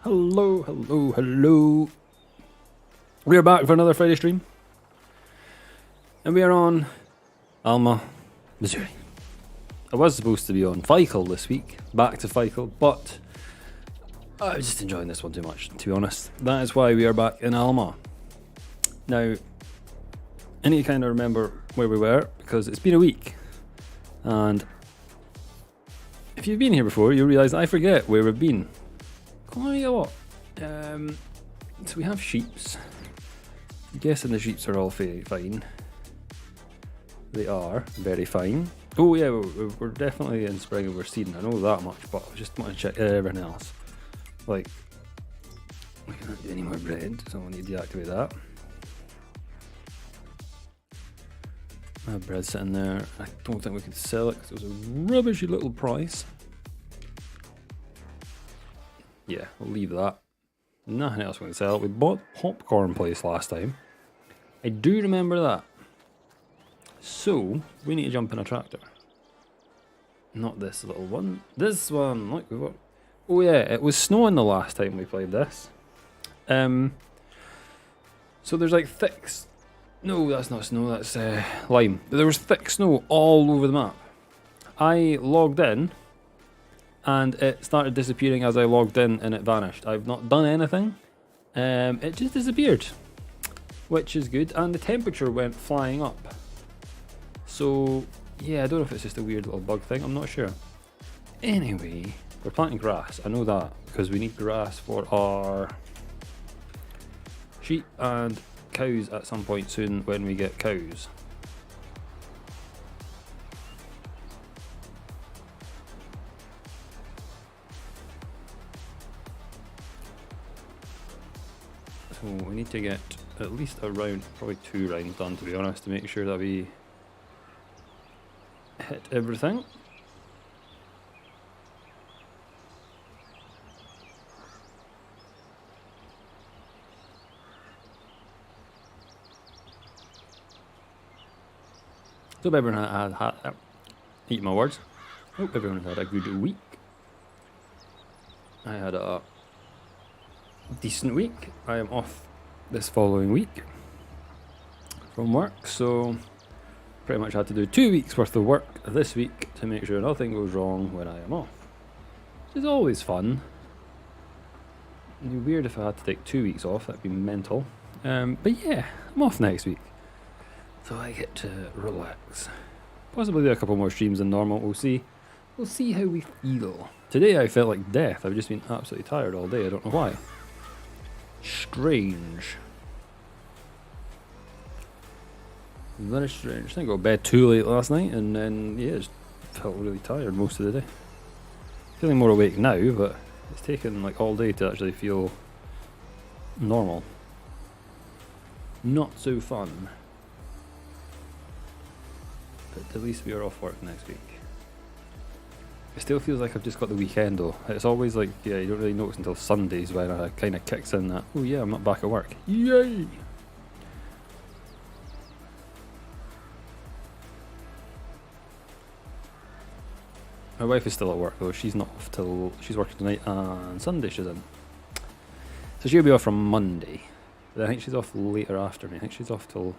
Hello, hello, hello. We are back for another Friday stream. And we are on Alma, Missouri. I was supposed to be on Feichel this week, back to Feichel, but I was just enjoying this one too much, to be honest. That is why we are back in Alma. Now, I need to kind of remember where we were, because it's been a week. And if you've been here before, you'll realise I forget where we've been. Quite a lot. So we have sheeps. I'm guessing the sheeps are all fine. They are very fine. Oh yeah, we're definitely in spring and we're seeding. I know that much, but I just want to check everything else. Like, we can't do any more bread, so I need to deactivate that. I have bread sitting there. I don't think we can sell it because it was a rubbishy little price. Yeah, we'll leave that. Nothing else we can sell. We bought popcorn place last time. I do remember that. So, we need to jump in a tractor. Not this little one. This one. Look, we've got... Oh yeah, it was snowing the last time we played this. So there's like thick... No, that's not snow, that's lime. But there was thick snow all over the map. I logged in, and it started disappearing as I logged in, and it vanished. I've not done anything. It just disappeared, which is good, and the temperature went flying up. So yeah, I don't know if it's just a weird little bug thing, I'm not sure. Anyway, we're planting grass, I know that, because we need grass for our sheep and cows at some point soon when we get cows. So we need to get at least a round, probably 2 rounds done to be honest, to make sure that we hit everything. Hope everyone had eat my words. Hope everyone had a good week. I had a decent week. I am off this following week from work, so pretty much had to do 2 weeks worth of work this week to make sure nothing goes wrong when I am off, which is always fun. It'd be weird if I had to take 2 weeks off, that'd be mental. But yeah, I'm off next week, so I get to relax. Possibly do a couple more streams than normal, we'll see. We'll see how we feel. Today I felt like death, I've just been absolutely tired all day, I don't know why. Strange. Very strange. I think I got to bed too late last night, and then yeah, just felt really tired most of the day. Feeling more awake now, but it's taken like all day to actually feel normal. Not so fun. But at least we are off work next week. It still feels like I've just got the weekend though. It's always like, yeah, you don't really notice until Sundays when it kind of kicks in that, oh yeah, I'm not back at work. Yay! My wife is still at work though, she's not off till, she's working tonight and Sunday she's in. So she'll be off from Monday. But I think she's off later after me, I think she's off till,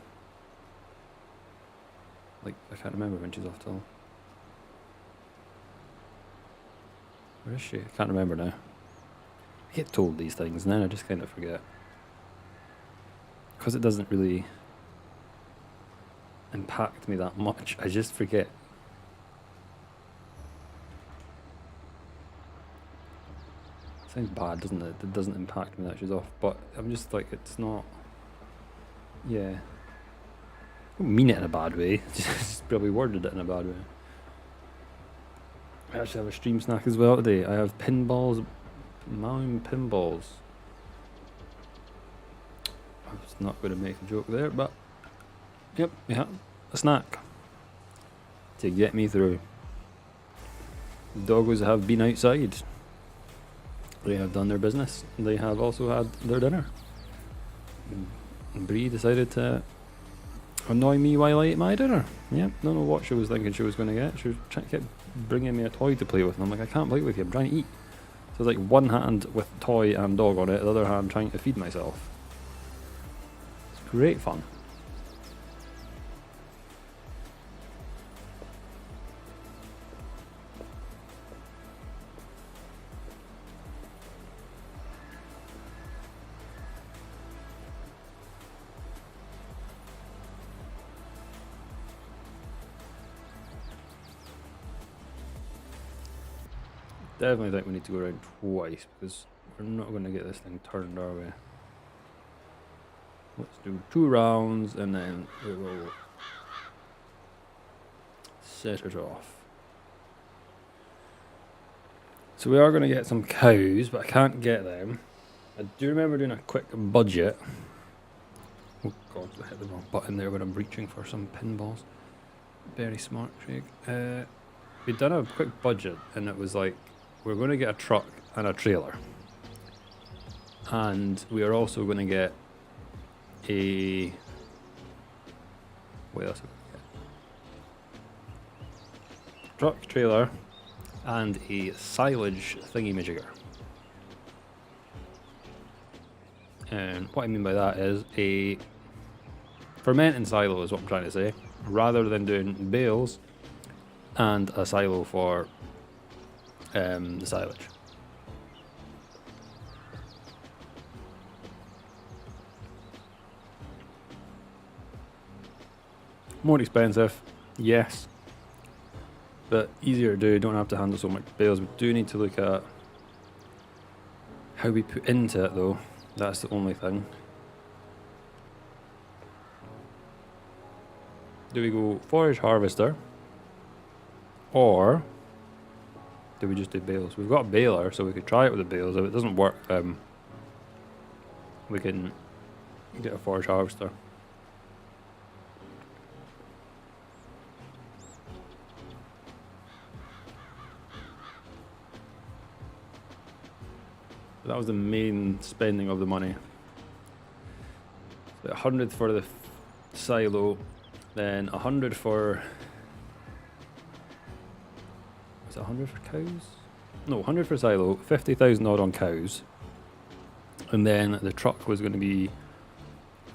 like, I can't remember when she's off till. Where is she? I can't remember now. I get told these things and then I just kind of forget. Because it doesn't really impact me that much, I just forget. Sounds bad, doesn't it? It doesn't impact me that she's off, but I'm just like, it's not. Yeah. I don't mean it in a bad way, just probably worded it in a bad way. I actually have a stream snack as well today. I have pinballs, Maui pinballs. I was not going to make a joke there, but yep, yeah, a snack to get me through. Doggos have been outside. They have done their business. They have also had their dinner. Bree decided to annoy me while I ate my dinner. Yep, don't know what she was thinking she was going to get. She was kept bringing me a toy to play with, and I'm like, I can't play with you, I'm trying to eat. So it's like one hand with toy and dog on it, the other hand trying to feed myself. It's great fun. Definitely think we need to go around twice because we're not going to get this thing turned our way. Let's do 2 rounds and then we will set it off. So we are going to get some cows, but I can't get them. I do remember doing a quick budget. Oh god, I hit the wrong button there when I'm reaching for some pinballs. Very smart, Craig. We'd done a quick budget and it was like, we're going to get a truck and a trailer. And we are also going to get a... What else are we going to get? Truck, trailer, and a silage thingy-majigger. And what I mean by that is a fermenting silo is what I'm trying to say. Rather than doing bales and a silo for the silage. More expensive, yes, but easier to do. Don't have to handle so much bales. We do need to look at how we put into it though. That's the only thing. Do we go forage harvester or do we just do bales? We've got a baler, so we could try it with the bales. If it doesn't work, we can get a forage harvester. That was the main spending of the money. So 100 for the silo, then 100 for... Was it 100 for cows? No, 100 for silo, 50,000 odd on cows. And then the truck was going to be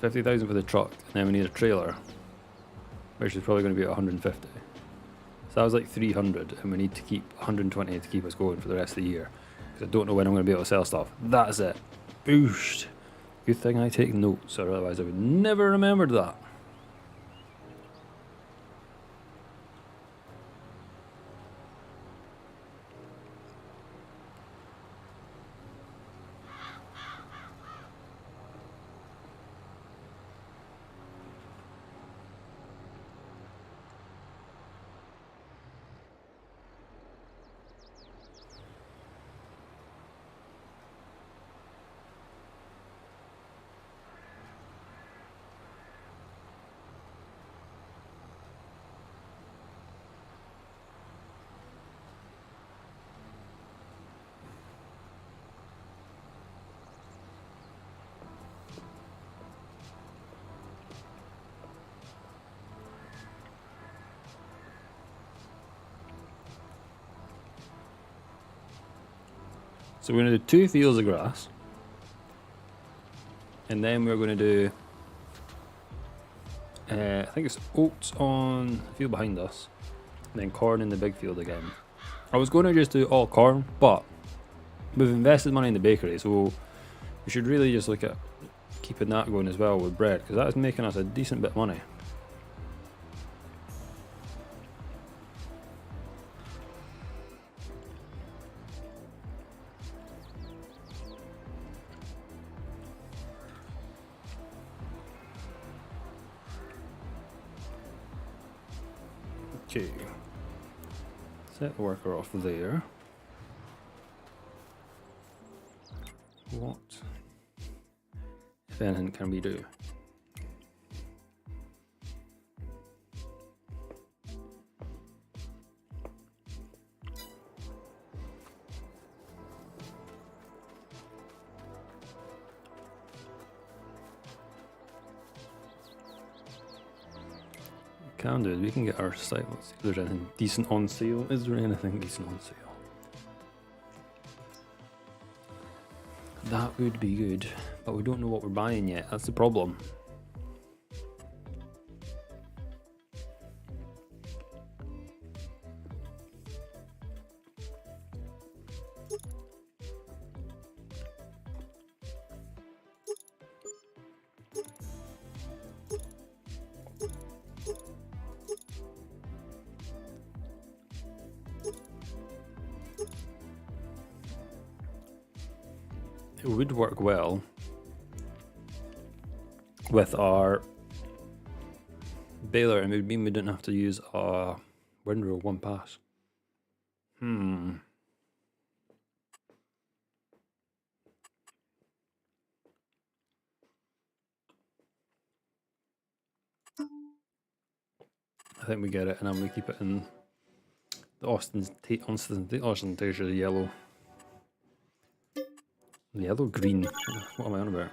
50,000 for the truck, and then we need a trailer, which is probably going to be 150. So that was like 300, and we need to keep 120 to keep us going for the rest of the year. Because I don't know when I'm going to be able to sell stuff. That's it. Boost. Good thing I take notes, or otherwise I would never remembered that. So we're going to do 2 fields of grass. And then we're going to do, I think it's oats on the field behind us. And then corn in the big field again. I was going to just do all corn, but we've invested money in the bakery, so we should really just look at keeping that going as well with bread, because that is making us a decent bit of money. Okay, set the worker off there. What, if anything, can we do? Can do. We can get our site. Let's see if there's anything decent on sale. Is there anything decent on sale? That would be good, but we don't know what we're buying yet. That's the problem. It would work well with our baler, and it would mean we didn't have to use a windrow one pass. I think we get it, and I'm going to keep it in the ostentatious yellow. Yellow green. What am I on about?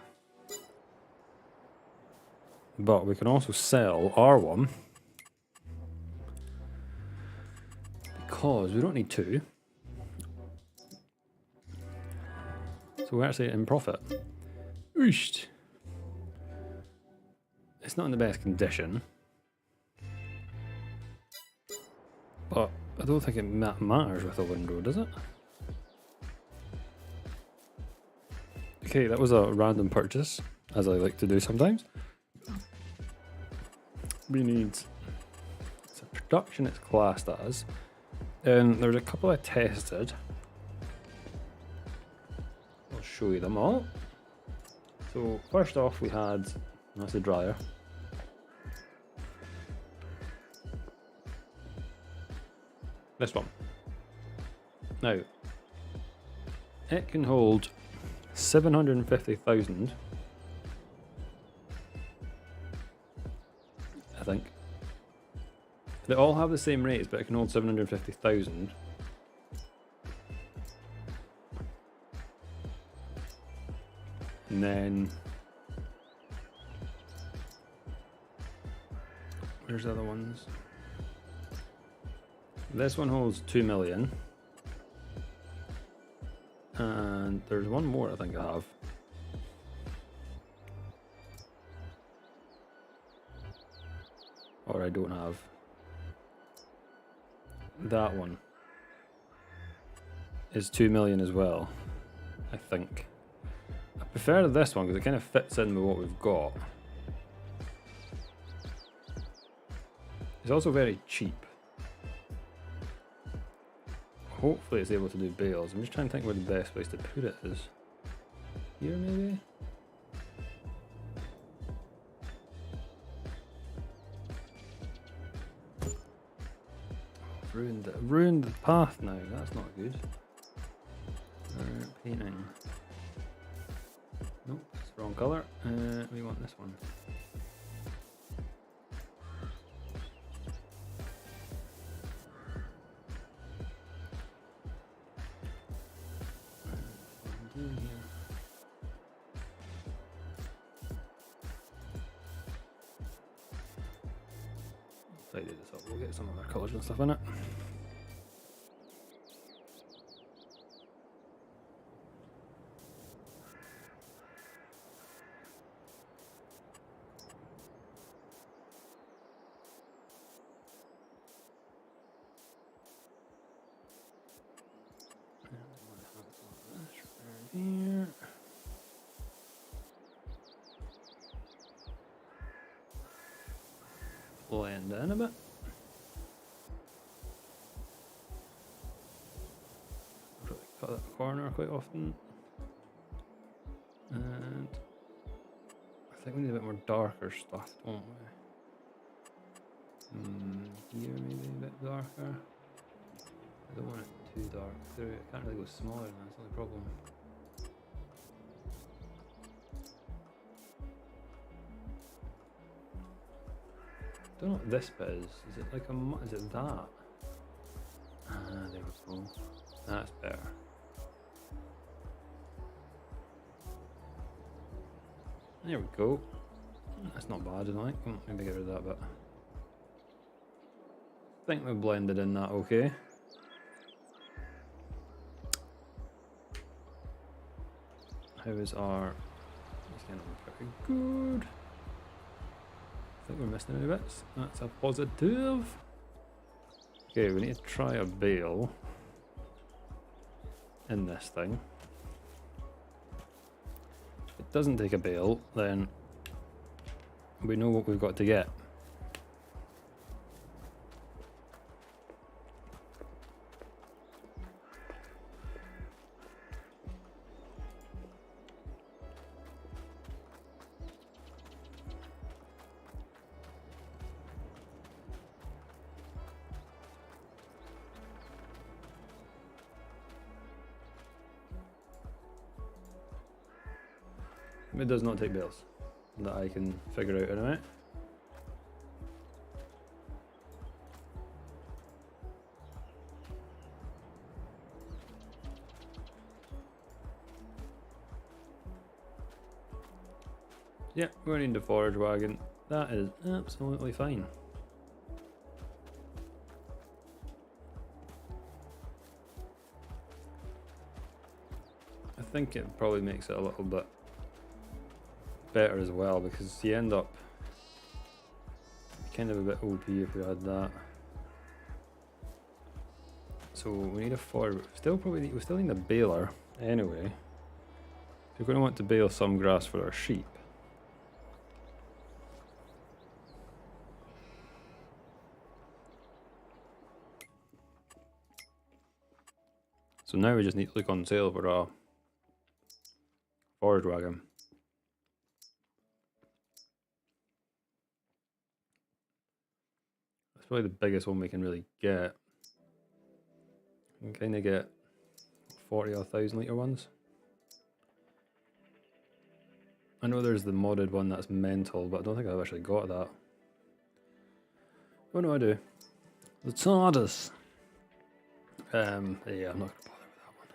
But we can also sell our one because we don't need two. So we're actually in profit. Oosh. It's not in the best condition, but I don't think it matters with a windrow, does it? Okay, that was a random purchase, as I like to do sometimes. We need, it's a production it's classed as, and there's a couple I tested. I'll show you them all. So first off we had, that's the dryer. This one. Now, it can hold 750,000, I think. They all have the same rates, but it can hold 750,000. And then, where's the other ones? This one holds 2 million. And there's one more I think I have. Or I don't have. That one is 2 million as well, I think. I prefer this one because it kind of fits in with what we've got. It's also very cheap. Hopefully it's able to do bales. I'm just trying to think where the best place to put it is. Here maybe? Ruined the path now, that's not good. Painting. Nope, it's the wrong colour. We want this one. Tidy this up, we'll get some other colours and stuff in it. here. Blend in a bit. Cut that corner quite often. And I think we need a bit more darker stuff, don't we? Here maybe a bit darker. I don't want it too dark. I can't really go smaller than that's the only problem. Don't know what this bit is. Is it like a? Is it that? Ah, there we go. That's better. There we go. That's not bad, I like. Maybe get rid of that bit. I think we blended in that okay. How is our? It's getting pretty good. I think we're missing any bits. That's a positive. Okay, we need to try a bale in this thing. If it doesn't take a bale, then we know what we've got to get. It does not take bales, that I can figure out in a minute. Yeah, we're going to the forage wagon. That is absolutely fine. I think it probably makes it a little bit better as well, because you end up kind of a bit OP if we had that. So we need a forage. We still need a baler anyway. We're going to want to bale some grass for our sheep. So now we just need to look on sale for a forage wagon. That's probably the biggest one we can really get. You can kind of get 40 or 1,000 litre ones. I know there's the modded one that's mental, but I don't think I've actually got that. What do I do? The TARDIS. Yeah, I'm not going to bother with that one.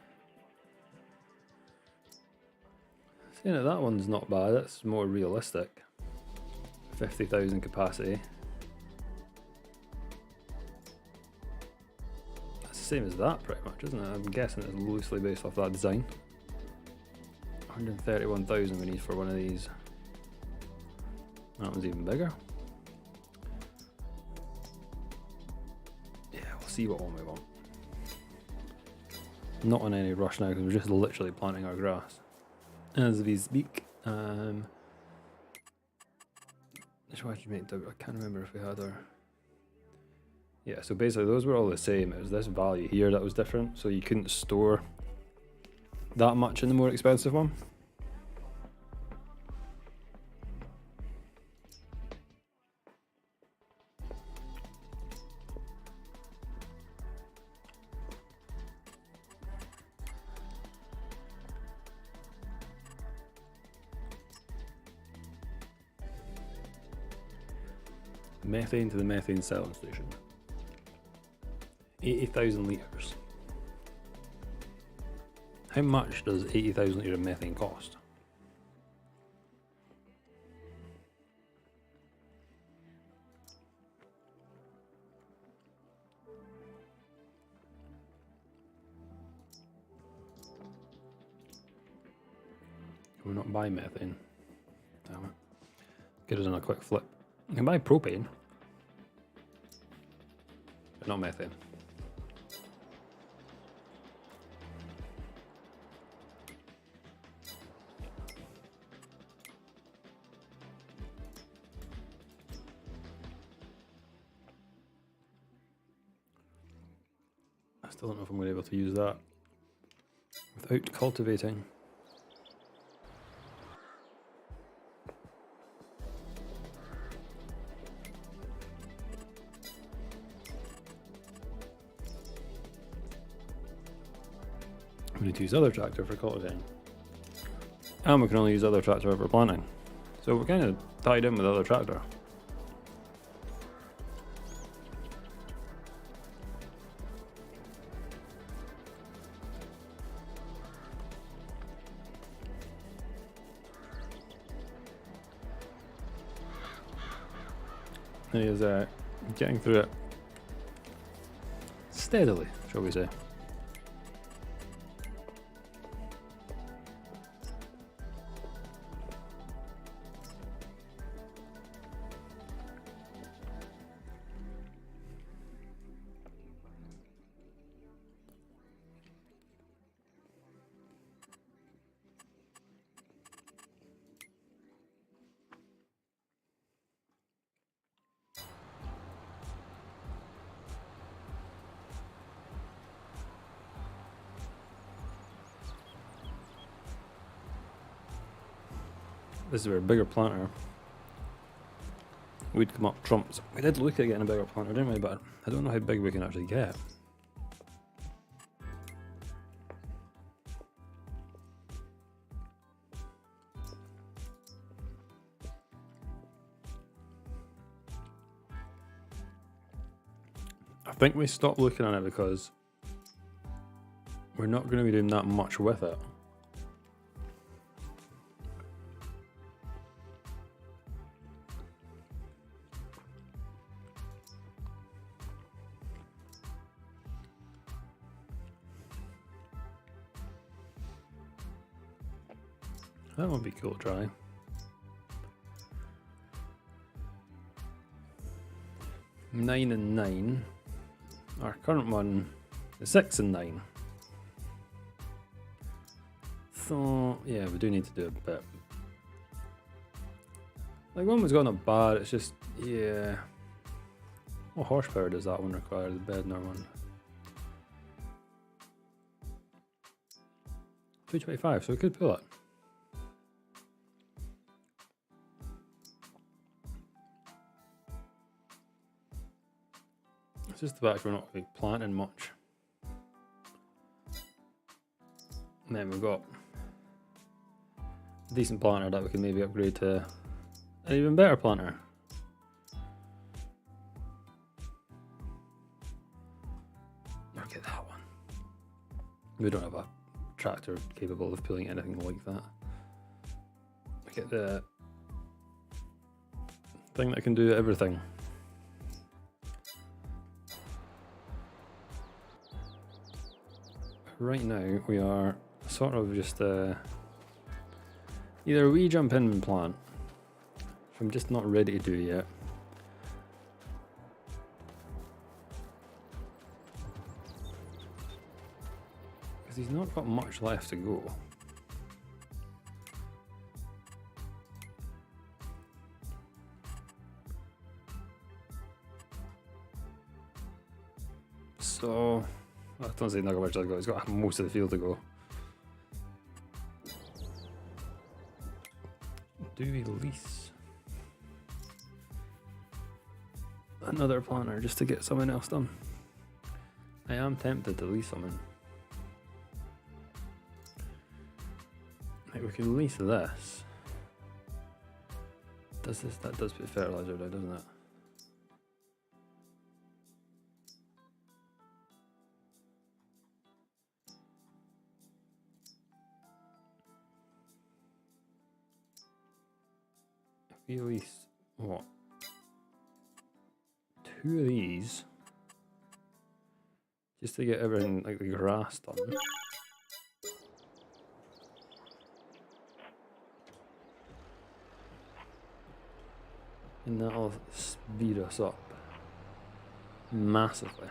Seeing that that one's not bad, that's more realistic. 50,000 capacity. That's the same as that pretty much, isn't it? I'm guessing it's loosely based off that design. 131,000 we need for one of these. That one's even bigger. Yeah, we'll see what one we want. Not in any rush now because we're just literally planting our grass as we speak. Just why did you make? I can't remember if we had our. Yeah, so basically those were all the same. It was this value here that was different, so you couldn't store that much in the more expensive one. Methane to the methane selling station. 80,000 litres. How much does 80,000 litres of methane cost? Can we not buy methane? Damn it. Get us on a quick flip. You can buy propane, but not methane. I still don't know if I'm going to be able to use that without cultivating. We need to use other tractor for cultivating. And we can only use other tractor for planting. So we're kind of tied in with other tractor. And he is getting through it steadily, shall we say. This is where a bigger planter would come up trumps. We did look at getting a bigger planter, didn't we? But I don't know how big we can actually get. I think we stopped looking at it because we're not going to be doing that much with it. That would be cool to try. Nine and 9. Our current one is 6 and 9. So yeah, we do need to do a bit. Like one was going not bad, it's just yeah. What horsepower does that one require, the Bednar one? 225, so we could pull it. It's just the fact we're not really planting much. And then we've got a decent planter that we can maybe upgrade to an even better planter. Look at that one. We don't have a tractor capable of pulling anything like that. Look at the thing that can do everything. Right now we are sort of just either we jump in and plant, which I'm just not ready to do yet. Because he's not got much left to go. So I don't say not got much to go, he's got most of the field to go. Do we lease another planter just to get something else done? I am tempted to lease something. Like we can lease this. Does this, that does put fertilizer down, doesn't it? We lease what? 2 of these just to get everything like the grass done. And that'll speed us up massively.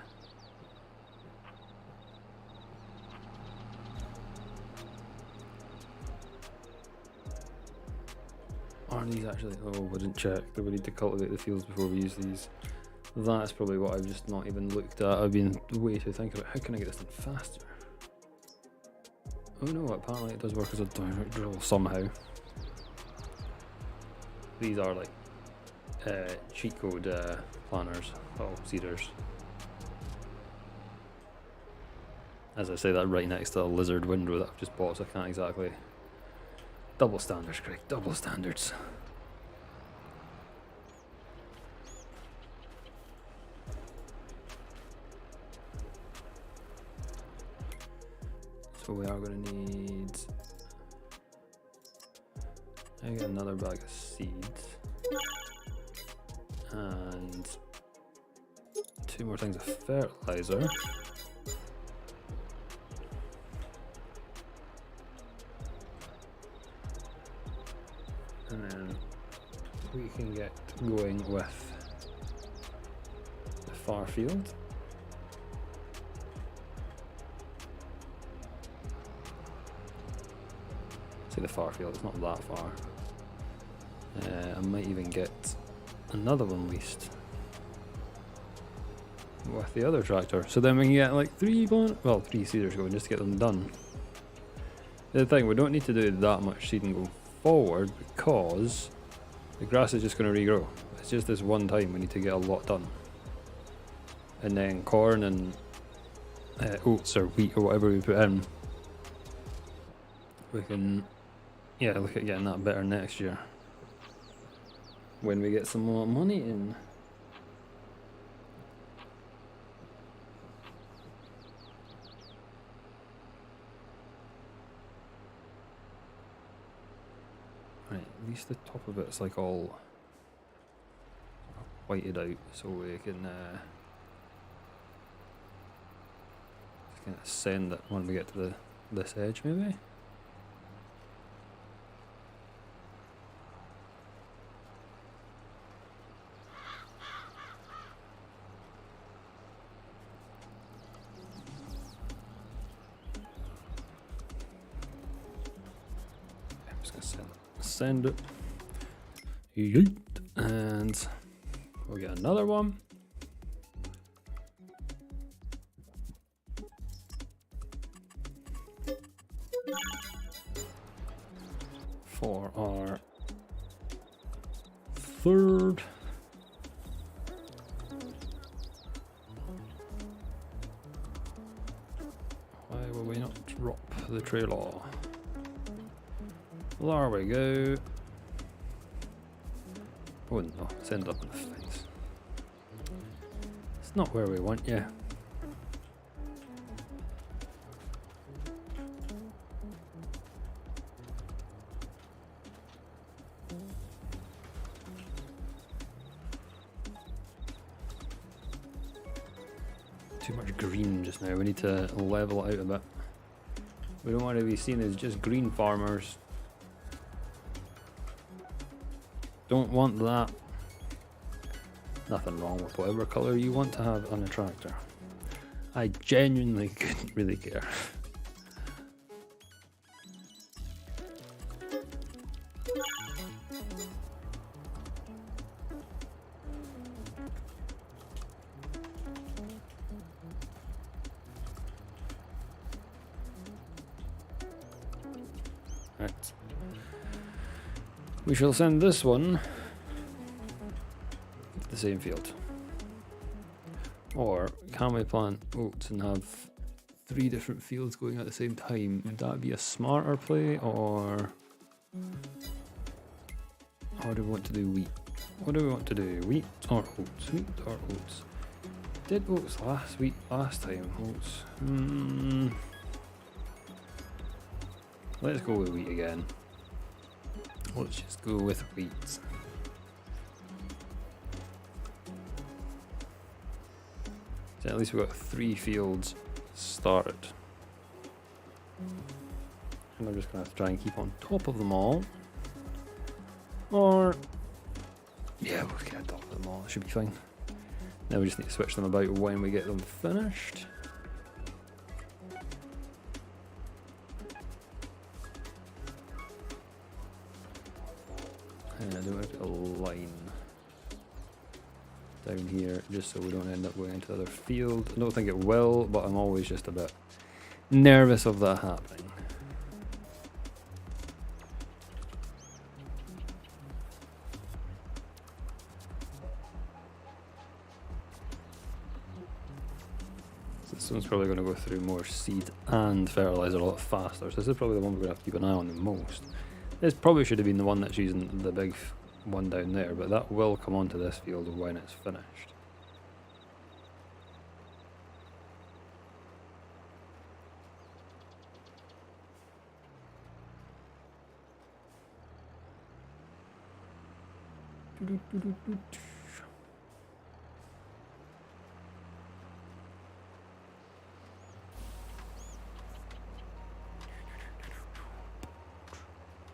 Are these actually? Oh, we didn't check. Do we need to cultivate the fields before we use these? That's probably what I've just not even looked at. I've been way too thinking about how can I get this done faster. Oh no, apparently it does work as a direct drill somehow. These are like cheat code planners, seeders. As I say that right next to a lizard window that I've just bought, so I can't exactly... Double standards, Craig, double standards. So we are going to need... I get another bag of seeds. And 2 more things of fertilizer. And then we can get going with the far field. See, the far field, it's not that far. I might even get another one leased with the other tractor, so then we can get like 3 seeders going just to get them done. The thing, we don't need to do that much seeding going forward because the grass is just going to regrow. It's just this one time we need to get a lot done, and then corn and oats or wheat or whatever we put in, we can look at getting that better next year when we get some more money in. Right, at least the top of it's like all whited out, so we can just kind of send it when we get to this edge, maybe. Send it. Yeet. And we'll get another one. For our third. Why will we not drop the trailer? There we go. Oh no, it's ended up in the fence. It's not where we want you. Too much green just now. We need to level it out a bit. We don't want to be seen as just green farmers. Don't want that. Nothing wrong with whatever colour you want to have on a tractor. I genuinely couldn't really care. Right. We shall send this one to the same field. Or can we plant oats and have 3 different fields going at the same time? Would that be a smarter play, or how do we want to do wheat? What do we want to do? Wheat or oats? Wheat or oats? Did oats last time? Oats. Let's go with wheat again. Let's just go with wheat. So at least we've got 3 fields started. And I'm just going to have to try and keep on top of them all. Or, yeah, we'll get on top of them all. It should be fine. Now we just need to switch them about when we get them finished. And I don't have a line down here just so we don't end up going into the other field. I don't think it will, but I'm always just a bit nervous of that happening. This one's probably going to go through more seed and fertilizer a lot faster, so this is probably the one we're going to have to keep an eye on the most. This probably should have been the one that's using the big one down there, but that will come onto this field when it's finished.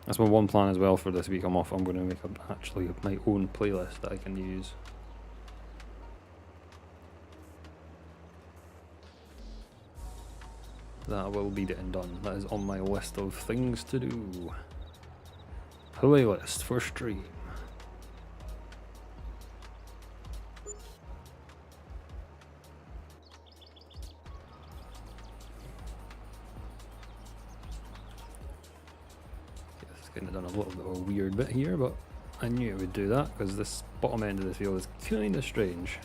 That's my one plan as well for this week. I'm going to make actually my own playlist that I can use. That will be getting done. That is on my list of things to do. Playlist for stream. Kind of done a little bit of a weird bit here, but I knew it would do that because this bottom end of the field is kind of strange.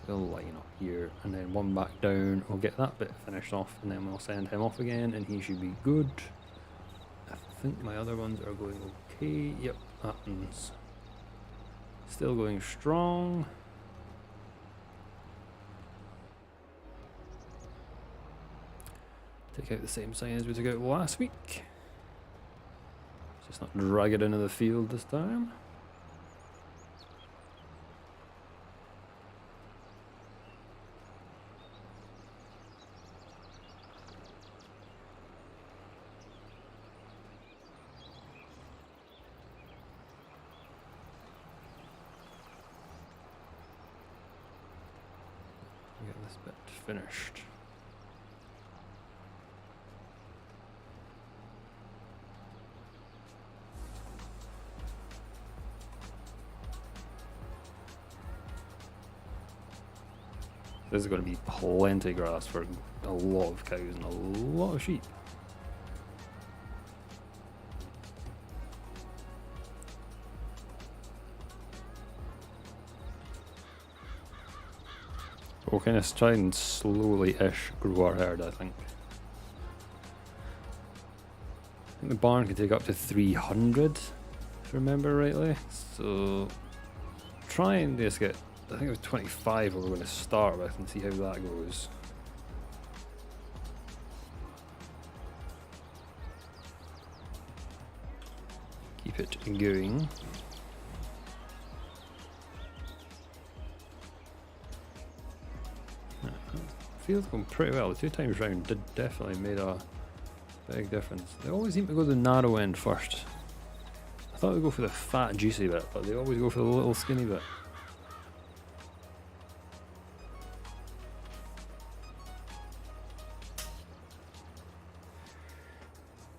A line up here and then one back down. We'll get that bit finished off and then we'll send him off again and he should be good. I think my other ones are going okay. Yep, that one's still going strong. Take out the same sign as we took out last week. Just not drag it into the field this time. Get this bit finished. This is going to be plenty of grass for a lot of cows and a lot of sheep. We'll kind of try and slowly-ish grow our herd, I think. I think the barn can take up to 300, if I remember rightly. So, try and just get, I think it was 25 we're going to start with and see how that goes. Keep it going. Field's going pretty well. The 2 times round did definitely made a big difference. They always seem to go the narrow end first. I thought they'd go for the fat juicy bit, but they always go for the little skinny bit.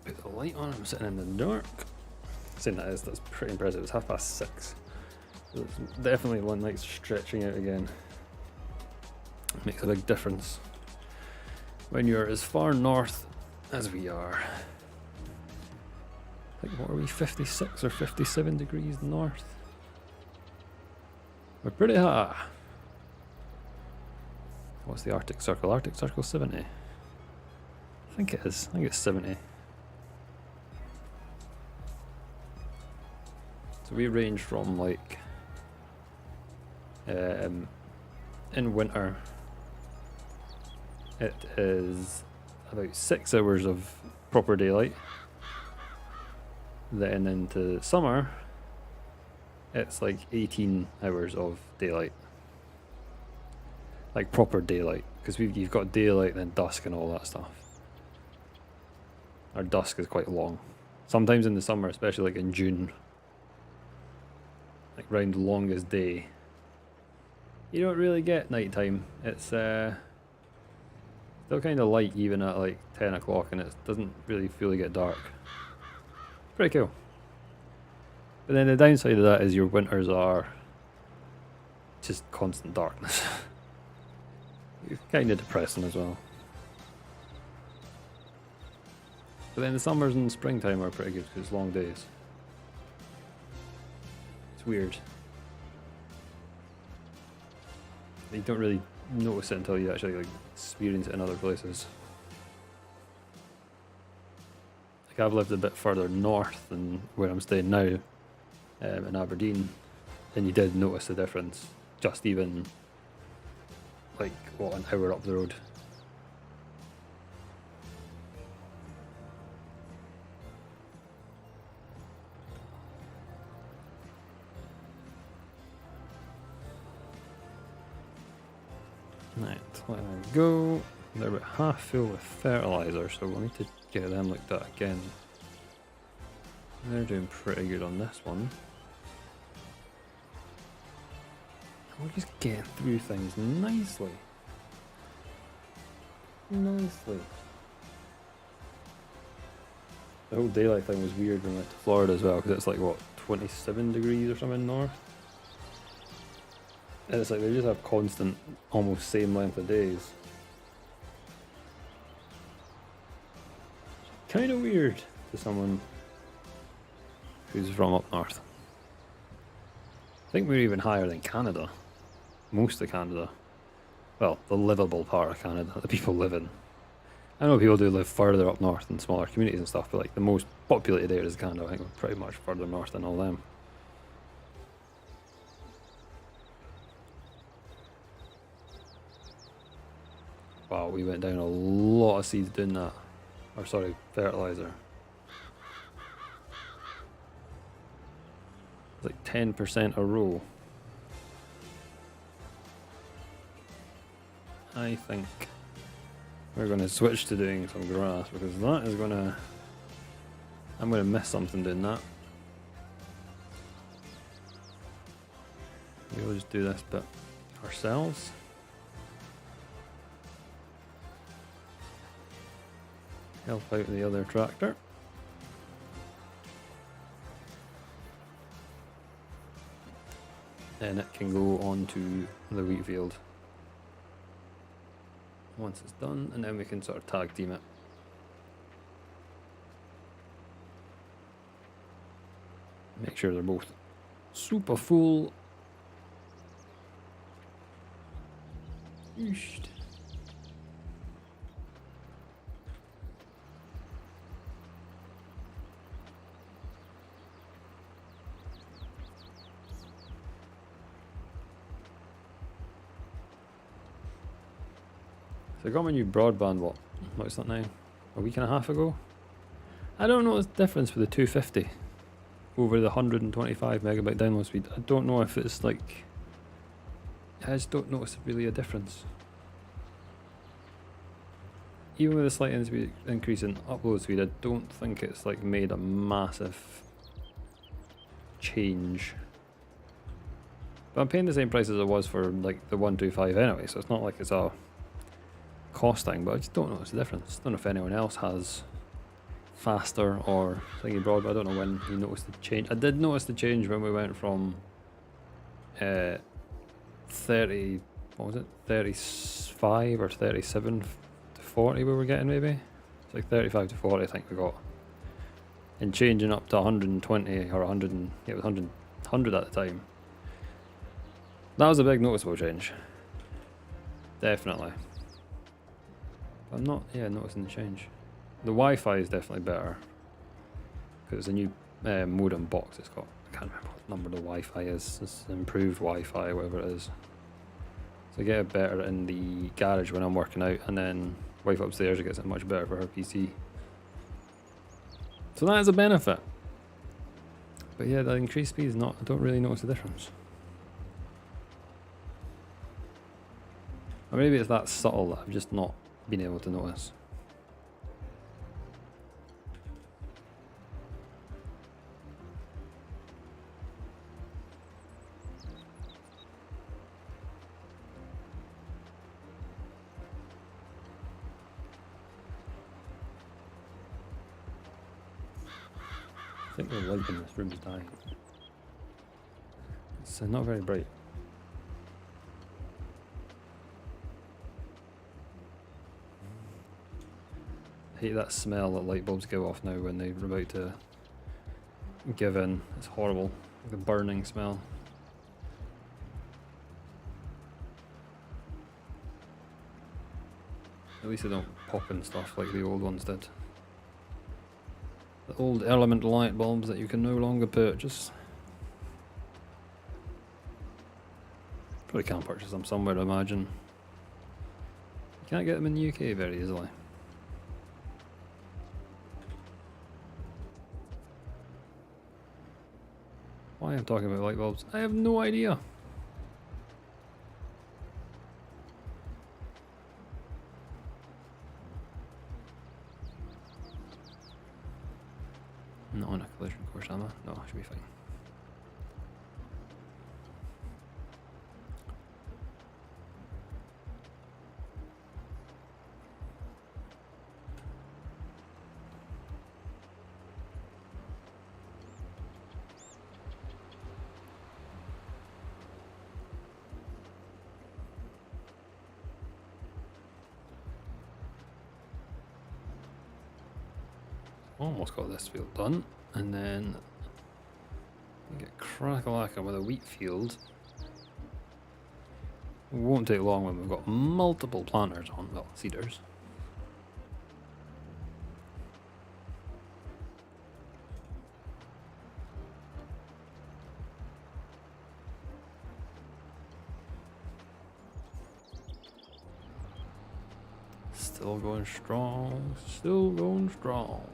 Put the light on, I'm sitting in the dark. Saying that's pretty impressive. It's 6:30. So it's definitely one like stretching out again. It makes a big difference when you're as far north as we are. I think, what are we, 56 or 57 degrees north? We're pretty high. What's the Arctic Circle? Arctic Circle 70? I think it is. I think it's 70. So we range from like in winter it is about 6 hours of proper daylight. Then into summer it's like 18 hours of daylight. Like proper daylight, because you've got daylight then dusk and all that stuff. Our dusk is quite long. Sometimes in the summer, especially like in June, like round the longest day, you don't really get nighttime. It's Still kind of light even at like 10 o'clock, and it doesn't really fully get dark. Pretty cool. But then the downside of that is your winters are just constant darkness. It's kind of depressing as well. But then the summers and springtime are pretty good because it's long days. It's weird. You don't really notice it until you actually like experience it in other places. Like I've lived a bit further north than where I'm staying now, in Aberdeen, and you did notice the difference. Just even like what, an hour up the road. Right, let them go. They're about half full with fertilizer, so we'll need to get them looked at again. They're doing pretty good on this one. We're just getting through things nicely. Nicely. The whole daylight thing was weird when we went to Florida as well, because it's like, what, 27 degrees or something north? And it's like they just have constant, almost same length of days. Kind of weird to someone who's from up north. I think we're even higher than Canada. Most of Canada. Well, the livable part of Canada that the people live in. I know people do live further up north in smaller communities and stuff, but like the most populated areas of Canada, I think we're pretty much further north than all them. Wow, we went down a lot of seeds doing that. Or sorry, fertilizer. It's like 10% a row. I think we're going to switch to doing some grass because that is going to... I'm going to miss something doing that. We'll just do this bit ourselves. Help out the other tractor. Then it can go onto the wheat field once it's done, and then we can sort of tag team it. Make sure they're both super full. Yeesh. So I got my new broadband, what's that now? A week and a half ago? I don't know what's the difference with the 250 over the 125 megabyte download speed. I don't know if it's like... I just don't notice really a difference. Even with a slight increase in upload speed, I don't think it's like made a massive change. But I'm paying the same price as I was for like the 125 anyway, so it's not like it's a cost thing, but I just don't notice the difference. Don't know if anyone else has faster or thingy broadband. I don't know when you noticed the change. I did notice the change when we went from 30, what was it, 35 or 37 to 40 we were getting maybe. It's like 35 to 40 I think we got. And changing up to 120 or 100, it was 100 at the time. That was a big noticeable change. Definitely. I'm not, noticing the change. The Wi-Fi is definitely better because it's a new modem box it's got. I can't remember what number the Wi-Fi is. It's improved Wi-Fi, whatever it is. So I get it better in the garage when I'm working out, and then wife upstairs gets it much better for her PC. So that is a benefit. But yeah, the increased speed is not, I don't really notice the difference. Or maybe it's that subtle that I've just not been able to notice. think the light in this room is dying. It's not very bright. I hate that smell that light bulbs give off now when they're about to give in. It's horrible. The burning smell. At least they don't pop and stuff like the old ones did. The old element light bulbs that you can no longer purchase. Probably can't purchase them somewhere, I imagine. You can't get them in the UK very easily. Why I'm talking about light bulbs, I have no idea. Not on a collision course, am I? No, I should be fine. Almost got this field done, and then get crack-a-lacka with a wheat field. It won't take long when we've got multiple planters on, well, seeders. Still going strong, still going strong.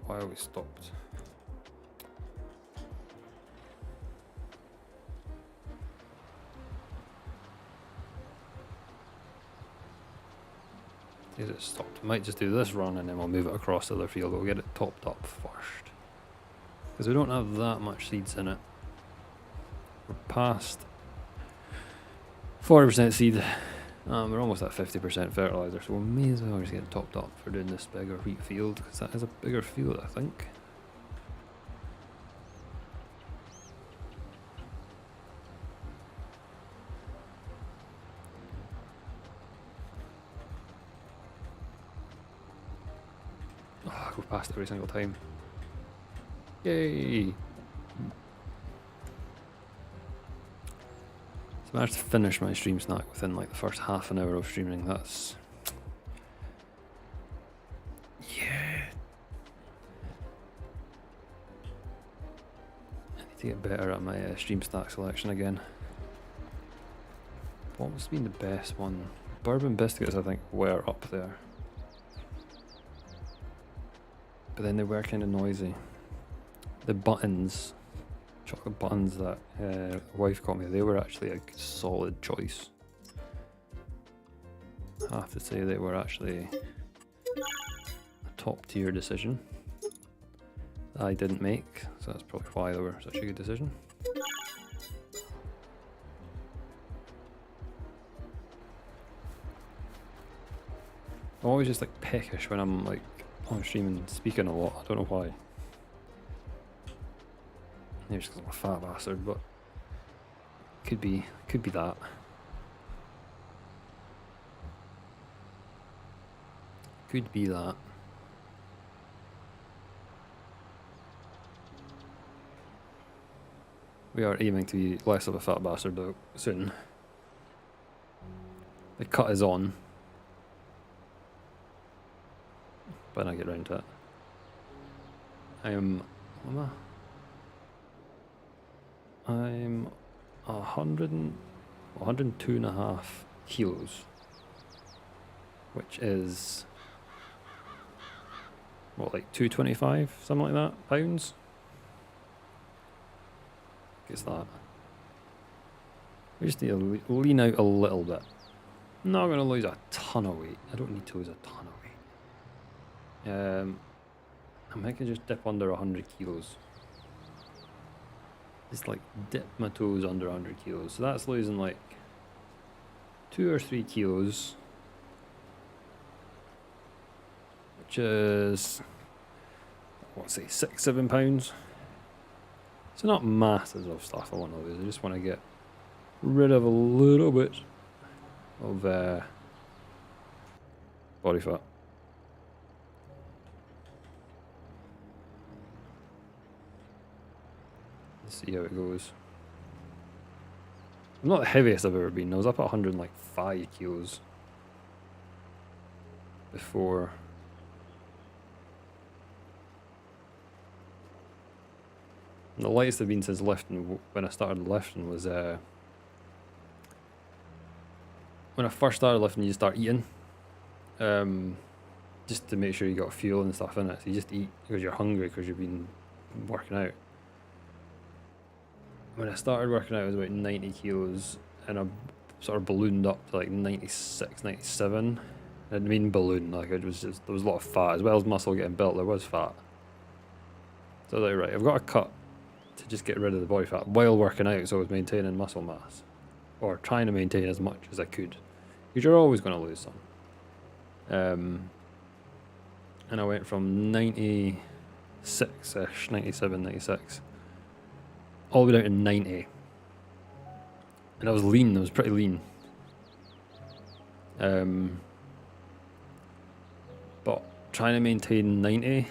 Why are we stopped? Is it stopped? Might just do this run and then we'll move it across the other field. We'll get it topped up first. Because we don't have that much seeds in it. We're past 40% seed. We're almost at 50% fertilizer, so we may as well just get topped up for doing this bigger wheat field, because that is a bigger field, I think. Oh, I go past every single time. Yay! So I managed to finish my stream snack within like the first half an hour of streaming. That's... yeah. I need to get better at my stream snack selection again. What's been the best one? Bourbon biscuits, I think, were up there. But then they were kind of noisy. The buttons, chocolate buttons that wife got me, they were actually a solid choice. I have to say they were actually a top tier decision that I didn't make, so that's probably why they were such a good decision. I'm always just like peckish when I'm like on stream and speaking a lot. I don't know why. Maybe just because I'm a fat bastard, but could be that. Could be that. We are aiming to be less of a fat bastard though soon. The cut is on. When I get round to it. I'm 102.5 kilos, which is what, like 225, something like that, pounds? Guess that. We just need to lean out a little bit. I'm not going to lose a ton of weight. I don't need to lose a ton of weight. I might just dip under 100 kilos. Just like dip my toes under 100 kilos. So that's losing like 2 or 3 kilos. which is, I want to say, £6-7. So not masses of stuff I want to lose. I just want to get rid of a little bit of body fat. Let's see how it goes. I'm not the heaviest I've ever been. I was up at 105 kilos before. And the lightest I've been since lifting, when I started lifting, was when I first started lifting, you start eating, just to make sure you got fuel and stuff in it. So you just eat because you're hungry because you've been working out. When I started working out, I was about 90 kilos, and I sort of ballooned up to like 96, 97. I didn't mean balloon, like it was just, there was a lot of fat, as well as muscle getting built, there was fat. So I was like, right, I've got to cut to just get rid of the body fat while working out, so I was maintaining muscle mass. Or trying to maintain as much as I could. Because you're always going to lose some. And I went from 96-ish, 97, 96, all the way down to 90. And I was lean, I was pretty lean. But trying to maintain 90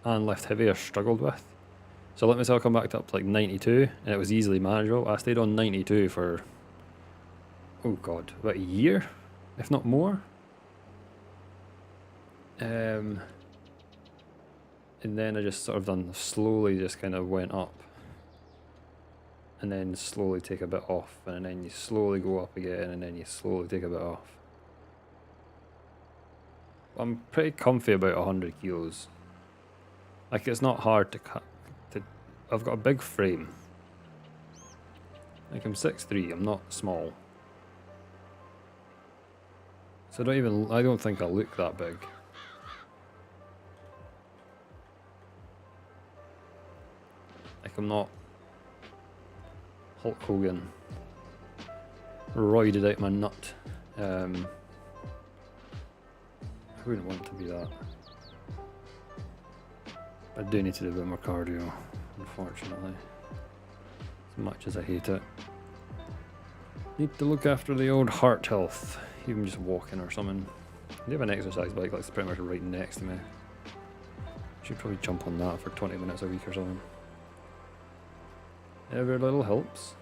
and lift heavy I struggled with. So I let myself come back up to like 92, and it was easily manageable. I stayed on 92 for, oh god, about a year, if not more. And then I just sort of slowly just kind of went up. And then slowly take a bit off, and then you slowly go up again, and then you slowly take a bit off. I'm pretty comfy about 100 kilos. Like, it's not hard to cut. I've got a big frame. Like, I'm 6'3", I'm not small. So I don't think I look that big. Like, I'm not Hulk Hogan, roided out my nut. I wouldn't want to be that. I do need to do a bit more cardio, unfortunately. As much as I hate it. Need to look after the old heart health, even just walking or something. I have an exercise bike that's pretty much right next to me. Should probably jump on that for 20 minutes a week or something. Every little helps.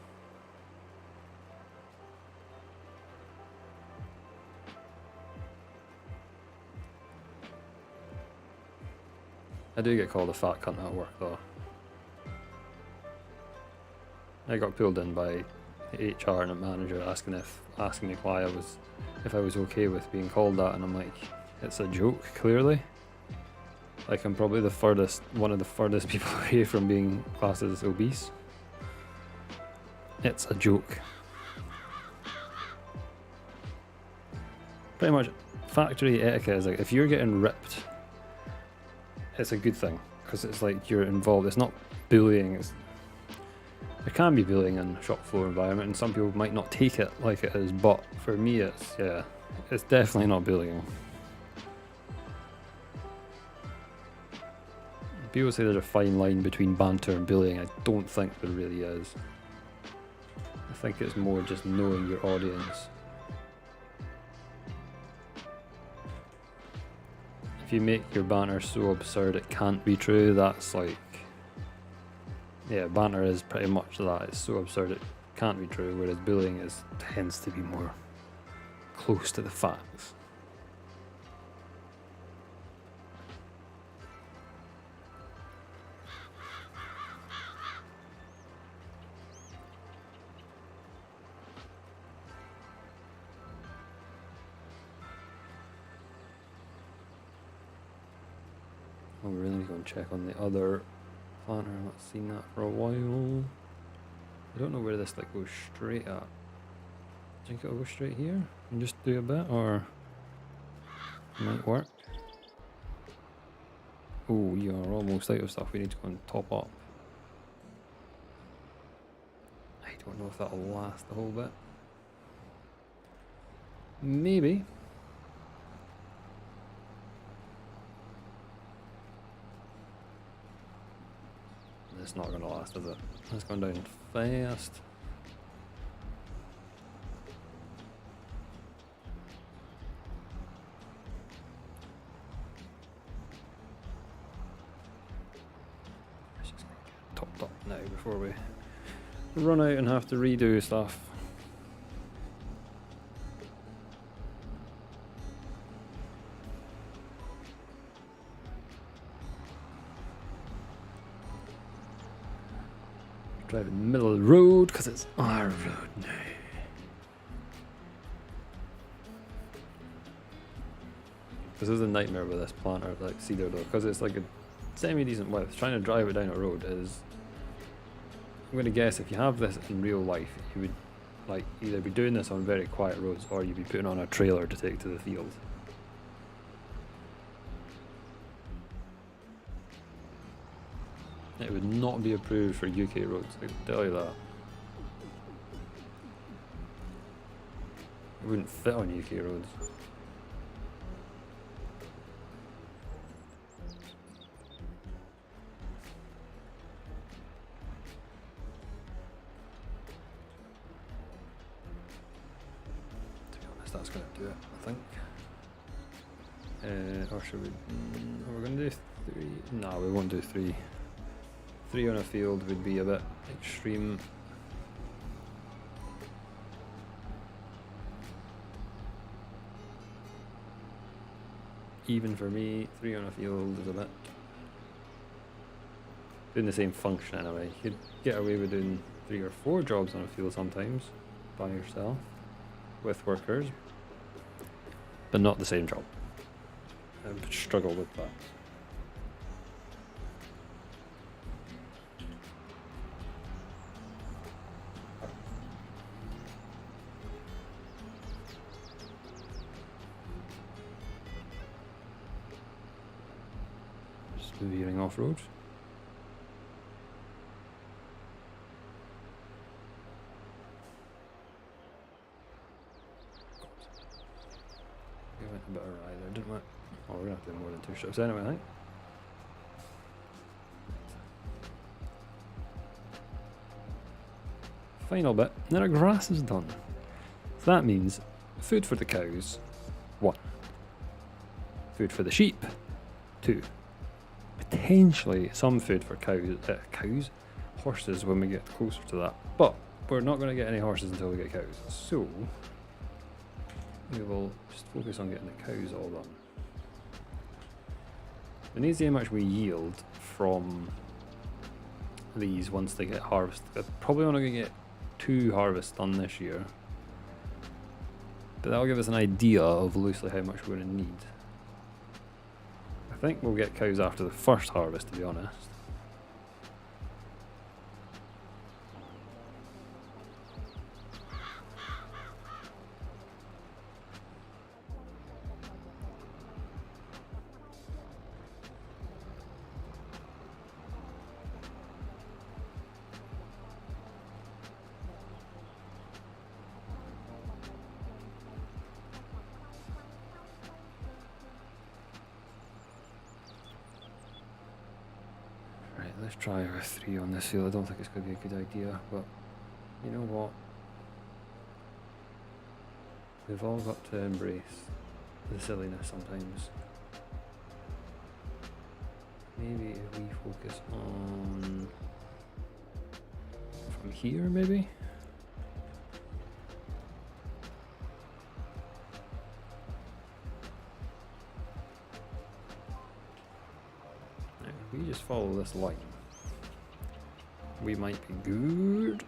I do get called a fat cunt at work though. I got pulled in by HR and a manager asking me why if I was okay with being called that, and I'm like, it's a joke, clearly. Like, I'm probably one of the furthest people away from being classed as obese. It's a joke. Pretty much, factory etiquette is like, if you're getting ripped, it's a good thing, because it's like you're involved. It's not bullying. There can be bullying in a shop floor environment, and some people might not take it like it is, but for me it's definitely not bullying. People say there's a fine line between banter and bullying. I don't think there really is. I think it's more just knowing your audience. If you make your banter so absurd it can't be true, that's like... Yeah, banter is pretty much that. It's so absurd it can't be true, whereas bullying tends to be more close to the facts. Oh, we really need to go and check on the other planter. I've not seen that for a while. I don't know where this like goes straight at. Do you think it'll go straight here and just do a bit, or it might work? Oh, we are almost out of stuff. We need to go and top up. I don't know if that'll last the whole bit. Maybe. It's not going to last, is it? It's going down fast. Let's just get topped up now before we run out and have to redo stuff. Drive in the middle of the road because it's our road now. This is a nightmare with this planter, like cedar though, because it's like a semi-decent width. Trying to drive it down a road is, I'm gonna guess if you have this in real life, you would like either be doing this on very quiet roads or you'd be putting on a trailer to take to the field. It would not be approved for UK roads, I can tell you that. It wouldn't fit on UK roads. To be honest, that's going to do it, I think. Or should we? We're going to do 3. No, we won't do 3. 3 on a field would be a bit extreme. Even for me, 3 on a field is a bit doing the same function anyway. You could get away with doing 3 or 4 jobs on a field sometimes by yourself with workers, but not the same job. I would struggle with that. Veering off road. We went a bit awry there, didn't we? Oh, we're gonna have to do more than 2 strips anyway, I think. Final bit, then our grass is done. So that means food for the cows, 1. Food for the sheep, 2. Potentially some food for horses when we get closer to that, but we're not going to get any horses until we get cows, so we will just focus on getting the cows all done. We need to see how much we yield from these once they get harvested. We're probably only going to get 2 harvests done this year, but that'll give us an idea of loosely how much we're going to need. I think we'll get cows after the first harvest, to be honest. Let's try our 3 on this field. I don't think it's going to be a good idea, but you know what? We've all got to embrace the silliness sometimes. Maybe if we focus on from here, maybe? If we just follow this line, we might be good.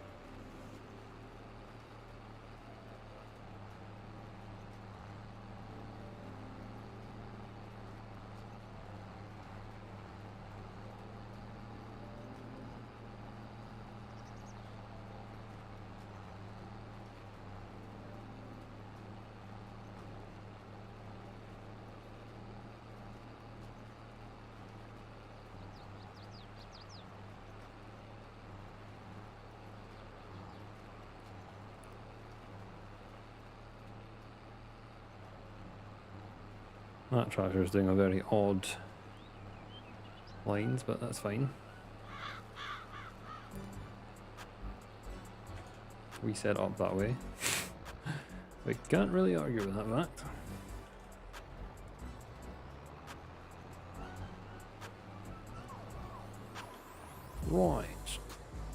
That tractor is doing a very odd lines, but that's fine. we set up that way. We can't really argue with that fact. Right.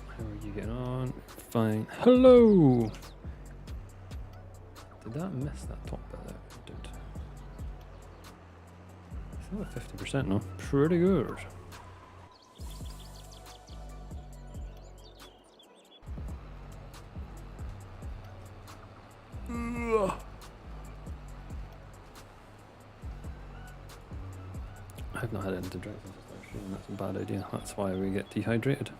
How are you getting on? Fine. Hello! Did that miss that top bit there? It did. Still at 50% now. Pretty good. I've not had anything to drink since I started shooting. That's a bad idea. That's why we get dehydrated.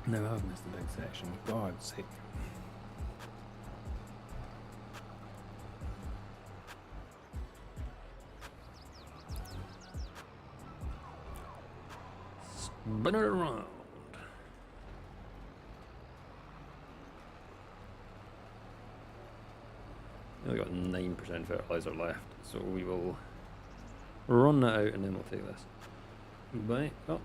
No, I've missed a big section. God's sake. Spin it around. We got 9% fertilizer left, so we will run that out and then we'll take this. Back up.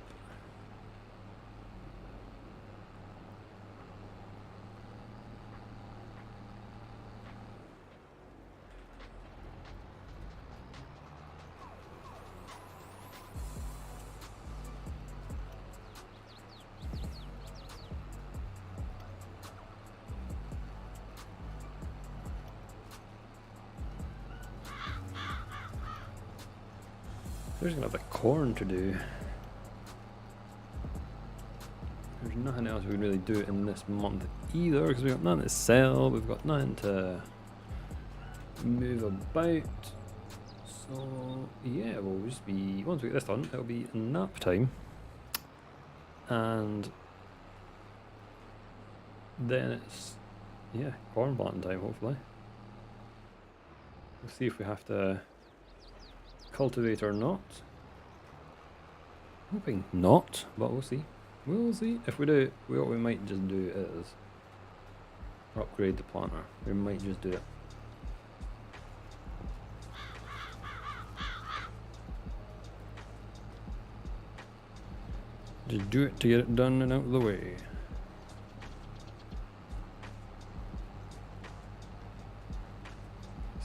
We're just gonna have the corn to do. There's nothing else we can really do in this month either, because we've got nothing to sell, we've got nothing to move about. So yeah, we'll just be, once we get this done, it'll be nap time. And then it's, yeah, corn planting time hopefully. We'll see if we have to cultivate or not. Hoping not, but we'll see. We'll see. If we do, what we might just do is upgrade the planter. We might just do it. Just do it to get it done and out of the way.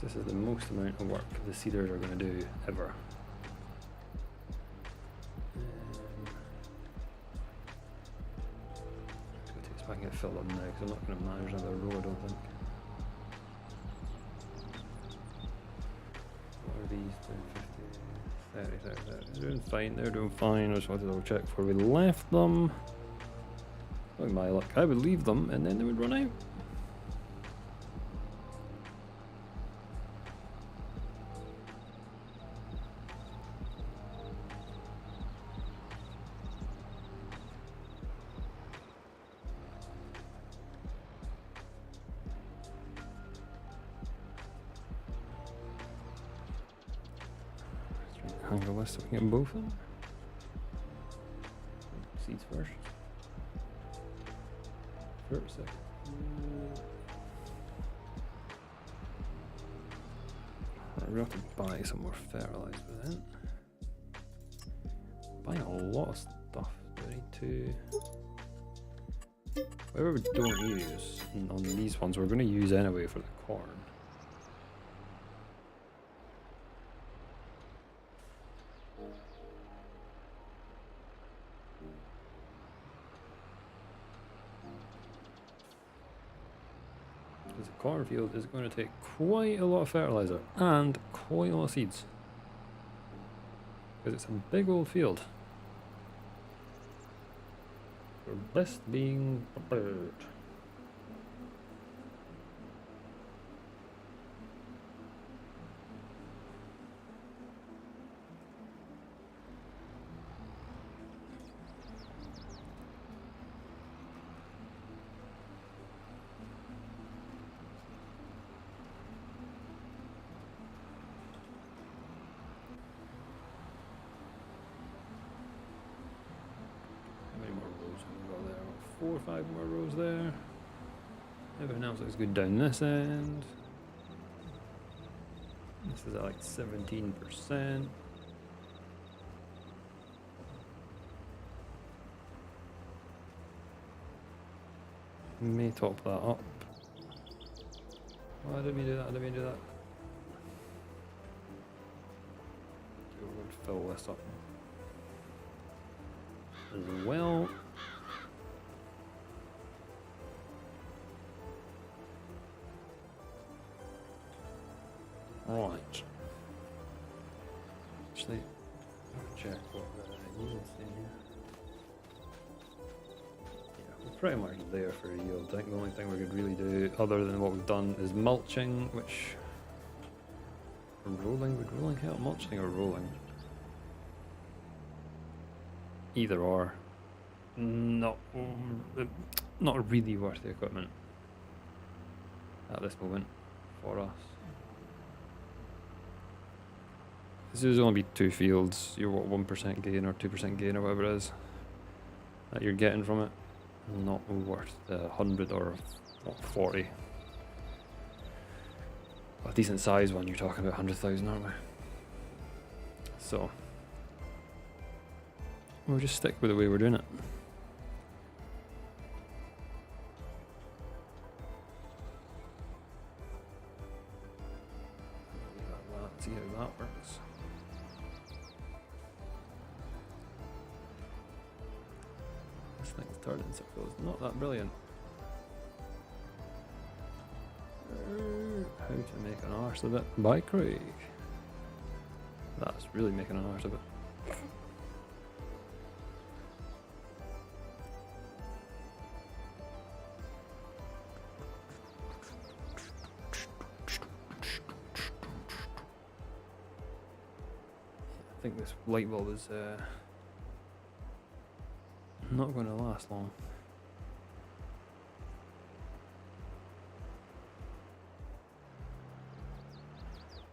This is the most amount of work the seeders are going to do ever. It's going to take us back and get filled up now because I'm not going to manage another row, I don't think. What are these? 50, 30, 30, 30. They're doing fine, they're doing fine. I just wanted to double check before we left them. With my luck, I would leave them and then they would run out. Angle this so we can get both of them. Seeds first. For a sec. We're going to have to buy some more fertilizer then. Buying a lot of stuff. Do I need to. Whatever we don't use on these ones, we're going to use anyway for the corn. The cornfield is going to take quite a lot of fertilizer and quite a lot of seeds because it's a big old field for best being prepared. How many more rows have we got there? 4 or 5 more rows there. Everything else looks good down this end. This is at like 17%. May top that up. Why did we do that? Why did we do that? We'll fill this up as well. Right. Actually, check what the yield's in here. Yeah, we're pretty much there for yield. I think the only thing we could really do, other than what we've done, is mulching, which... Rolling? Would rolling help? Mulching or rolling? Either or. Not really worth the equipment at this moment for us. This is only be 2 fields. You're what, 1% gain or 2% gain or whatever it is that you're getting from it. Not worth the 100 or what, 40. A decent size one, you're talking about 100,000, aren't we? So we'll just stick with the way we're doing it. See how that works. This thing's turning circles, not that brilliant. How to make an arse of it by Craig. That's really making an arse of it. I think this light bulb is not going to last long.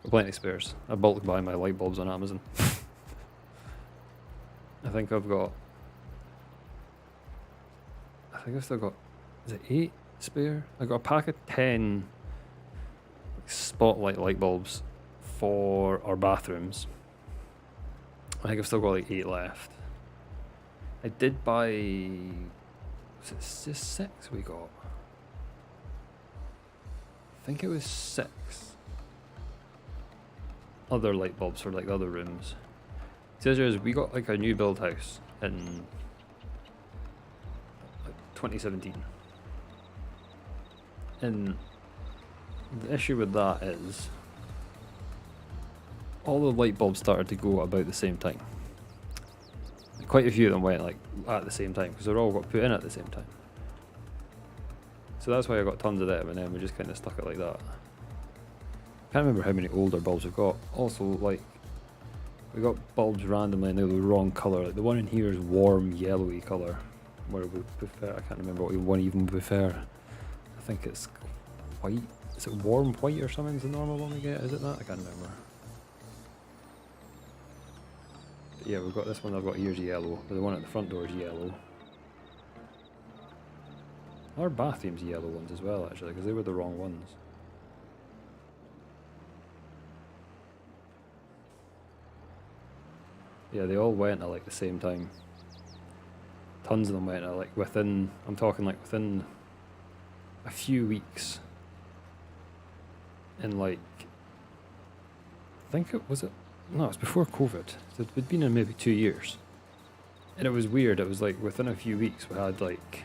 Got plenty of spares. I bulk buy my light bulbs on Amazon. I think I've still got, is it 8 spare? I got a pack of 10 spotlight light bulbs for our bathrooms. I think I've still got like 8 left. I did buy, was it just 6 we got? I think it was 6 other light bulbs for like the other rooms. The other is we got like a new build house in like 2017. And the issue with that is all the light bulbs started to go about the same time. Quite a few of them went like at the same time because they're all got put in at the same time. So that's why I got tons of them, and then we just kind of stuck it like that. Can't remember how many older bulbs we've got. Also, like, we got bulbs randomly and they're the wrong colour. Like the one in here is warm yellowy colour. Where we prefer, I can't remember what we want even prefer. I think it's white. Is it warm white or something? Is the normal one we get? Is it that? I can't remember. But yeah, we've got this one I've got here's yellow. But the one at the front door is yellow. Our bathroom's yellow ones as well, actually, because they were the wrong ones. Yeah, they all went at like the same time. Tons of them went at like within, I'm talking like within a few weeks. In like, I think it was no, it was before COVID. So it'd been in maybe 2 years. And it was weird, it was like within a few weeks we had like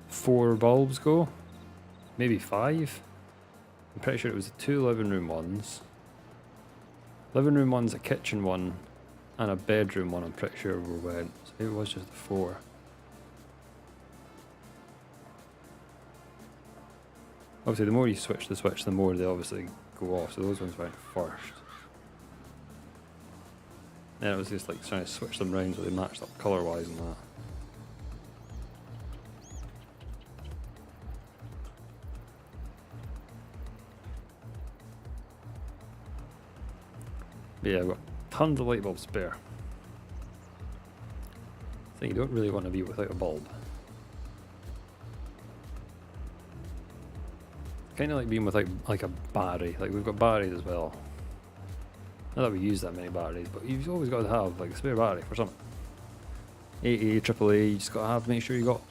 4 bulbs go. Maybe 5. I'm pretty sure it was the 2 living room ones. Living room one's a kitchen one. And a bedroom one, I'm pretty sure we went. So it was just the 4. Obviously, the more you switch the switch, the more they obviously go off. So those ones went first. Then it was just like trying to switch them around so they matched up colour-wise and that. But yeah, I've got tons of light bulbs spare. So you don't really want to be without a bulb. Kind of like being without like a battery. Like we've got batteries as well. Not that we use that many batteries, but you've always got to have like a spare battery for something. AA, AAA, you just got to have, make sure you got.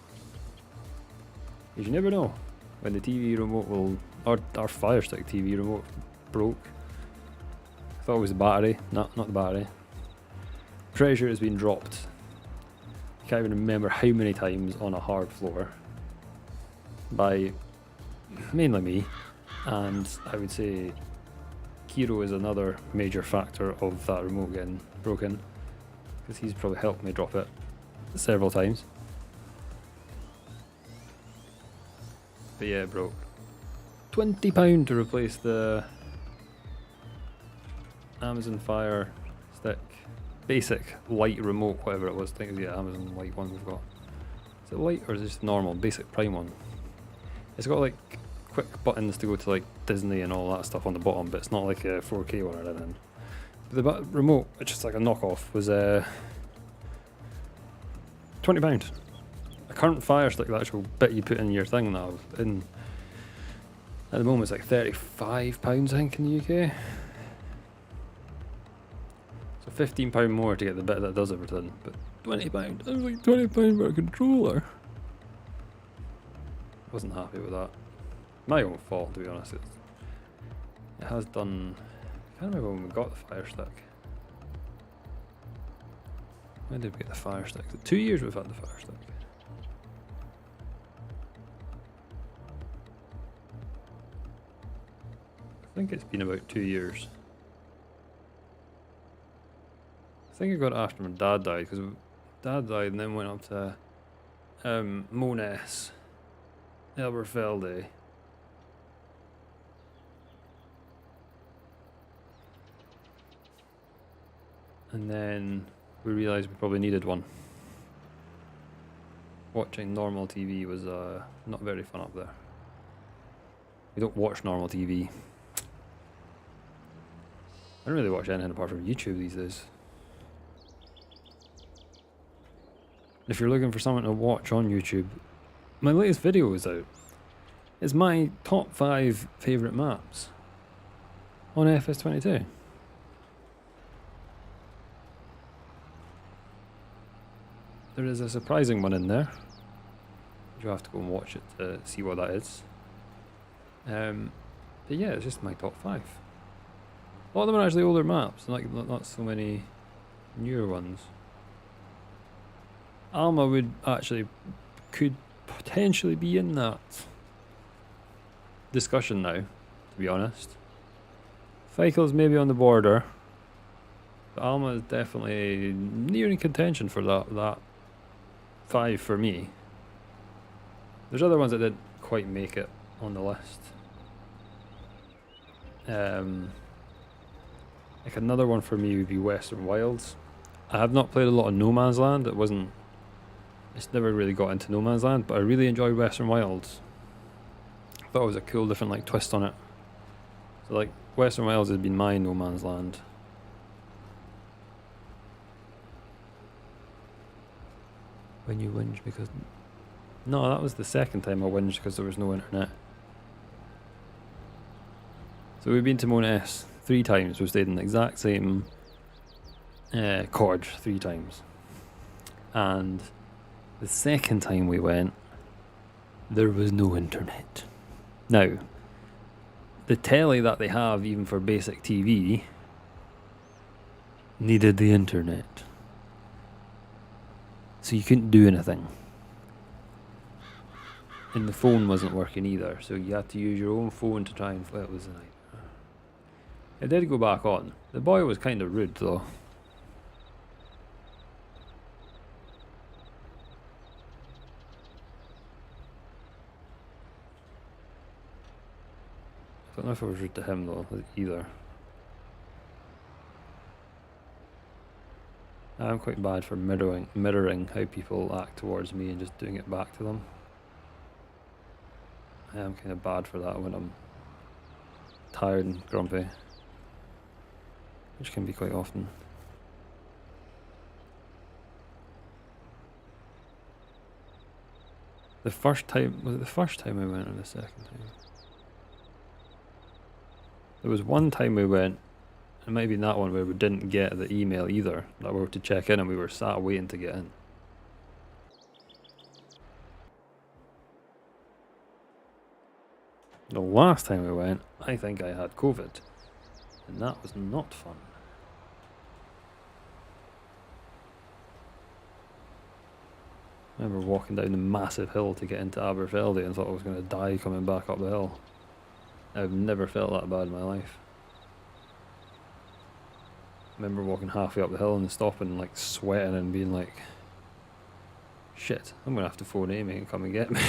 Because you never know when the TV remote will, our Fire Stick TV remote broke. I thought it was the battery, not the battery. Pretty sure it's been dropped. I can't even remember how many times on a hard floor by mainly me, and I would say Kiro is another major factor of that remote getting broken, because he's probably helped me drop it several times. But yeah, it broke. £20 to replace the Amazon Fire Stick basic light remote, whatever it was. I think it's the Amazon light one we've got. Is it light or is it just normal basic prime one? It's got like quick buttons to go to like Disney and all that stuff on the bottom, but it's not like a 4K one or anything. But the remote, which is like a knockoff, was £20. A current Fire Stick, the actual bit you put in your thing now, in at the moment it's like £35 I think in the UK. So £15 more to get the bit that does everything, but £20. I was like £20 for a controller. Wasn't happy with that. My own fault, to be honest. It has done. I can't remember when we got the Fire Stick. When did we get the Fire Stick? 2 years we've had the Fire Stick. I think it's been about 2 years. I think I got it after my dad died, because dad died and then went up to Mones, Elberfelde. And then we realised we probably needed one. Watching normal TV was not very fun up there. We don't watch normal TV. I don't really watch anything apart from YouTube these days. If you're looking for something to watch on YouTube, my latest video is out. It's my top 5 favourite maps on FS22. There is a surprising one in there. You have to go and watch it to see what that is. But yeah, it's just my top 5. A lot of them are actually older maps, like not so many newer ones. Alma could potentially be in that discussion now, to be honest. Feichel's maybe on the border, but Alma is definitely nearing contention for that 5 for me. There's other ones that didn't quite make it on the list. Like another one for me would be Western Wilds. I have not played a lot of No Man's Land. It's never really got into No Man's Land, but I really enjoyed Western Wilds. I thought it was a cool different like twist on it. So like Western Wilds has been my No Man's Land. When you whinge because... No, that was the second time I whinged because there was no internet. So we've been to Mones 3 times. We've stayed in the exact same cottage 3 times. And the second time we went, there was no internet. Now, the telly that they have, even for basic TV, needed the internet. So you couldn't do anything. And the phone wasn't working either, so you had to use your own phone to try and... Well, it was a nightmare. It did go back on. The boy was kind of rude though. I don't know if I was rude to him though, either. I'm quite bad for mirroring how people act towards me and just doing it back to them. I am kind of bad for that when I'm tired and grumpy, which can be quite often. The first time, was it the first time we went or the second time? There was one time we went It might be that one where we didn't get the email either, that we were to check in and we were sat waiting to get in. The last time we went, I think I had COVID, and that was not fun. I remember walking down the massive hill to get into Aberfeldy and thought I was going to die coming back up the hill. I've never felt that bad in my life. I remember walking halfway up the hill and stopping and like sweating and being like, shit, I'm going to have to phone Amy and come and get me.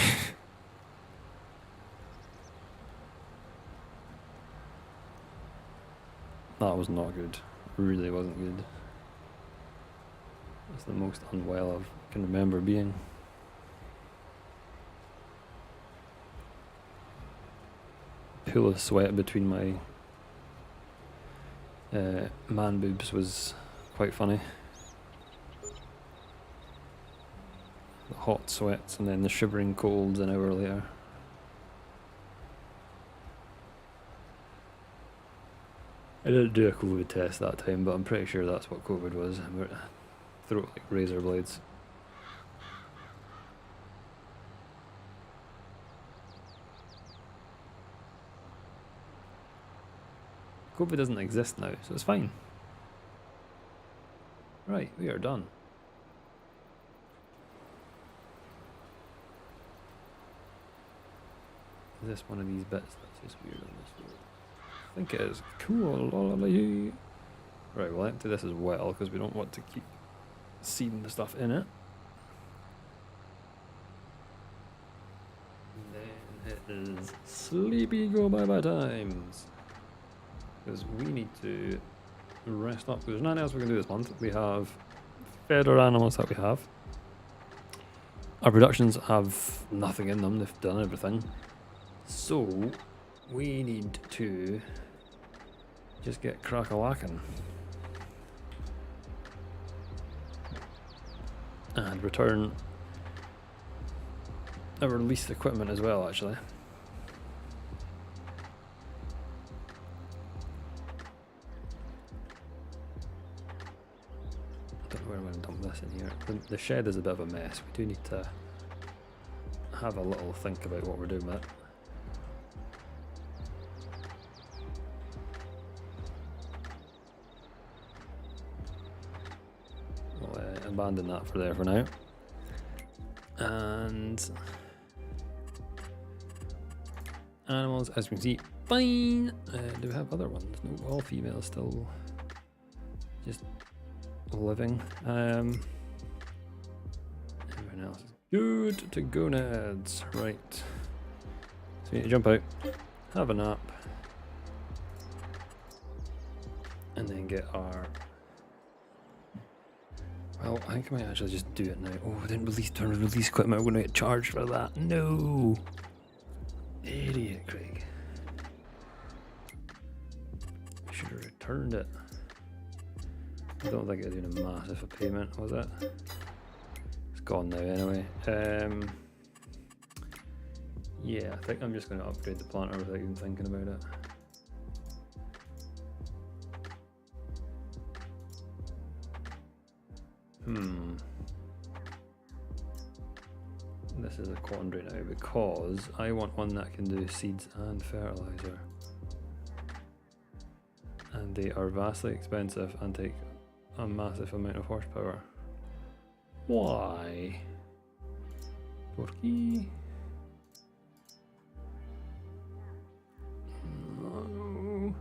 That was not good. It really wasn't good. It's the most unwell I can remember being. Pool of sweat between my man boobs was quite funny. The hot sweats and then the shivering colds an hour later. I didn't do a COVID test that time, but I'm pretty sure that's what COVID was. Throat like razor blades. COVID doesn't exist now, so it's fine. Right, we are done. Is this one of these bits that's just weird on this road? I think it is. Cool. Right, we'll empty this as well because we don't want to keep seeding the stuff in it. And then it is sleepy go bye times. Because we need to rest up. There's nothing else we can do this month. We have fed our animals that we have. Our productions have nothing in them. They've done everything. So we need to just get crack-a-lacking. And return our leased equipment as well, actually. Don't know where I'm going to dump this in here. The shed is a bit of a mess. We do need to have a little think about what we're doing with it. Abandon that for there for now. And animals, as we can see, fine. Do we have other ones? No, all females still just living. Everyone else is good to go, Neds. Right. So we need to jump out, have a nap, and then get our. Well, I think I might actually just do it now. Oh, I didn't turn release equipment. I'm going to get charged for that. No! Idiot, Craig. I should have returned it. I don't think it was doing a massive payment, was it? It's gone now anyway. Yeah, I think I'm just going to upgrade the planter without even thinking about it. This is a quandary now because I want one that can do seeds and fertilizer. And they are vastly expensive and take a massive amount of horsepower. Why? Porky? No.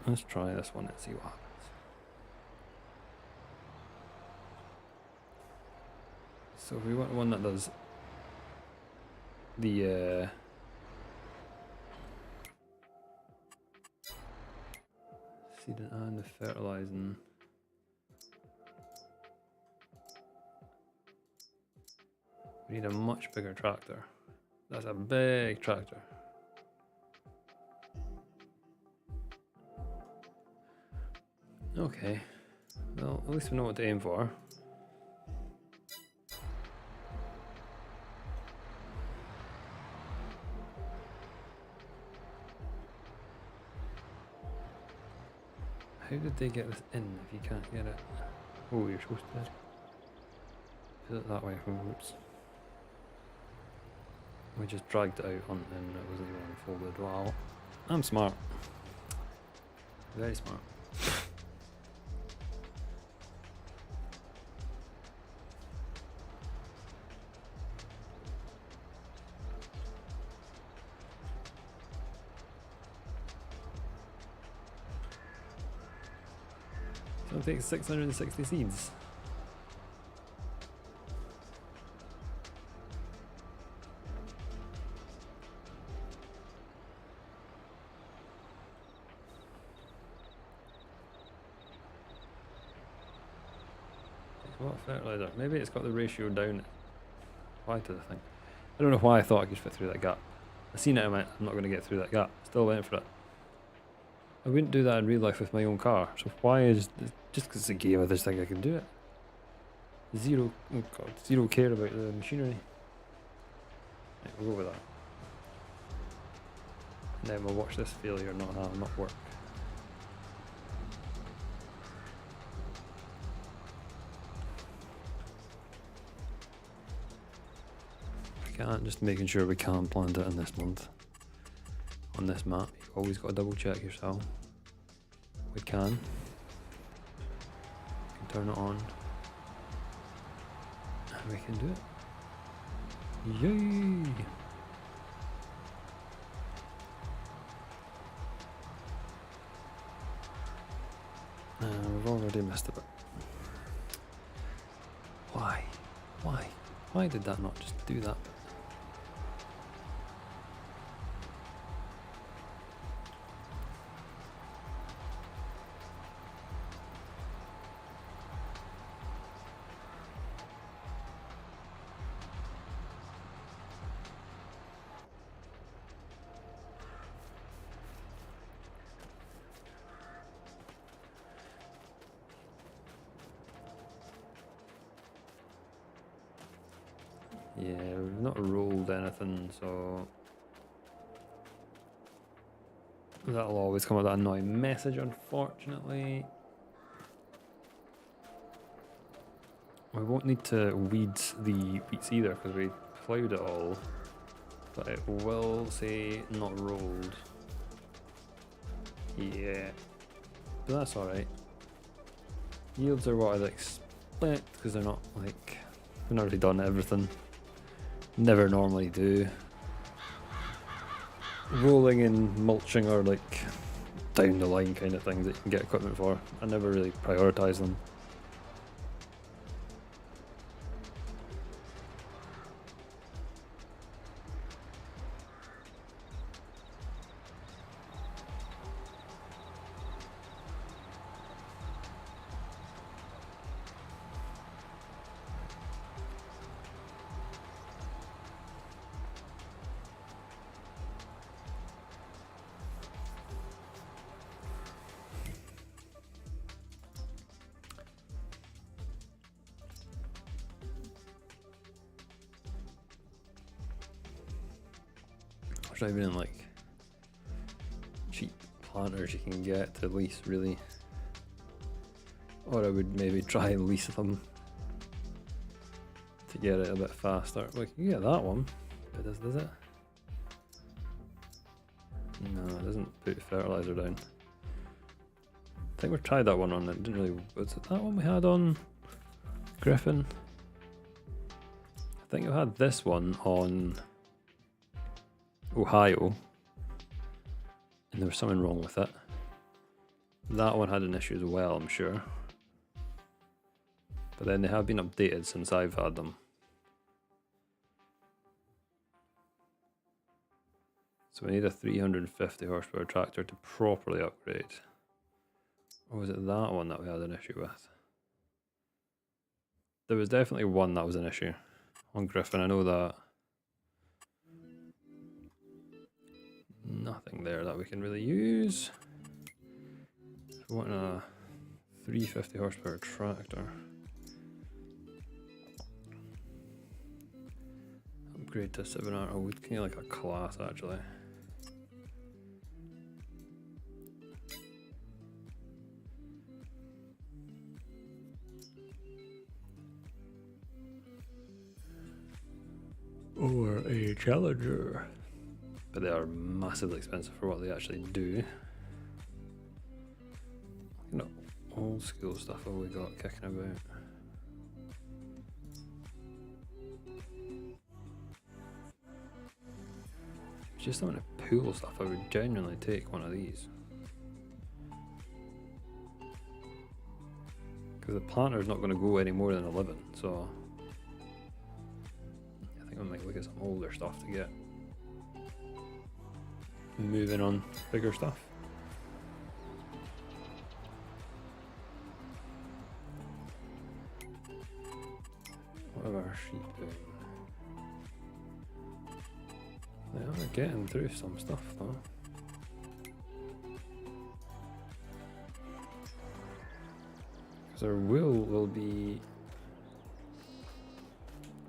Let's try this one and see what happens. So we want one that does the seeding and the fertilizing. We need a much bigger tractor. That's a big tractor. Okay. Well, at least we know what to aim for. How did they get this in if you can't get it? Oh, you're supposed to put it that way. Oops. We just dragged it out on and it wasn't even unfolded. Wow. I'm smart. Very smart. So it takes 660 seeds. A lot of fertilizer. Maybe it's got the ratio down. Why to the thing? I don't know why I thought I could fit through that gap. I seen it, I went, I'm not going to get through that gap. Still went for it. I wouldn't do that in real life with my own car. So why is this, just because it's a game, I just think I can do it? Zero, oh god, zero care about the machinery. Right, we'll go with that. And then we'll watch this failure not work. Just making sure we can't plant it in this month. On this map, you've always got to double check yourself. We can. We can turn it on. And we can do it. Yay! We've already missed a bit. Why? Why? Why did that not just do that? Yeah, we've not rolled anything, so that'll always come with that annoying message, unfortunately. We won't need to weed the beets either because we ploughed it all, but it will say not rolled. Yeah, but that's alright. Yields are what I'd expect because they're not like, we've not really done everything. Never normally do. Rolling and mulching are like down the line kind of things that you can get equipment for. I never really prioritise them. There's not even like cheap planters you can get to lease really, or I would maybe try and lease them to get it a bit faster. Like you get that one, but does it? No, it doesn't put fertilizer down. I think we tried that one on it. Didn't really. Was it that one we had on Griffin? I think we had this one on Ohio, and there was something wrong with it. That one had an issue as well, I'm sure. But then they have been updated since I've had them. So we need a 350 horsepower tractor to properly upgrade. Or was it that one that we had an issue with? There was definitely one that was an issue on Griffin, I know that. Nothing there that we can really use. So we want a 350 horsepower tractor. Upgrade to 7R. Oh, we can get like a class actually. Or a Challenger. But they are massively expensive for what they actually do. You know, old school stuff have we got kicking about. Just so many pool stuff, I would genuinely take one of these. Because the planter's not going to go any more than 11, so I think I might look at some older stuff to get moving on bigger stuff. What are our sheep doing? They are getting through some stuff though. Because our wool will be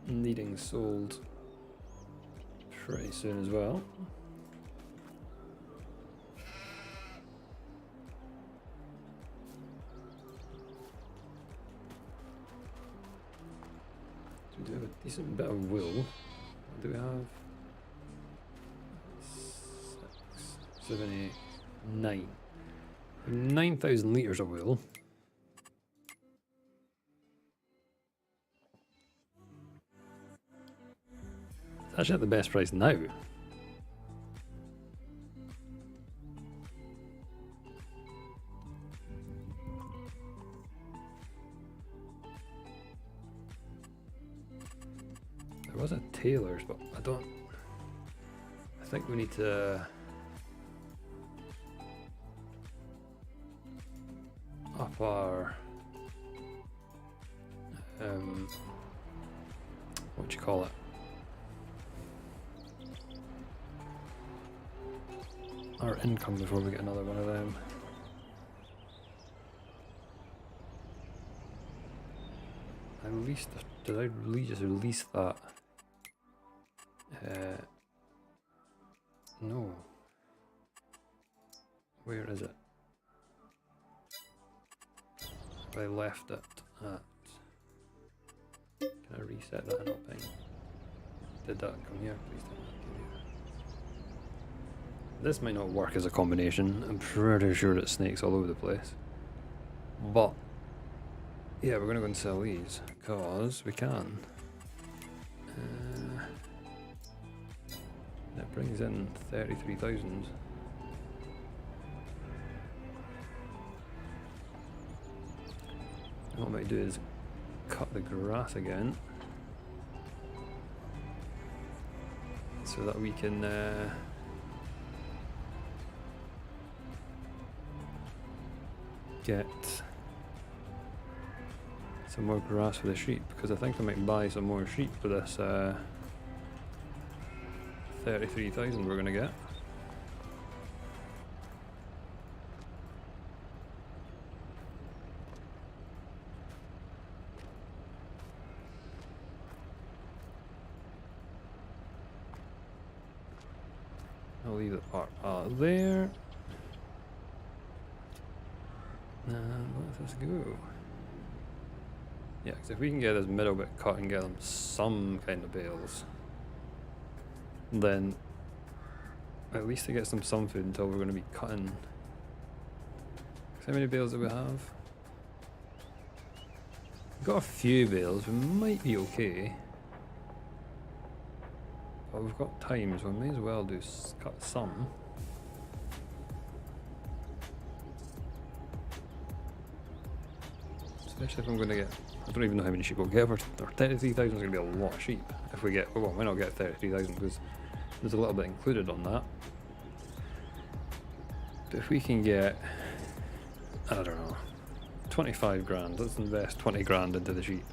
needing sold pretty soon as well. So we do have a decent bit of wool. What do we have? 6, 7, 8, 9. 9,000 litres of wool. It's actually at the best price now. There was a tailor's, but I think we need to up our what do you call it? Our income before we get another one of them. Did I just release that? No. Where is it? I left it at. Can I reset that and not ping? Did that come here? Please don't come here. This might not work as a combination. I'm pretty sure it snakes all over the place. But yeah, we're gonna go and sell these because we can. That brings in 33,000. What I might do is cut the grass again so that we can get some more grass for the sheep, because I think I might buy some more sheep for this 33,000 we're gonna get. I'll leave the part there. And let us go. Yeah, because if we can get this middle bit cut and get them some kind of bales, then at least it gets them some food until we're going to be cutting. How many bales do we have? We've got a few bales, we might be okay. But we've got time, so we may as well do cut some. Especially if I'm going to get, I don't even know how many sheep we'll get, but 33,000 is going to be a lot of sheep. If we get, well, we might not get 33,000 because there's a little bit included on that. But if we can get, I don't know, 25 grand, let's invest 20 grand into the sheep.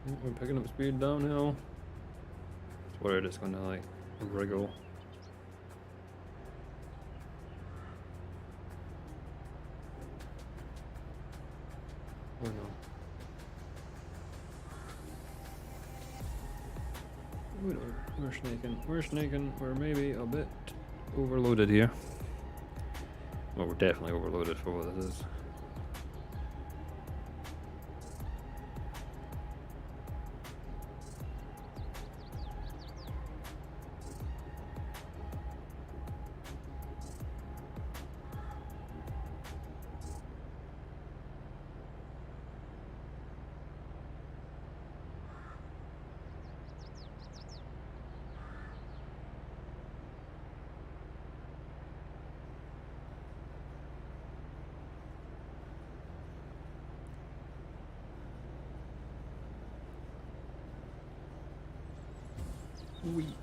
We're picking up speed downhill. It's worried it's gonna like wriggle. Oh no. Oh no, we're snaking. We're snaking. We're maybe a bit overloaded here. Well, we're definitely overloaded for what this is.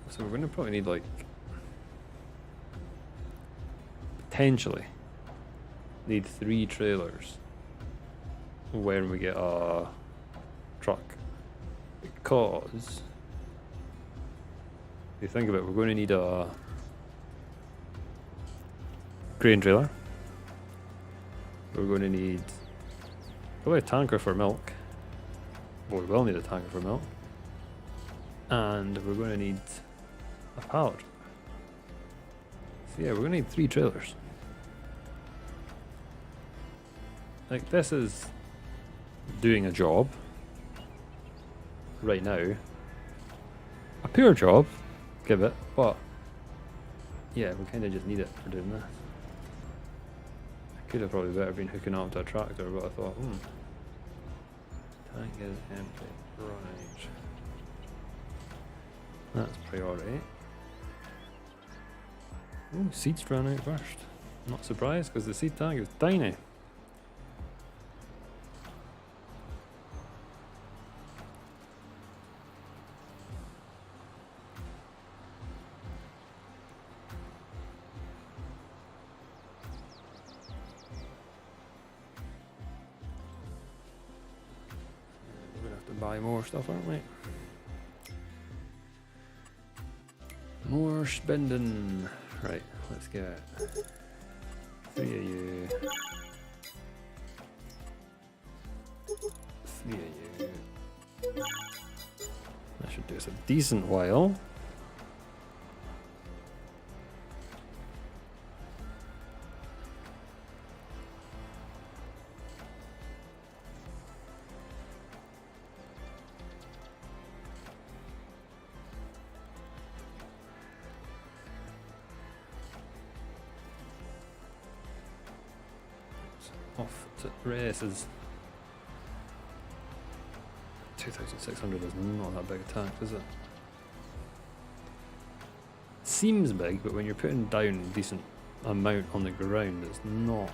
So we're gonna probably need like potentially need 3 trailers when we get a truck, because if you think about it, we're going to need a grain trailer, we're going to need probably a tanker for milk, well, we will need a tanker for milk, and we're going to need a pallet truck. So yeah, we're going to need 3 trailers. Like, this is doing a job right now. A poor job, give it, but yeah, we kind of just need it for doing this. I could have probably better been hooking up to a tractor, but I thought, tank is empty. Right. That's priority. Ooh, seeds ran out first. Not surprised, because the seed tank is tiny. We're gonna have to buy more stuff, aren't we? More spending. Right, let's get 3 of you. 3 of you. That should do us a decent while. Off to races. 2,600 is not that big a tank, is it? Seems big, but when you're putting down a decent amount on the ground, it's not.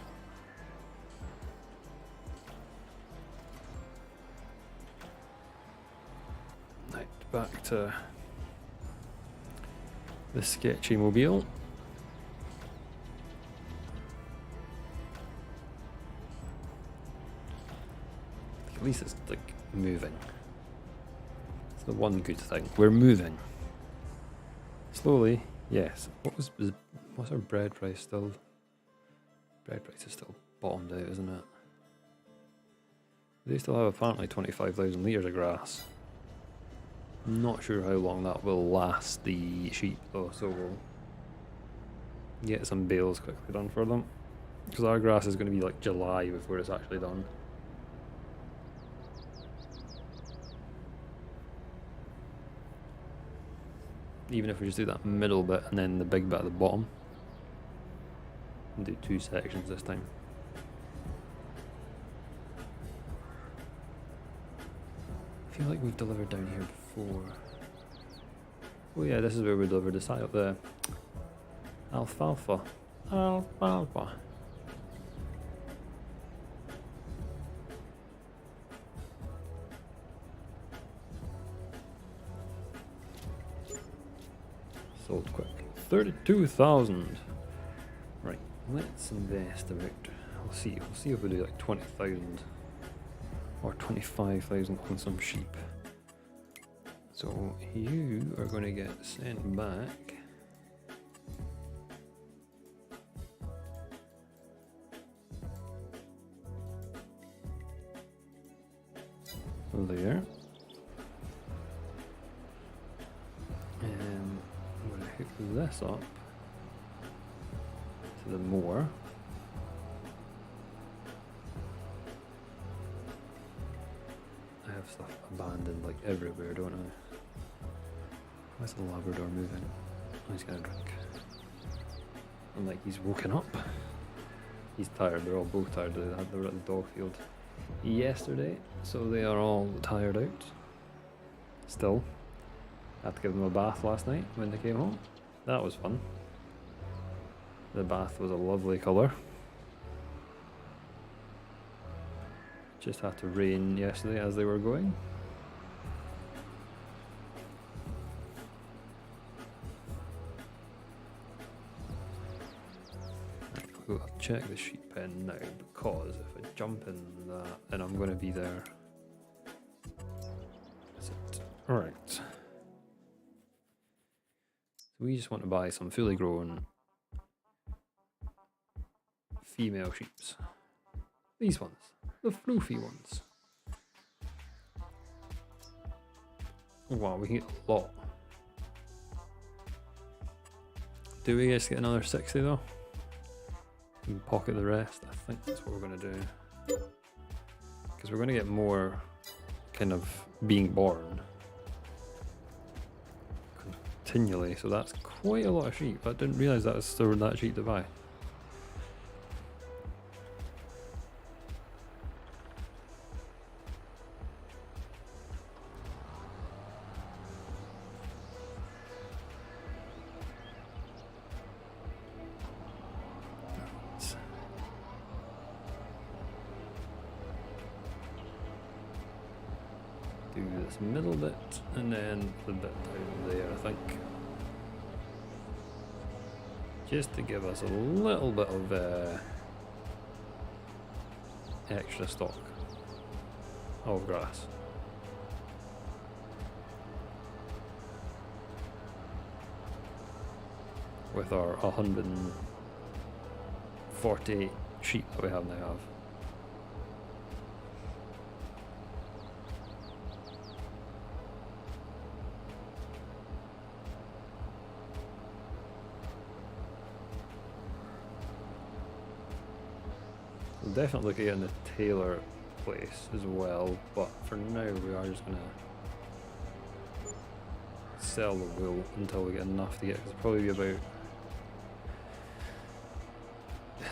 Right, back to the sketchy mobile. At least it's like moving. It's the one good thing. We're moving. Slowly, yes. What's our bread price still? Bread price is still bottomed out, isn't it? They still have apparently 25,000 litres of grass. Not sure how long that will last the sheep though, so we'll get some bales quickly done for them. Because our grass is going to be like July before it's actually done. Even if we just do that middle bit and then the big bit at the bottom. And do 2 sections this time. I feel like we've delivered down here before. Oh yeah, this is where we delivered the alfalfa. Alfalfa. Sold quick. 32,000. Right, let's invest a bit. We'll see if we do like 20,000 or 25,000 on some sheep. So you are going to get sent back. There. I'm going to hook this up to the moor. I have stuff abandoned like everywhere, don't I? Where's the Labrador moving? Oh, he's got a drink. And like he's woken up. He's tired, they're all both tired. They were at the dog field yesterday, so they are all tired out. Still. I had to give them a bath last night when they came home. That was fun. The bath was a lovely colour. Just had to rain yesterday as they were going. I'll check the sheep pen now, because if I jump in that, then I'm going to be there. That's it. Alright. So we just want to buy some fully grown female sheeps. These ones. The floofy ones. Wow, we can get a lot. Do we just get another 60 though? We can pocket the rest. I think that's what we're going to do. Because we're going to get more kind of being born continually. So that's quite a lot of sheep. I didn't realise that was still that cheap to buy. Do this middle bit and then the bit down there, I think, just to give us a little bit of extra stock of grass. With our 148 sheep that we have now. We'll definitely look at getting the tailor place as well, but for now we are just going to sell the wool until we get enough to get, because it'll probably be about,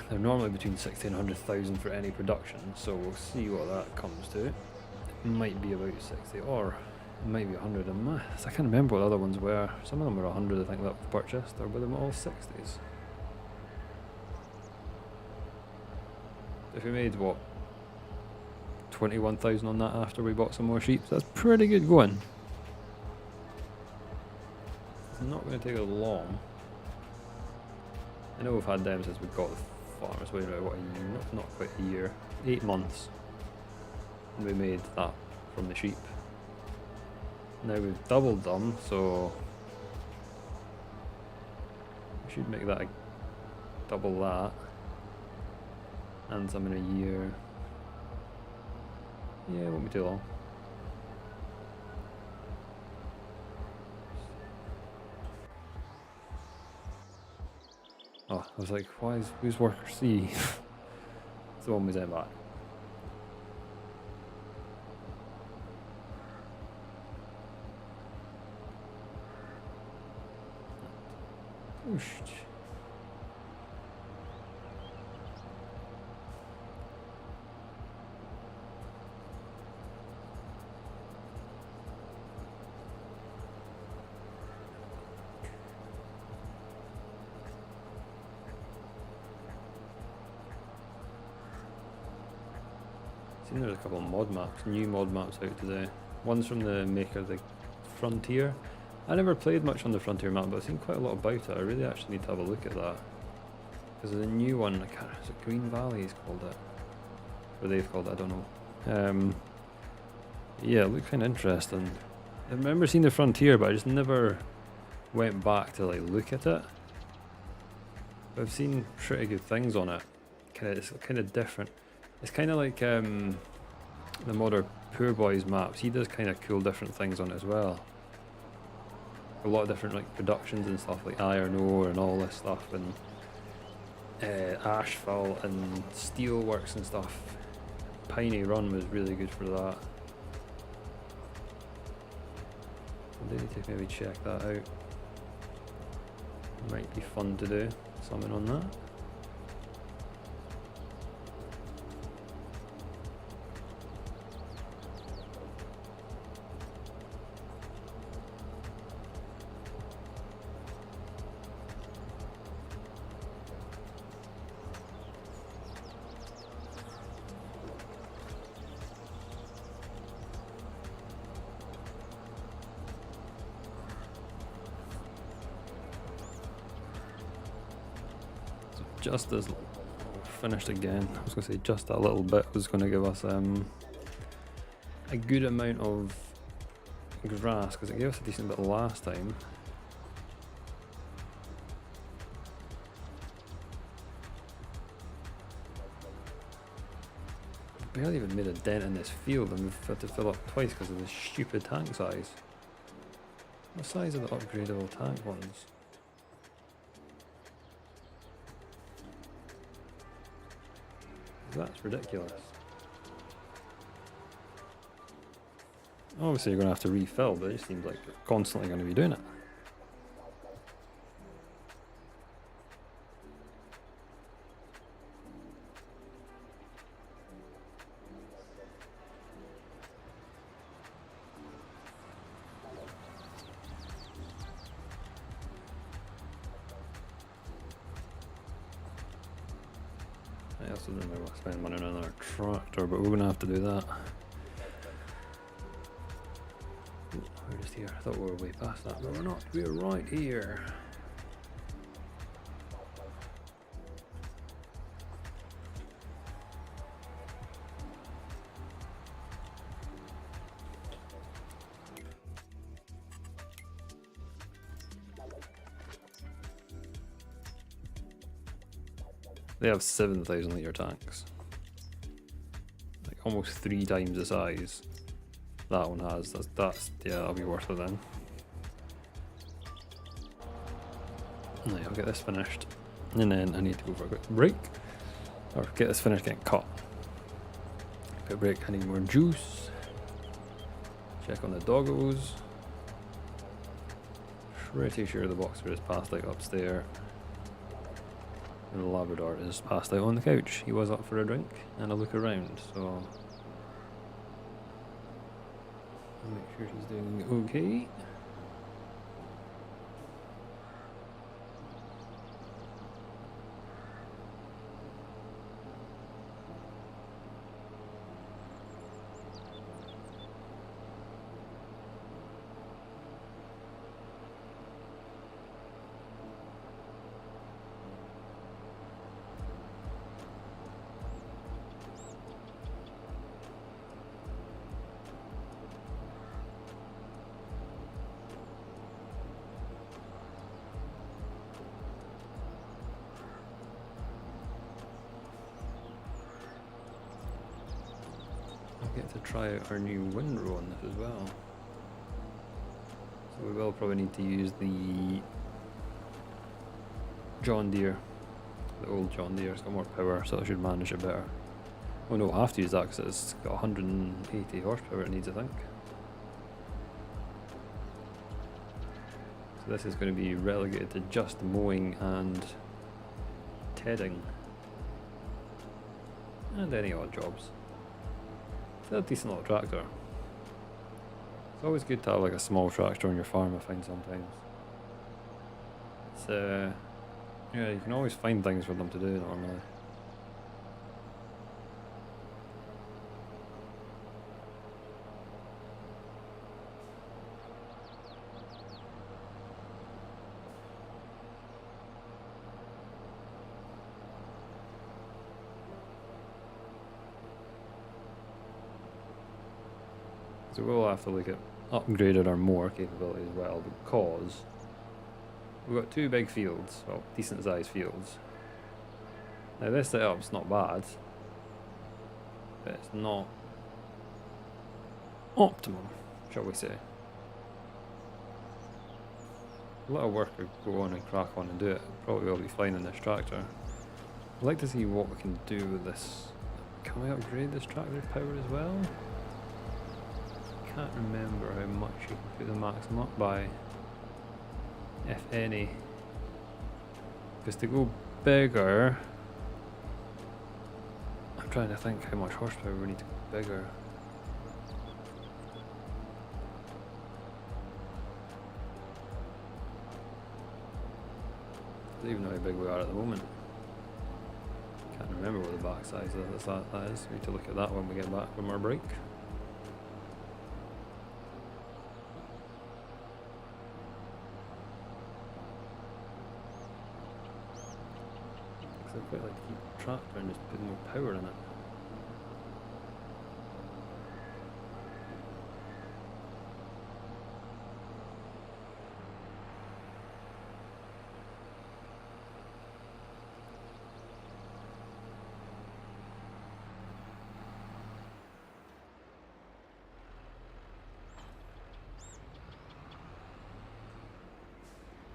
they're normally between 60 and 100,000 for any production, so we'll see what that comes to. It might be about 60 or it might be 100 in maths. I can't remember what the other ones were. Some of them were 100 I think that we've purchased, or were them all 60s? If we made, what, 21,000 on that after we bought some more sheep, that's pretty good going. It's not going to take us long. I know we've had them since we got the farmers, wait about what, a year, not quite a year, 8 months. And we made that from the sheep. Now we've doubled them, so we should make that double that. And some in a year. Yeah, it won't be too long. Oh, I was like, who's worker C? It's the one we sent back. Whoosh. There's a couple of mod maps, new mod maps out today. One's from the maker, the Frontier. I never played much on the Frontier map, but I've seen quite a lot about it. I really actually need to have a look at that. Because there's a new one, I can't, is it Green Valley he's called it? Or they've called it, I don't know. Yeah, it looks kind of interesting. I remember seeing the Frontier, but I just never went back to like look at it. But I've seen pretty good things on it. It's kind of different. It's kind of like the modder Poor Boys maps. He does kind of cool different things on it as well. A lot of different like productions and stuff, like iron ore and all this stuff, and asphalt and steel works and stuff. Piney Run was really good for that. I do need to maybe check that out. Might be fun to do something on that. Just as finished again, I was going to say just that little bit was going to give us a good amount of grass, because it gave us a decent bit last time. Barely even made a dent in this field, and we've had to fill up twice because of this stupid tank size. What size are the upgradable tank ones? That's ridiculous. Obviously you're going to have to refill, but it just seems like you're constantly going to be doing it. I also don't know what to spend money on another tractor, but we're going to have to do that. We're just here. I thought we were way past that, but we're not. We're right here. They have 7,000 litre tanks. Like almost 3 times the size that one has. That's yeah, that'll be worth it then. Right, I'll get this finished. And then I need to go for a quick break. Or get this finished getting cut. Quick break, I need more juice. Check on the doggos. Pretty sure the boxer is passed out upstairs. And the Labrador is passed out on the couch. He was up for a drink and a look around, so I'll make sure he's doing okay. Get to try out our new windrow on this as well. So we will probably need to use the John Deere, the old John Deere. It's got more power, so it should manage it better. Oh no, we'll have to use that because it's got 180 horsepower it needs, I think. So this is going to be relegated to just mowing and tedding. And any odd jobs. It's a decent little tractor. It's always good to have like a small tractor on your farm, I find sometimes. It's yeah, you can always find things for them to do normally. So we'll have to look at upgraded our mower capability as well, because we've got two big fields, well, decent sized fields. Now this setup's not bad, but it's not optimum, shall we say. A lot of work could go on and crack on and do it. Probably will be fine in this tractor. I'd like to see what we can do with this. Can we upgrade this tractor's power as well? Can't remember how much you can put the maximum up by, if any. Because to go bigger, I'm trying to think how much horsepower we need to go bigger. I don't even know how big we are at the moment. Can't remember what the back size of that is. We need to look at that when we get back from our break. Because I'd quite like to keep the tractor and just put more power in it.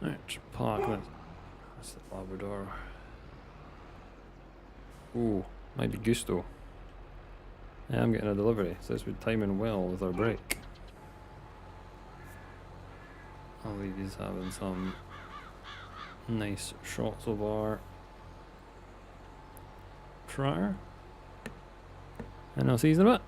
Right, park. That's the Labrador. Ooh, might be Gusto. Yeah, I'm getting a delivery, so this would time in well with our break. All these having some nice shots of our tractor. And I'll see you in a bit.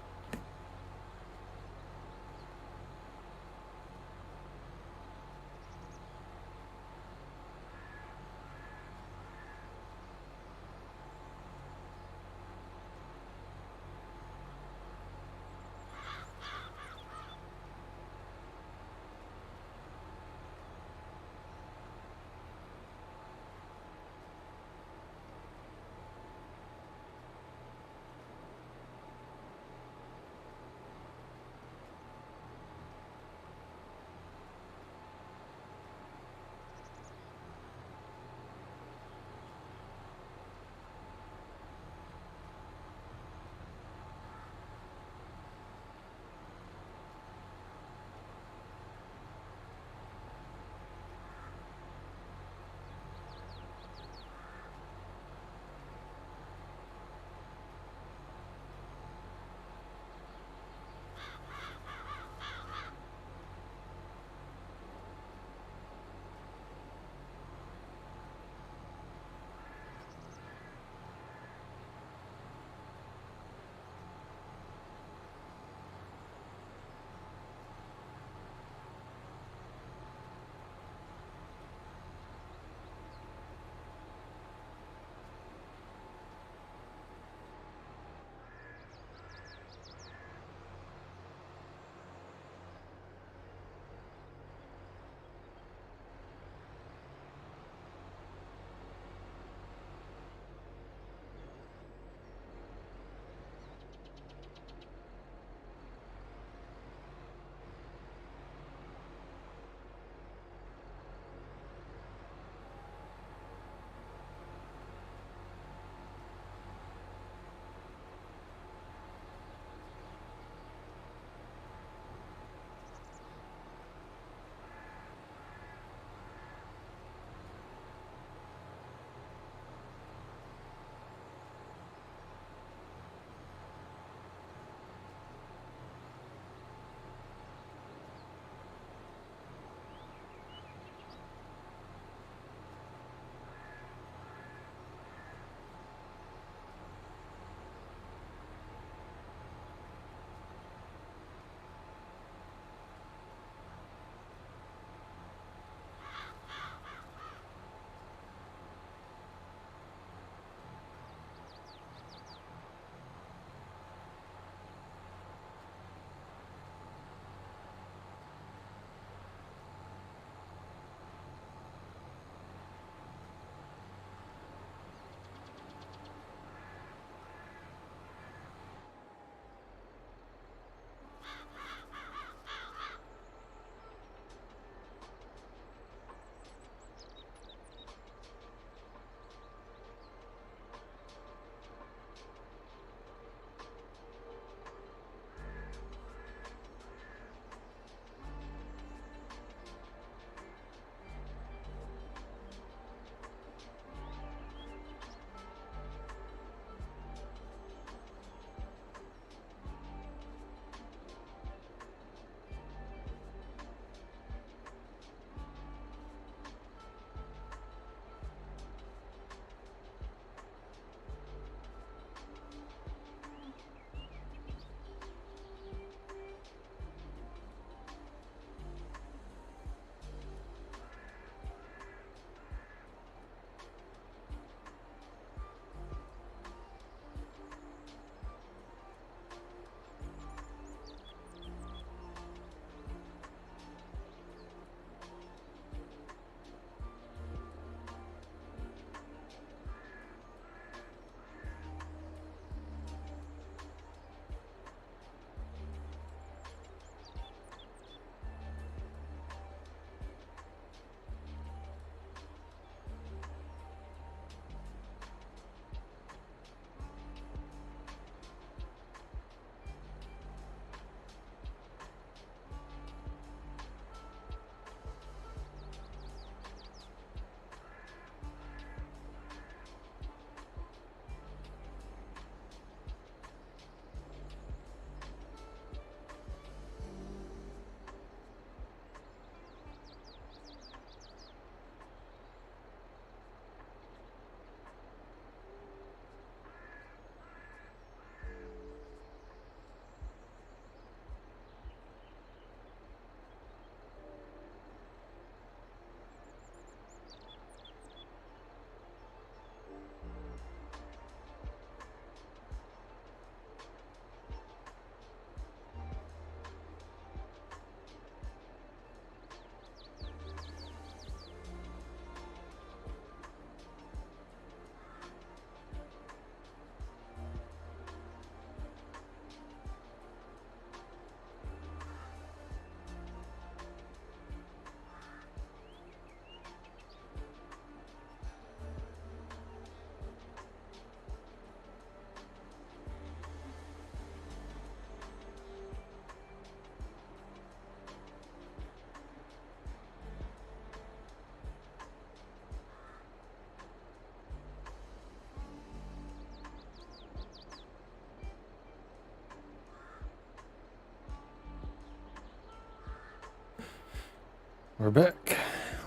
We're back.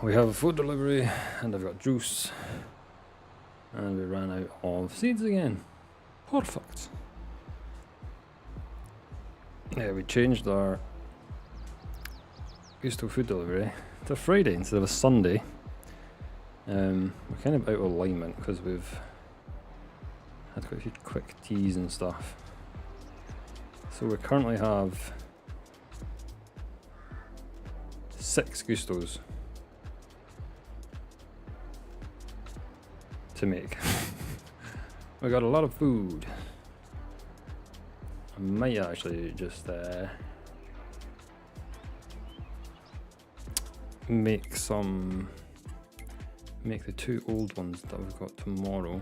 We have a food delivery, and I've got juice. And we ran out of seeds again. Perfect. Yeah, we changed our Gusto food delivery to Friday instead of a Sunday. We're kind of out of alignment because we've had quite a few quick teas and stuff. So we currently have 6 Gustos to make. We got a lot of food. I might actually just make the 2 old ones that we've got tomorrow.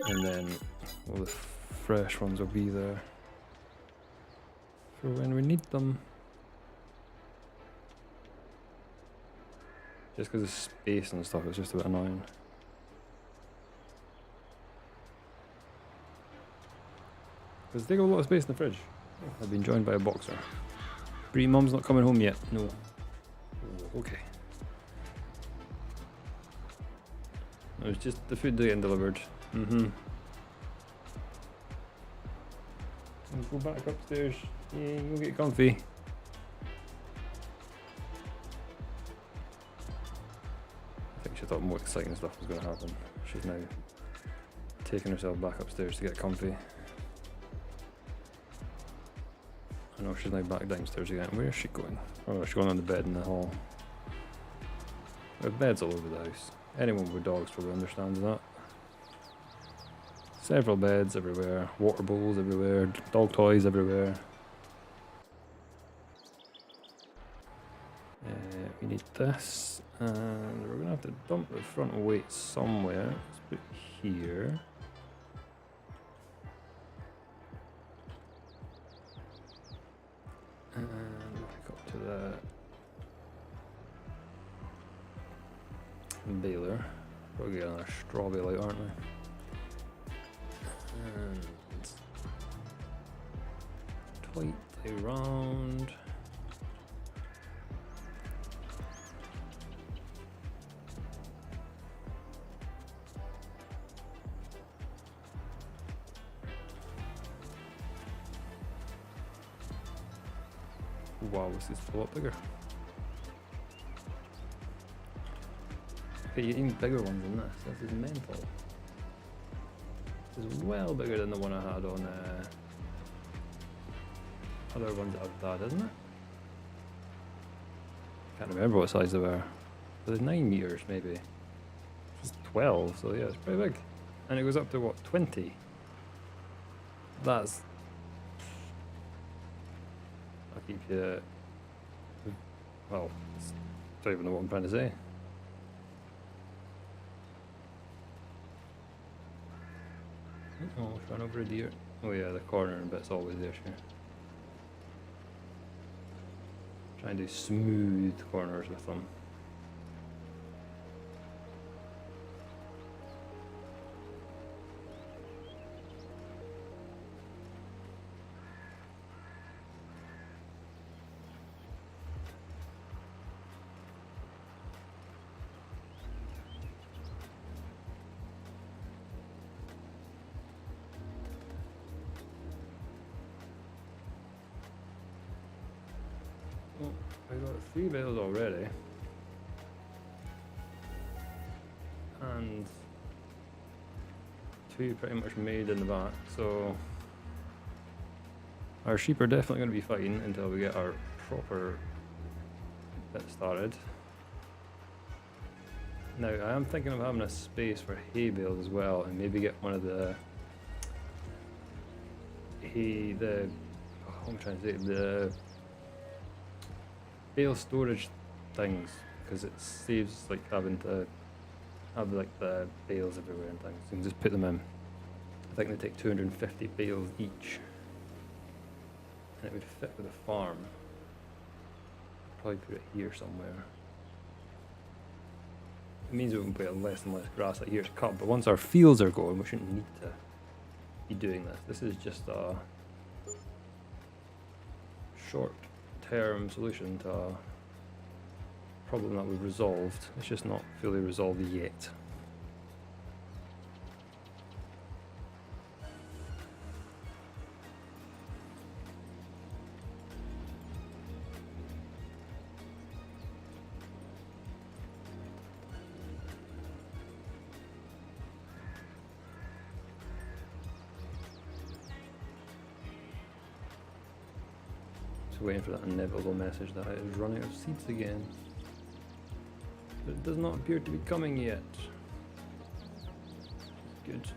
And then all the fresh ones will be there for when we need them. Just because of space and stuff, it's just a bit annoying. Because they got a lot of space in the fridge. I've been joined by a boxer. Brie, Mum's not coming home yet. No. Oh, okay. It was just the food getting delivered. Go back upstairs. Yeah, go get comfy. I think she thought more exciting stuff was going to happen. She's now taking herself back upstairs to get comfy. I know she's now back downstairs again. Where is she going? Oh, she's going on the bed in the hall. There are beds all over the house. Anyone with dogs probably understands that. Several beds everywhere, water bowls everywhere, dog toys everywhere. We need this, and we're gonna have to dump the front weight somewhere. Let's put it here. And back up to the baler. We'll get another straw bale out, aren't we? And tightly round. Wow, this is a lot bigger. Okay, even bigger ones than this. This is mental. This is well bigger than the one I had on other ones that I've had, isn't it? Can't remember what size they were. But they're 9 meters maybe. It's 12, so yeah, it's pretty big. And it goes up to what, 20? That's... I'll keep you... Well, I don't even know what I'm trying to say. Oh, it's run over a deer. Oh yeah, the corner bit's always there, sure. Try and do smooth corners with them. Well, I got 3 bales already, and 2 pretty much made in the back, so our sheep are definitely going to be fine until we get our proper bit started. Now I am thinking of having a space for hay bales as well, and maybe get one of the hay, what am I trying to say, the bale storage things, because it saves like having to have like the bales everywhere and things. You can just put them in. I think they take 250 bales each, and it would fit with a farm. Probably put it here somewhere. It means we can put less and less grass like here to cut, but once our fields are going, we shouldn't need to be doing this. This is just a short-term solution to a problem that we've resolved. It's just not fully resolved yet. Waiting for that inevitable message that it is running out of seeds again. But it does not appear to be coming yet. Good.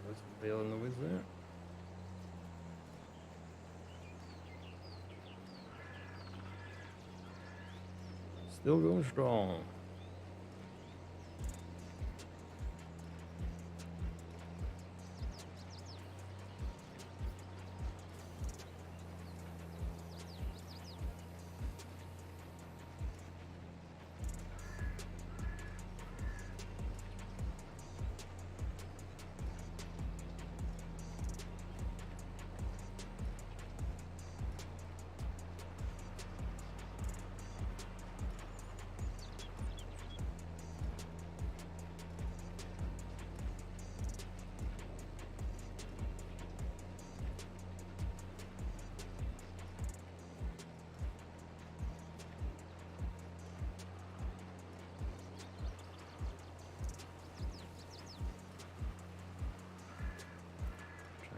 There's a veil in the woods there. Still going strong.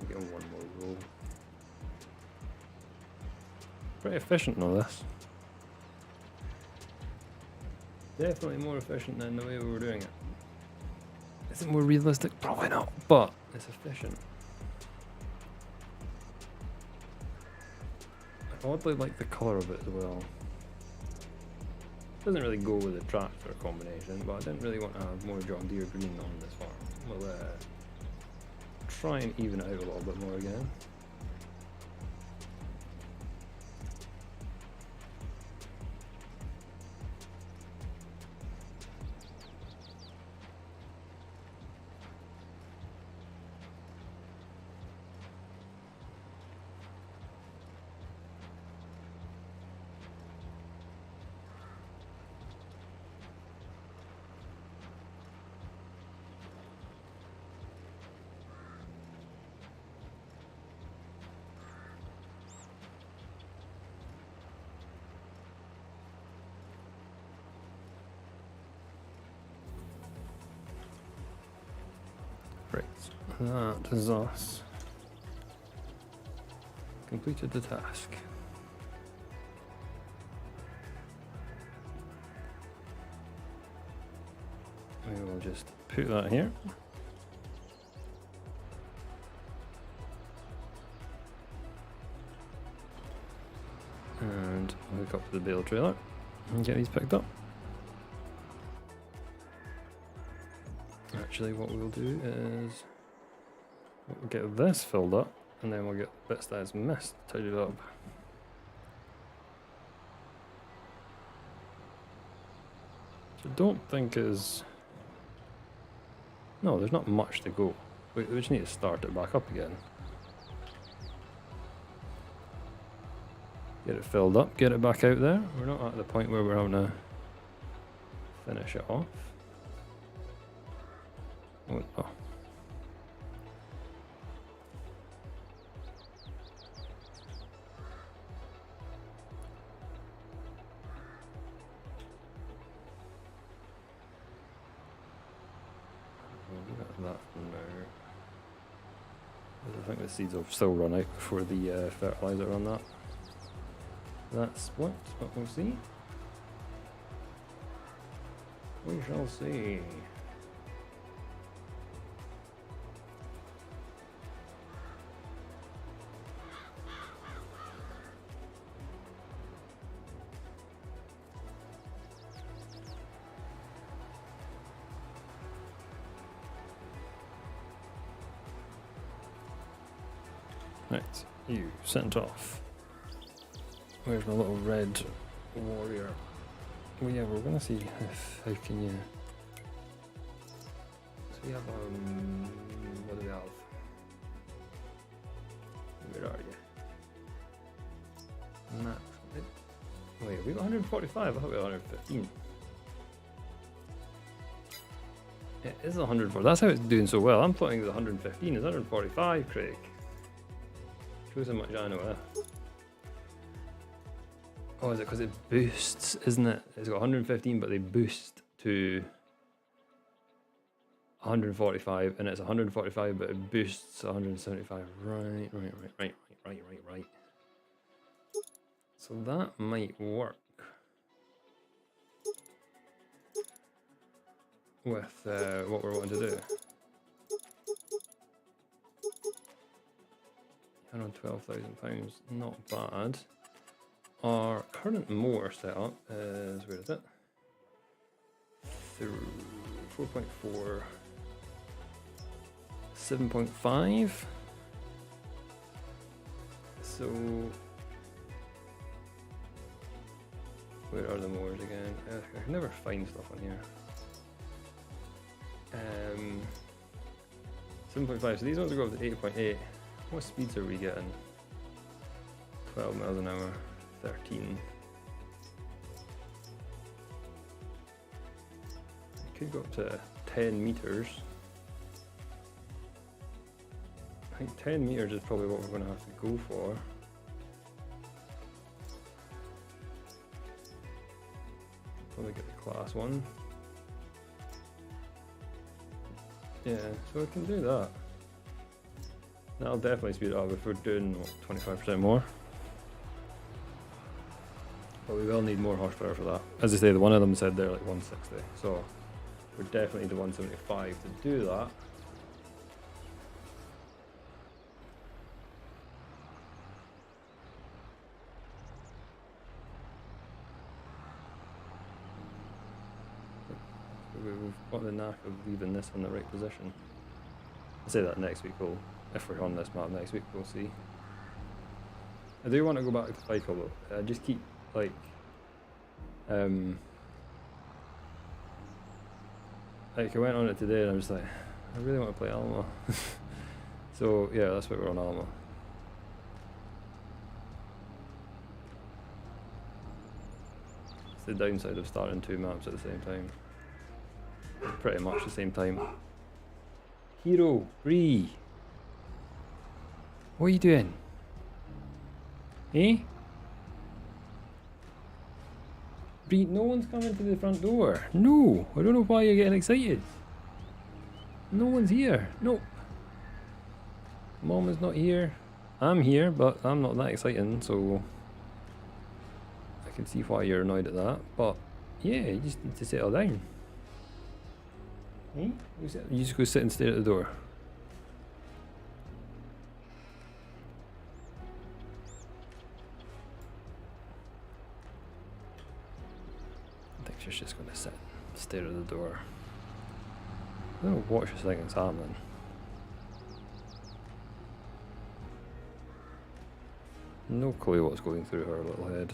Get one more roll. Pretty efficient, all this. Definitely more efficient than the way we were doing it. Is it more realistic? Probably not, but it's efficient. I oddly like the colour of it as well. Doesn't really go with the tractor combination, but I didn't really want to have more John Deere green on this farm. We'll try and even it out a little bit more again. Right, that is us. Completed the task. We will just put that here. And hook up to the bale trailer and get these picked up. Actually, what we'll do is we'll get this filled up, and then we'll get bits that is missed tidied up. So don't think is... No, there's not much to go. We just need to start it back up again. Get it filled up, get it back out there. We're not at the point where we're having to finish it off. Oh, oh. That now. I think the seeds will still run out before the fertilizer on that. that split, but we'll see. We shall see. Right, you sent off. Where's my little red warrior? Well, yeah, we're gonna see if how can you. So we have what do we have? Where are you? Map. Wait, we got 145. I thought we got 115. It is 104. That's how it's doing so well. I'm putting the 115. It's 145, Craig. Shows how much I know. Oh, is it because it boosts, isn't it? It's got 115, but they boost to 145, and it's 145, but it boosts to 175. Right. So that might work with what we're wanting to do. £112,000, not bad. Our current mower setup is, where is it? 4.4, 7.5. So, where are the mowers again? I can never find stuff on here. 7.5, so these ones will go up to 8.8. What speeds are we getting? 12 miles an hour. 13. It could go up to 10 meters. I think 10 meters is probably what we're going to have to go for. Probably get the class 1. Yeah, so we can do that. That'll definitely speed it up if we're doing, what, 25% more. But we will need more horsepower for that. As I say, the one of them said they're like 160, so we're definitely to 175 to do that. We've got the knack of leaving this in the right position. I'll say that next week, if we're on this map next week, we'll see. I do want to go back to Cycle though. I just keep like I went on it today and I was like, I really want to play Alma. So yeah, that's why we're on Alma. It's the downside of starting 2 maps at the same time. Pretty much the same time. Hero, Bree. What are you doing? Eh? Bree, no one's coming to the front door. No, I don't know why you're getting excited. No one's here. Nope. Mom is not here. I'm here, but I'm not that exciting, so I can see why you're annoyed at that. But yeah, you just need to settle down. Eh? You just go sit and stare at the door. I think she's just going to sit and stare at the door. I don't know what she's thinking is happening. No clue what's going through her little head.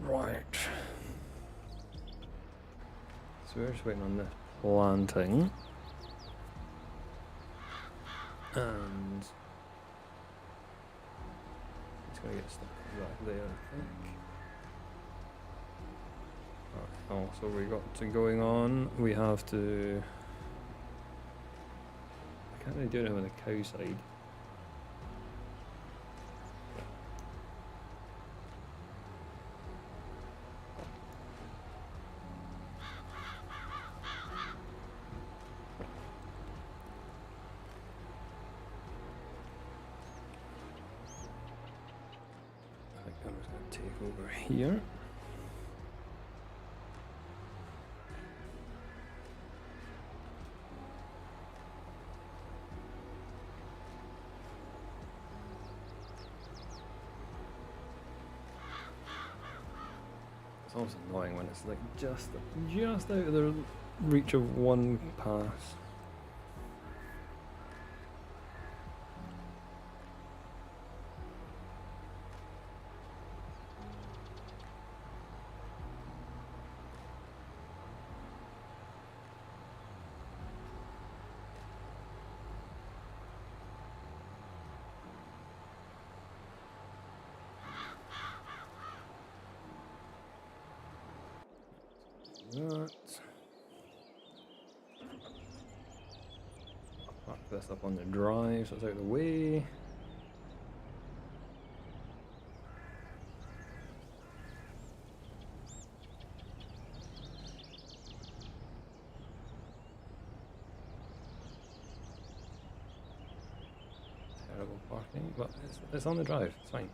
Right. So we're just waiting on this planting. And it's gonna get stuck back there, I think. Oh, so we got to going on. We have to. I can't really do anything on the cow side. I think I'm just going to take over here. It's always annoying when it's like just out of the reach of one pass. That. Park this up on the drive so it's out of the way. Terrible parking, but it's on the drive, it's fine.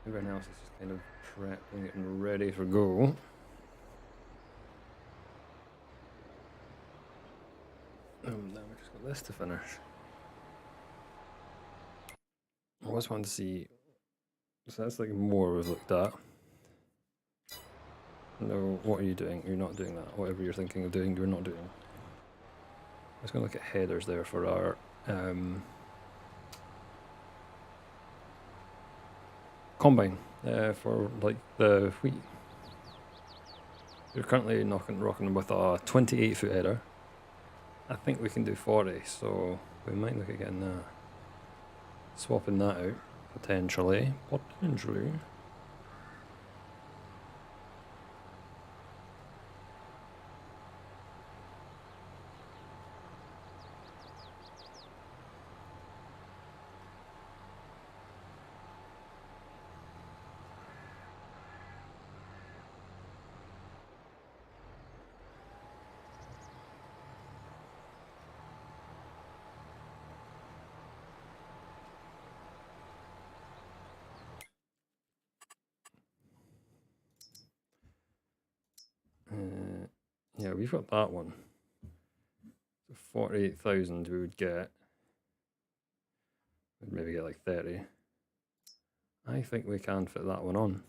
Everyone else is just kind of prepped and getting ready for go. Now we just got this to finish. I always want to see. So that's like more we've looked at. No, what are you doing? You're not doing that. Whatever you're thinking of doing, you're not doing. I'm just going to look at headers there for our combine for like the wheat. We're currently rocking with a 28-foot header. I think we can do 40, so we might look at getting that. Swapping that out, potentially. Yeah, we've got that one. So 48,000 we would get. We'd maybe get like 30. I think we can fit that one on.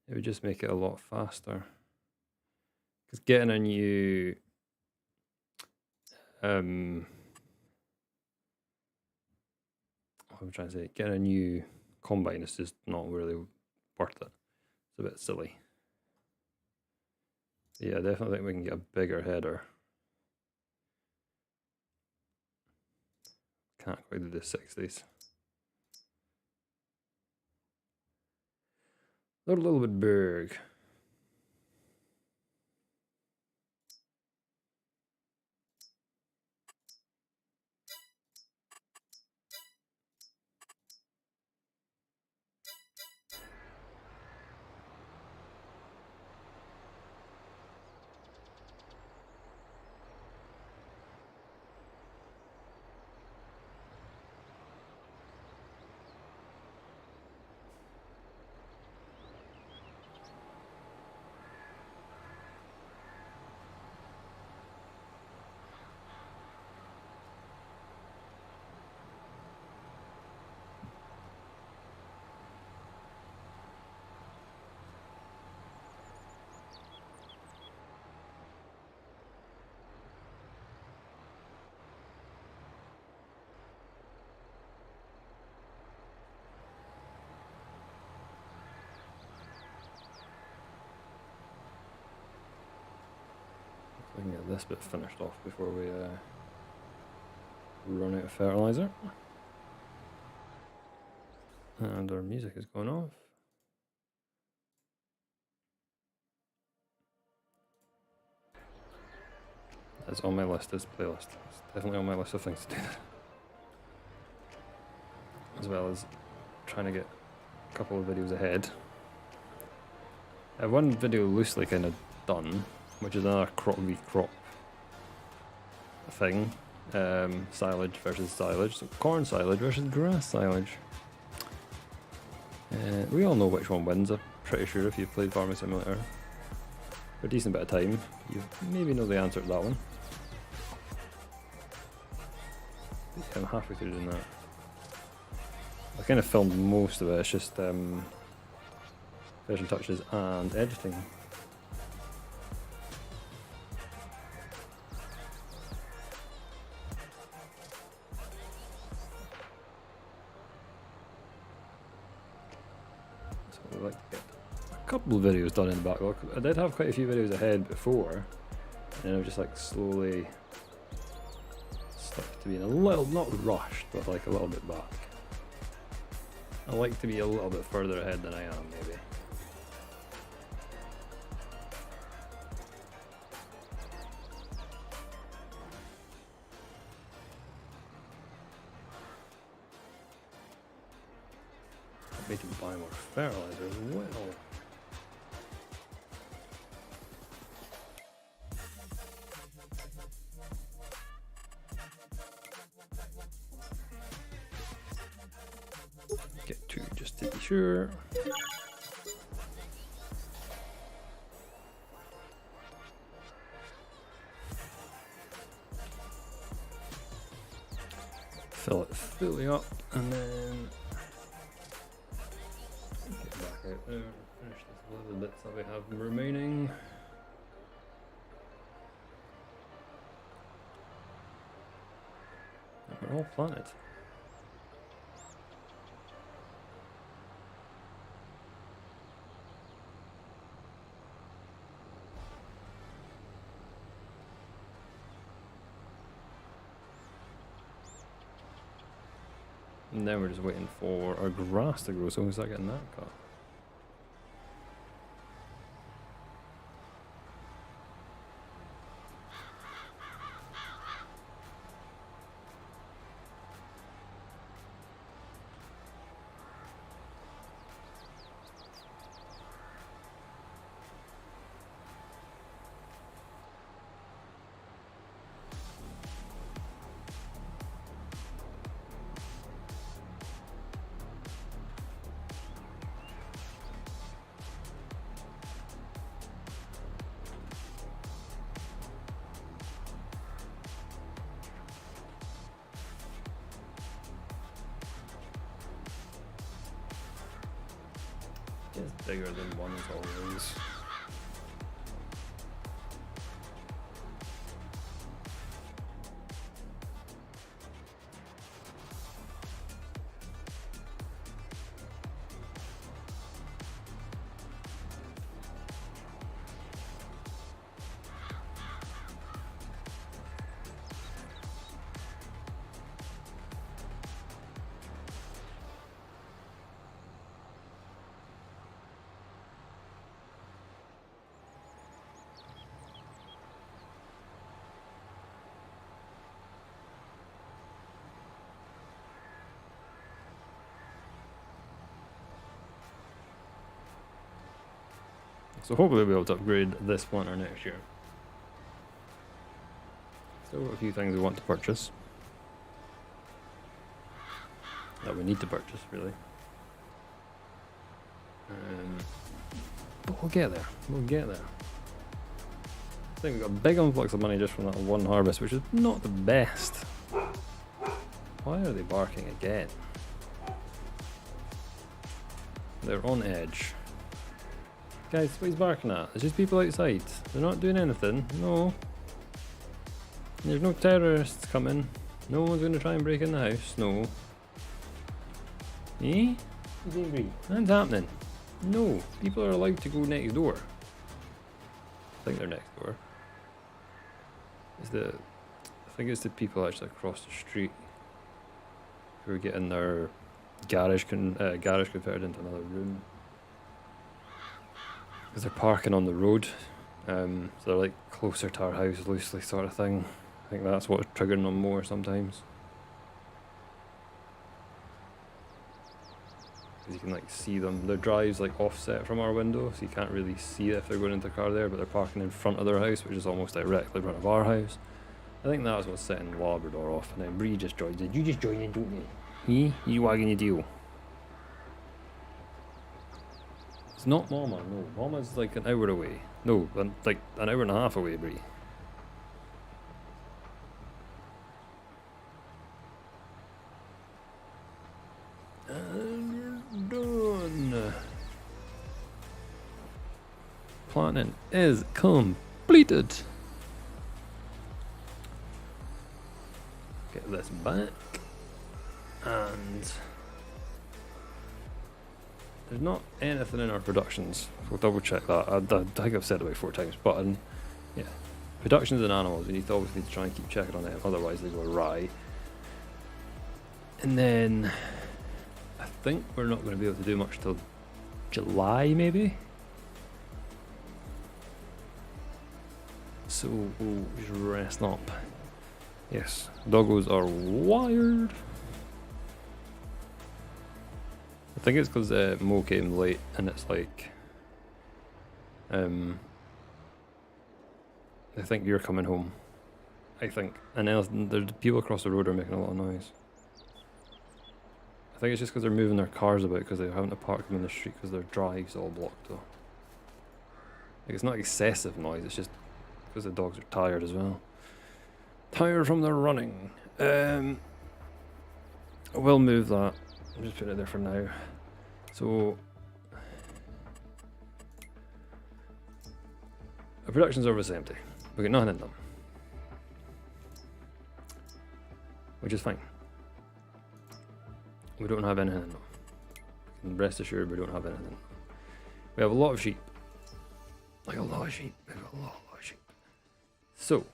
It would just make it a lot faster. Because getting a new what am I trying to say? Getting a new combine is just not really worth it. It's a bit silly. Yeah, I definitely think we can get a bigger header. Can't quite do the 60s. They're a little bit big. We can get this bit finished off before we run out of fertilizer. And our music is going off. That's on my list, this playlist. It's definitely on my list of things to do. As well as trying to get a couple of videos ahead. I have one video loosely kind of done, which is another crop v crop thing. Silage versus silage. So corn silage versus grass silage. We all know which one wins, I'm pretty sure, if you've played Farming Simulator for a decent bit of time. You maybe know the answer to that one. Yeah, I'm halfway through doing that. I kind of filmed most of it, it's just finishing touches and editing. So I'd like to get a couple of videos done in the backlog. I did have quite a few videos ahead before, and I've just like slowly stuck to being a little, not rushed, but like a little bit back. I like to be a little bit further ahead than I am, maybe. I need to buy more fertilizer as well. Get two just to be sure. Fill it fully up and then get back out there, finish this little bits that we have remaining. And we're all planted. And then we're just waiting for our grass to grow, so we start getting that cut. It's bigger than one as always. So hopefully we'll be able to upgrade this planter next year. Still got a few things we want to purchase. That we need to purchase, really. But we'll get there. We'll get there. I think we've got a big influx of money just from that one harvest, which is not the best. Why are they barking again? They're on edge. Guys, what he's barking at? It's just people outside. They're not doing anything. No. There's no terrorists coming. No one's going to try and break in the house. No. Eh? He's angry. That's happening. No. People are allowed to go next door. I think they're next door. Is the think it's the people actually across the street who are getting their garage converted into another room. Because they're parking on the road. So they're like closer to our house loosely sort of thing. I think that's what's triggering them more sometimes. Because you can like see them. Their drive's like offset from our window, so you can't really see if they're going into the car there, but they're parking in front of their house, which is almost directly in front of our house. I think that's what's setting Labrador off, and then Bree just joined in. You just joined in, don't you? You wagging your deal. It's not Mama, no. Mama's like an hour away. No, like an hour and a half away, Bree. And we're done. Planning is completed. Get this back. And there's not anything in our productions. We'll double check that. I think I've said it about 4 times, but yeah. Productions and animals, we need to obviously try and keep checking on them, otherwise they go awry. And then I think we're not going to be able to do much till July, maybe. So we'll just rest up. Yes, doggos are wired. I think it's because Mo came late and it's like I think you're coming home. I think. And then there's people across the road are making a lot of noise. I think it's just because they're moving their cars about because they're having to park them in the street because their drive's all blocked though. Like it's not excessive noise, it's just because the dogs are tired as well. Tired from their running. I will move that. I'm just putting it there for now. So our production server is empty. We got nothing in them, which is fine. We don't have anything in them. And rest assured, we don't have anything in them. We have a lot of sheep. Like a lot of sheep. We have a lot of sheep. So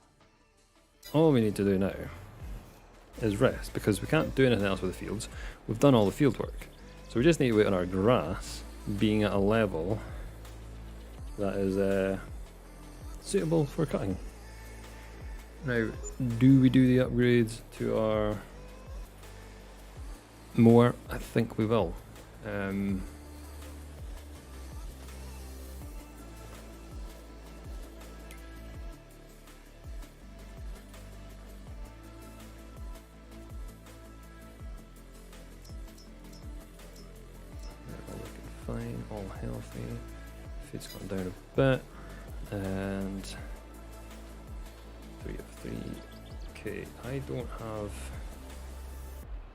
all we need to do now is rest, because we can't do anything else with the fields. We've done all the field work. So we just need to wait on our grass being at a level that is suitable for cutting. Now, do we do the upgrades to our mower? I think we will. Fine, all healthy. Feed's gone down a bit, and 3 of 3. Okay, I don't have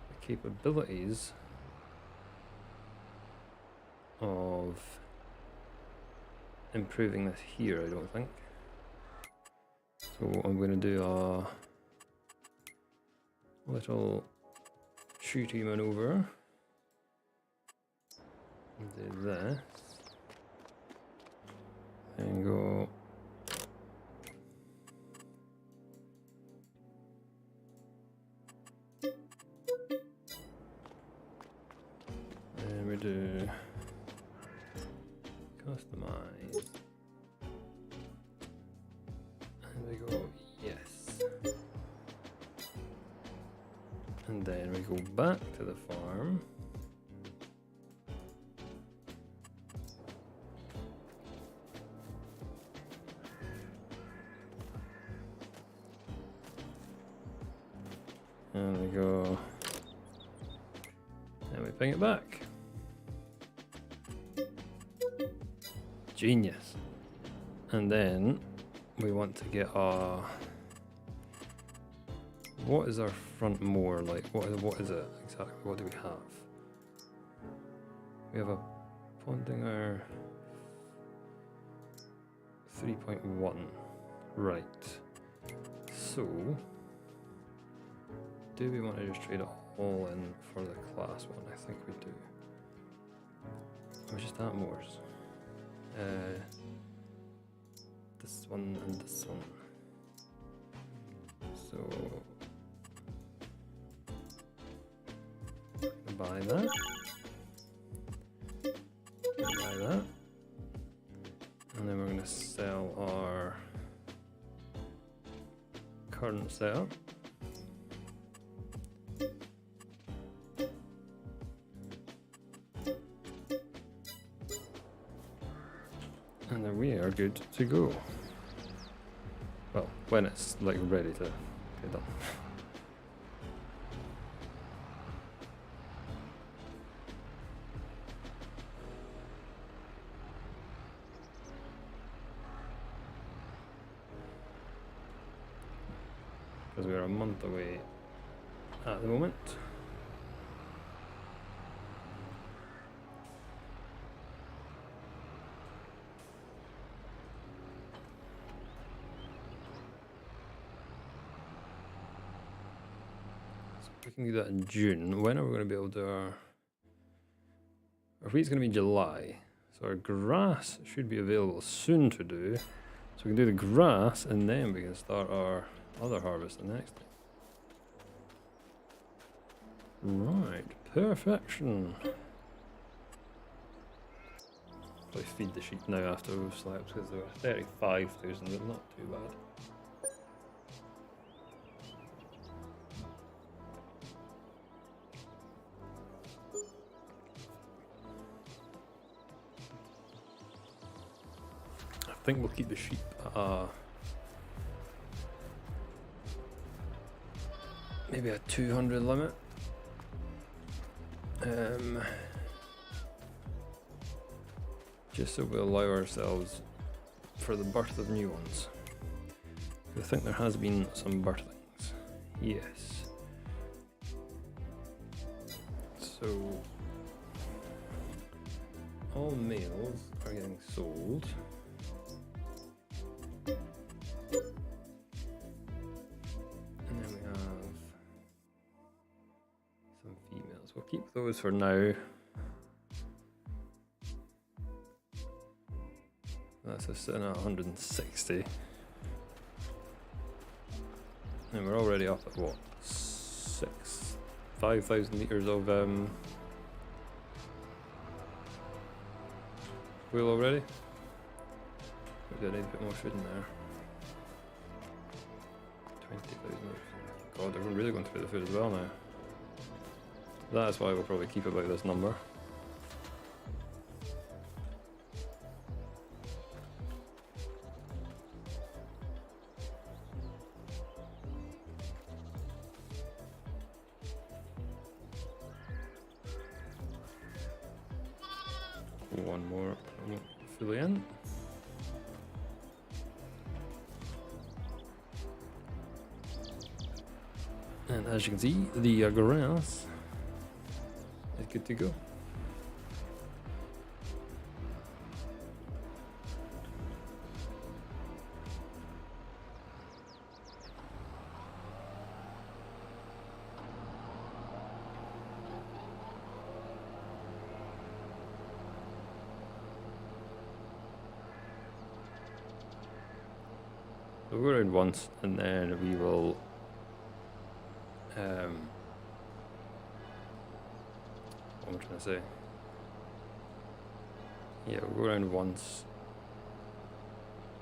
the capabilities of improving this here, I don't think. So I'm going to do a little shooty maneuver. Do this and go and we do customize and we go yes, and then we go back to the farm. And we go, and we bring it back. Genius. And then we want to get our, what is our front mower like? What is it exactly? What do we have? We have a Pondinger 3.1. Right. So do we want to just trade it all in for the class one? I think we do. We just add mowers. This one and this one. So buy that. Buy that. And then we're going to sell our current setup. And then we are good to go. Well, when it's like ready to get done. Because we're a month away at the moment. So we can do that in June. When are we going to be able to do our wheat's going to be July. So our grass should be available soon to do. So we can do the grass and then we can start our other harvest the next day. Right, perfection. Probably feed the sheep now after we've slept because there were 35,000, but not too bad. I think we'll keep the sheep maybe a 200 limit. Just so we allow ourselves for the birth of new ones. I think there has been some birthlings. Yes. So all males are getting sold. And then we have some females. We'll keep those for now. That's us sitting at 160. And we're already up at what? 5,000 litres of wheel already. Maybe I need a bit more food in there. 20,000 litres. God, they're really going through the food as well now. That's why we'll probably keep about this number. One more fully in. And as you can see, the grass is good to go. So we'll go around once and then we will what am I trying to say? Yeah, we'll go around once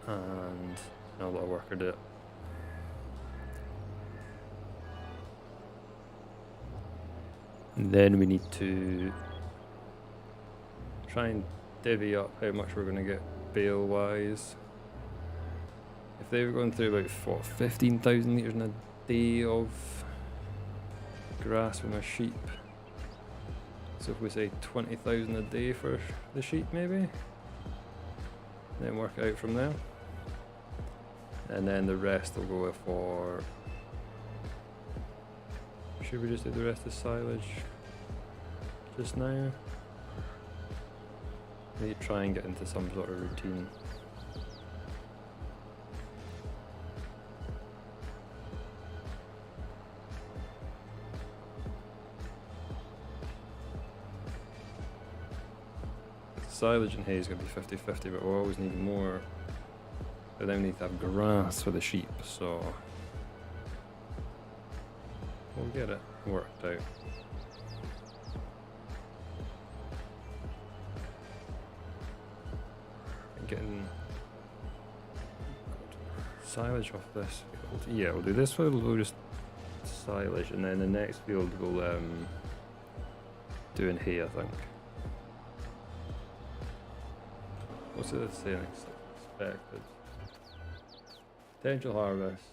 and I'll let a worker do it. And then we need to try and divvy up how much we're going to get bale wise. If they were going through about 15,000 litres in a day of grass with my sheep, so if we say 20,000 a day for the sheep maybe, then work it out from there, and then the rest will go for, should we just do the rest of silage just now? Maybe try and get into some sort of routine. Silage and hay is going to be 50-50, but we'll always need more. But then we need to have grass for the sheep, so we'll get it worked out. getting silage off this field. Yeah, we'll do this field, we'll just silage, and then the next field we'll do in hay, I think. What's it saying expected? Potential harvest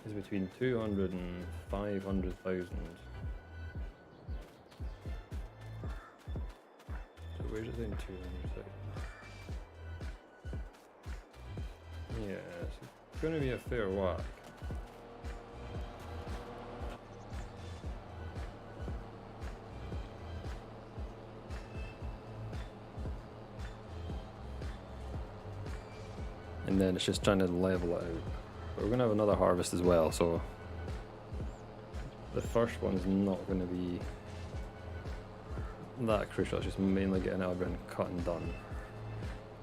is between 200 and 500,000. So where's it saying 200,000? Yeah, it's going to be a fair whack. And then it's just trying to level it out. But we're going to have another harvest as well, so the first one's not going to be that crucial. It's just mainly getting everything cut and done.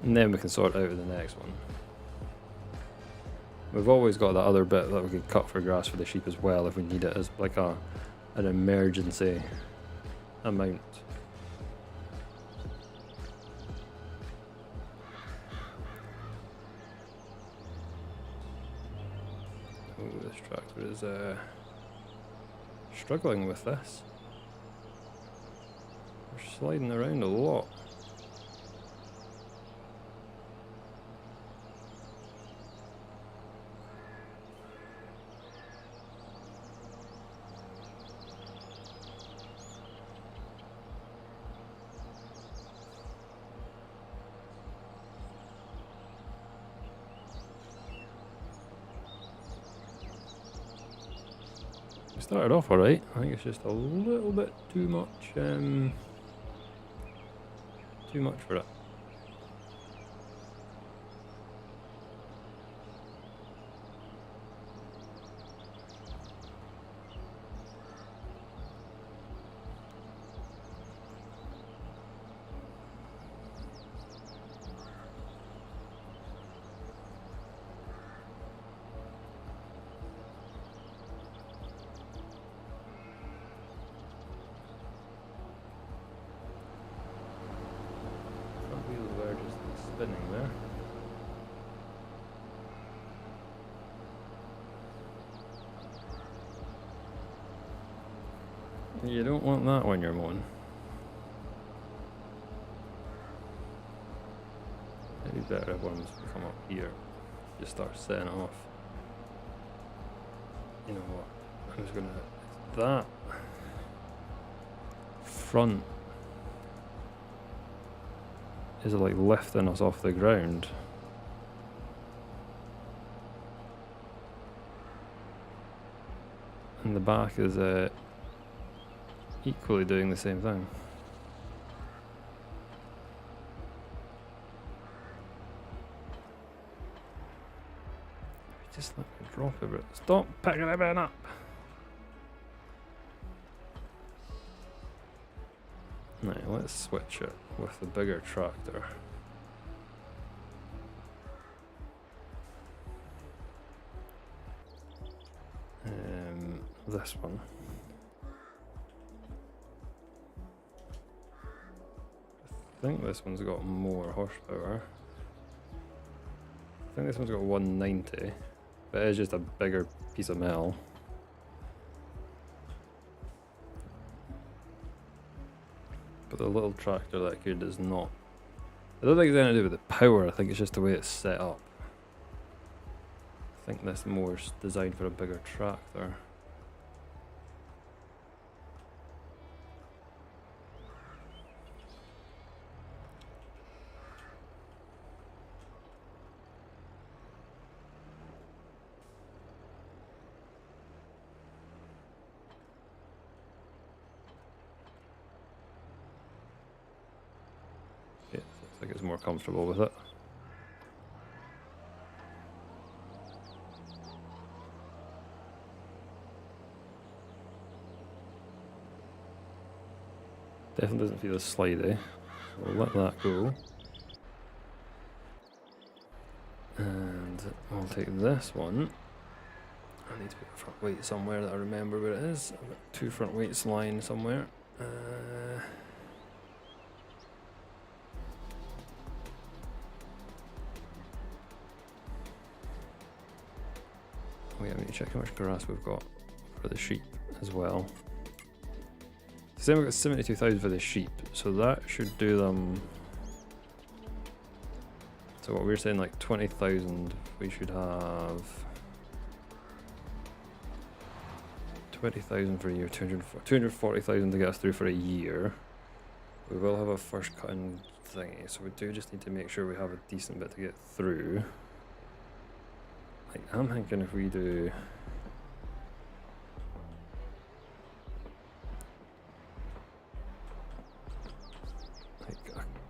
And then we can sort out the next one. We've always got that other bit that we could cut for grass for the sheep as well if we need it as like an emergency amount. Oh, this tractor is struggling with this. We're sliding around a lot. Started off alright. I think it's just a little bit too much for it. Spinning there. You don't want that when you're mowing. Maybe better if ones come up here. Just start setting it off. You know what? I'm just gonna that front is like lifting us off the ground. And the back is equally doing the same thing. Just let me drop a bit. Stop picking everything up. Right, let's switch it with the bigger tractor. This one. I think this one's got more horsepower. I think this one's got 190, but it is just a bigger piece of metal. But the little tractor that here does not. I don't think it's anything to do with the power, I think it's just the way it's set up. I think this mower's designed for a bigger tractor. Yeah, I think it's more comfortable with it. Definitely doesn't feel as slidey, so we'll let that go. And I'll take this one. I need to put a front weight somewhere that I remember where it is. I've got 2 front weights lying somewhere. Wait, I need to check how much grass we've got for the sheep as well. So then we've got 72,000 for the sheep, so that should do them. So what we're saying, like 20,000, we should have 20,000 for a year, 240,000 to get us through for a year. We will have a first cutting thingy, so we do just need to make sure we have a decent bit to get through. Like, I'm thinking if we do... Like,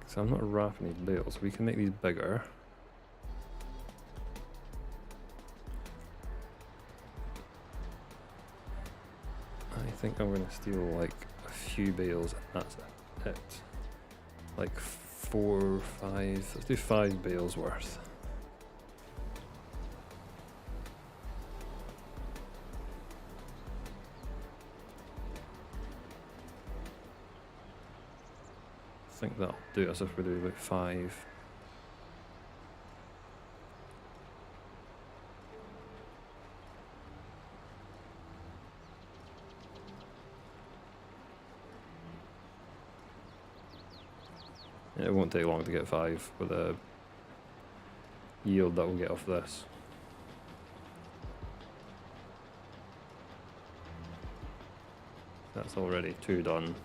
so I'm not wrapping these bales, so we can make these bigger. I think I'm going to steal like a few bales and that's it. Like 4 or 5, let's do 5 bales worth. I think that'll do us if we do like 5. It won't take long to get 5 with a yield that we'll get off this. That's already 2 done.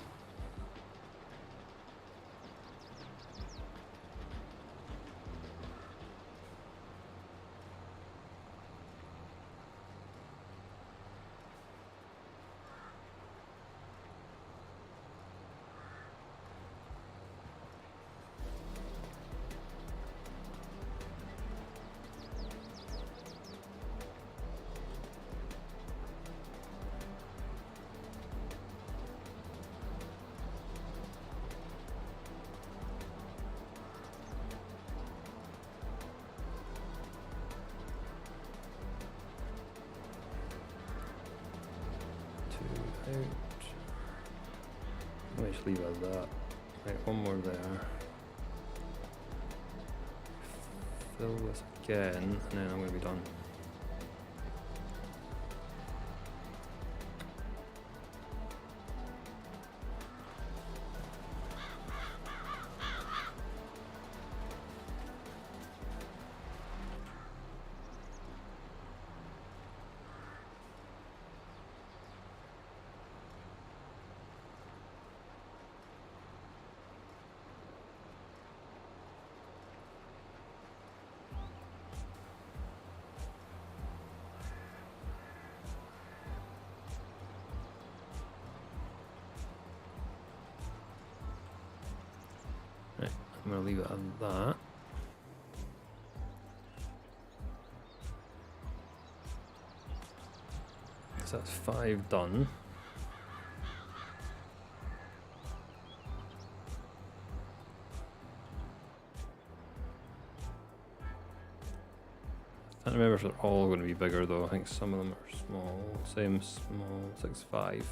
Let me just leave it as that. Right, one more there. Fill this again, and then I'm going to be done. I'm going to leave it at that. So that's 5 done. I can't remember if they're all going to be bigger though. I think some of them are small. Same small, 6.5. 6.5.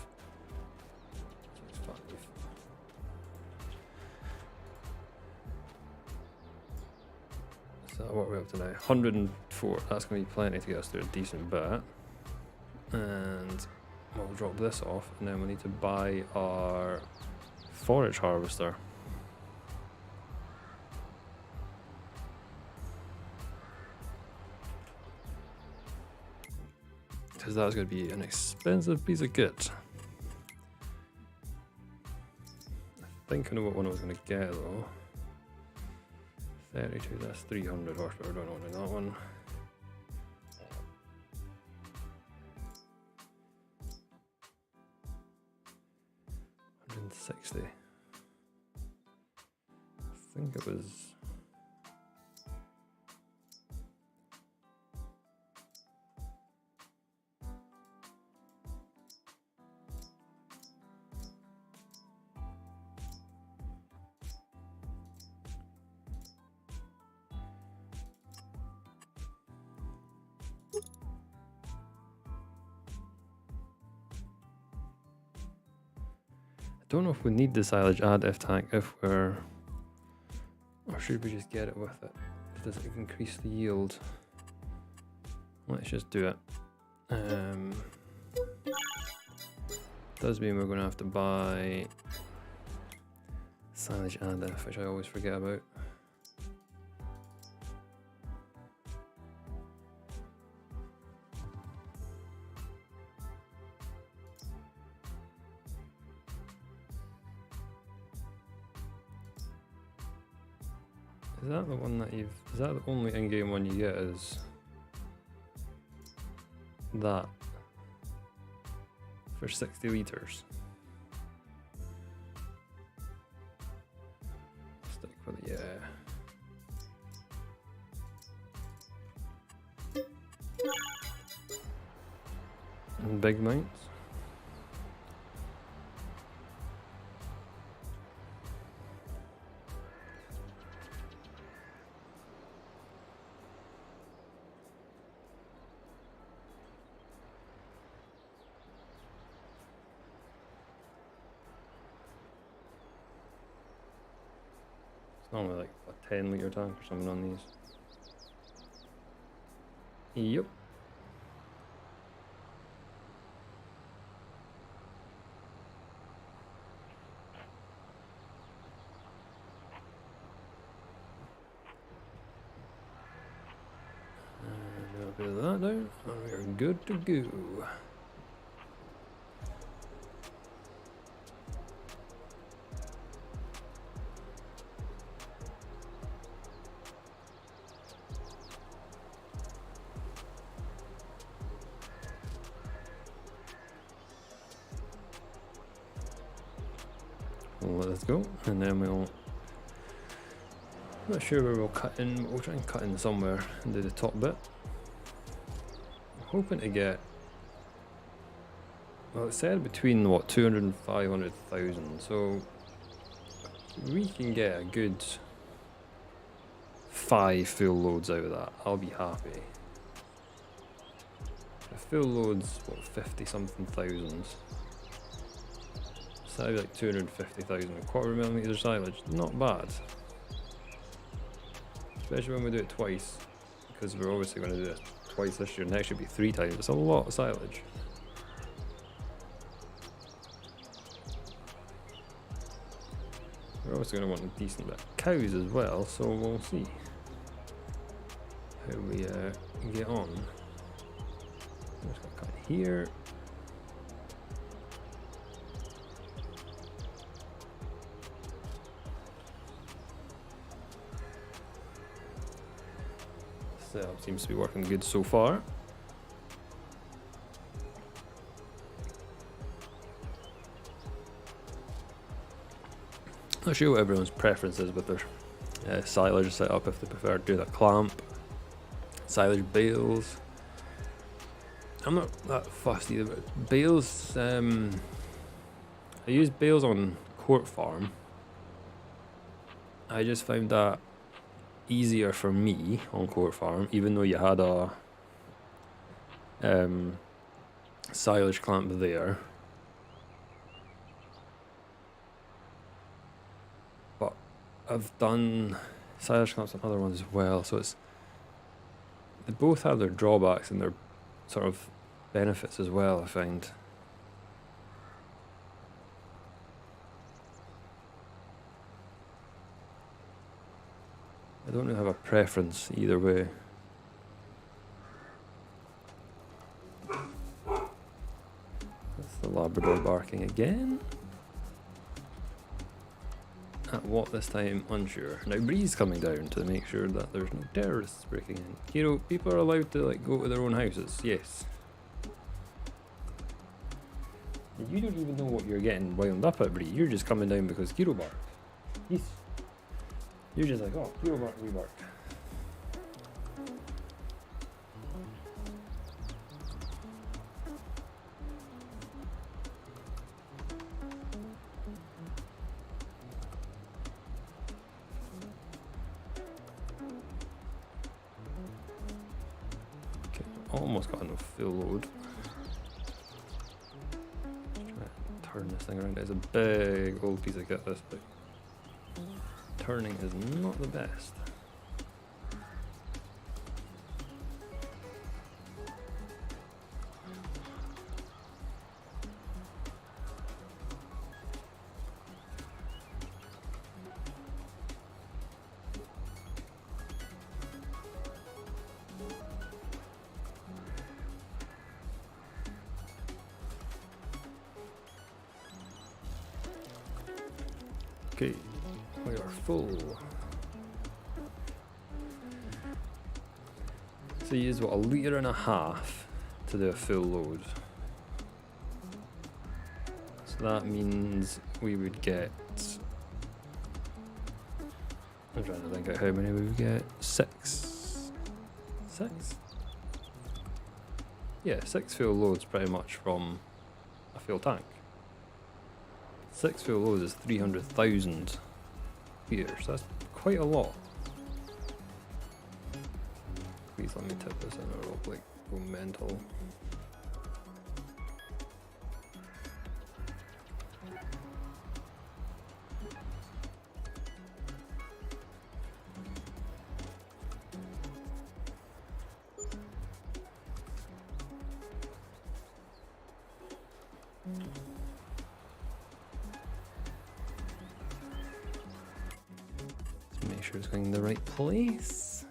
So what are we up to now? 104. That's going to be plenty to get us through a decent bit. And we'll drop this off, and then we need to buy our forage harvester. Because that's going to be an expensive piece of kit. I think I know what one I was going to get though. 32, that's 300 horsepower, don't want to do that one. $160. I think it was... don't know if we need the silage add F tank if we're, or should we just get it with it? Does it increase the yield? Let's just do it. Does mean we're going to have to buy silage and F, which I always forget about. Is that the one that is that the only in-game one you get is that for 60 litres? Stick with it, yeah. And big mounts. Normally like a 10-litre tank or something on these. Yep. And a little bit of that down, and we're good to go. Let's go, and then we'll. Not sure where we'll cut in, but we'll try and cut in somewhere and do the top bit. I'm hoping to get. Well, it said between what 200 and 500,000, so we can get a good 5 full loads out of that. I'll be happy. A full load's what 50 something thousand. So that'd be like 250,000 a quarter-millimetre silage. Not bad. Especially when we do it twice. Because we're obviously going to do it twice this year. Next should be 3 times. It's a lot of silage. We're obviously going to want a decent bit of cows as well. So we'll see how we get on. I'm just going to cut here. Setup seems to be working good so far. Not sure what everyone's preference is with their silage setup, if they prefer to do the clamp, silage bales. I'm not that fussed either, but bales, I use bales on Court Farm. I just found that easier for me on Court Farm, even though you had a silage clamp there. But I've done silage clamps on other ones as well, so they both have their drawbacks and their sort of benefits as well, I find. I don't really have a preference either way. That's the Labrador barking again. At what this time? Unsure. Now breeze coming down to make sure that there's no terrorists breaking in. You know, people are allowed to like go to their own houses, yes. You don't even know what you're getting wound up at, Bree. You're just coming down because Kiro barked. Yes. You're just like, oh, Kiro barked, we barked. Okay, almost got enough full load. Turn this thing around. It's a big old piece of kit, this, but turning is not the best. Okay, we are full. So you use what, 1.5 litres to do a full load. So that means we would get, I'm trying to think out how many we would get. 6? 6? Yeah, 6 full loads pretty much from a full tank. 6 full loads is 300,000 liters. That's quite a lot. Please let me tip this in or I'll like go mental. Let's make sure it's going in the right place.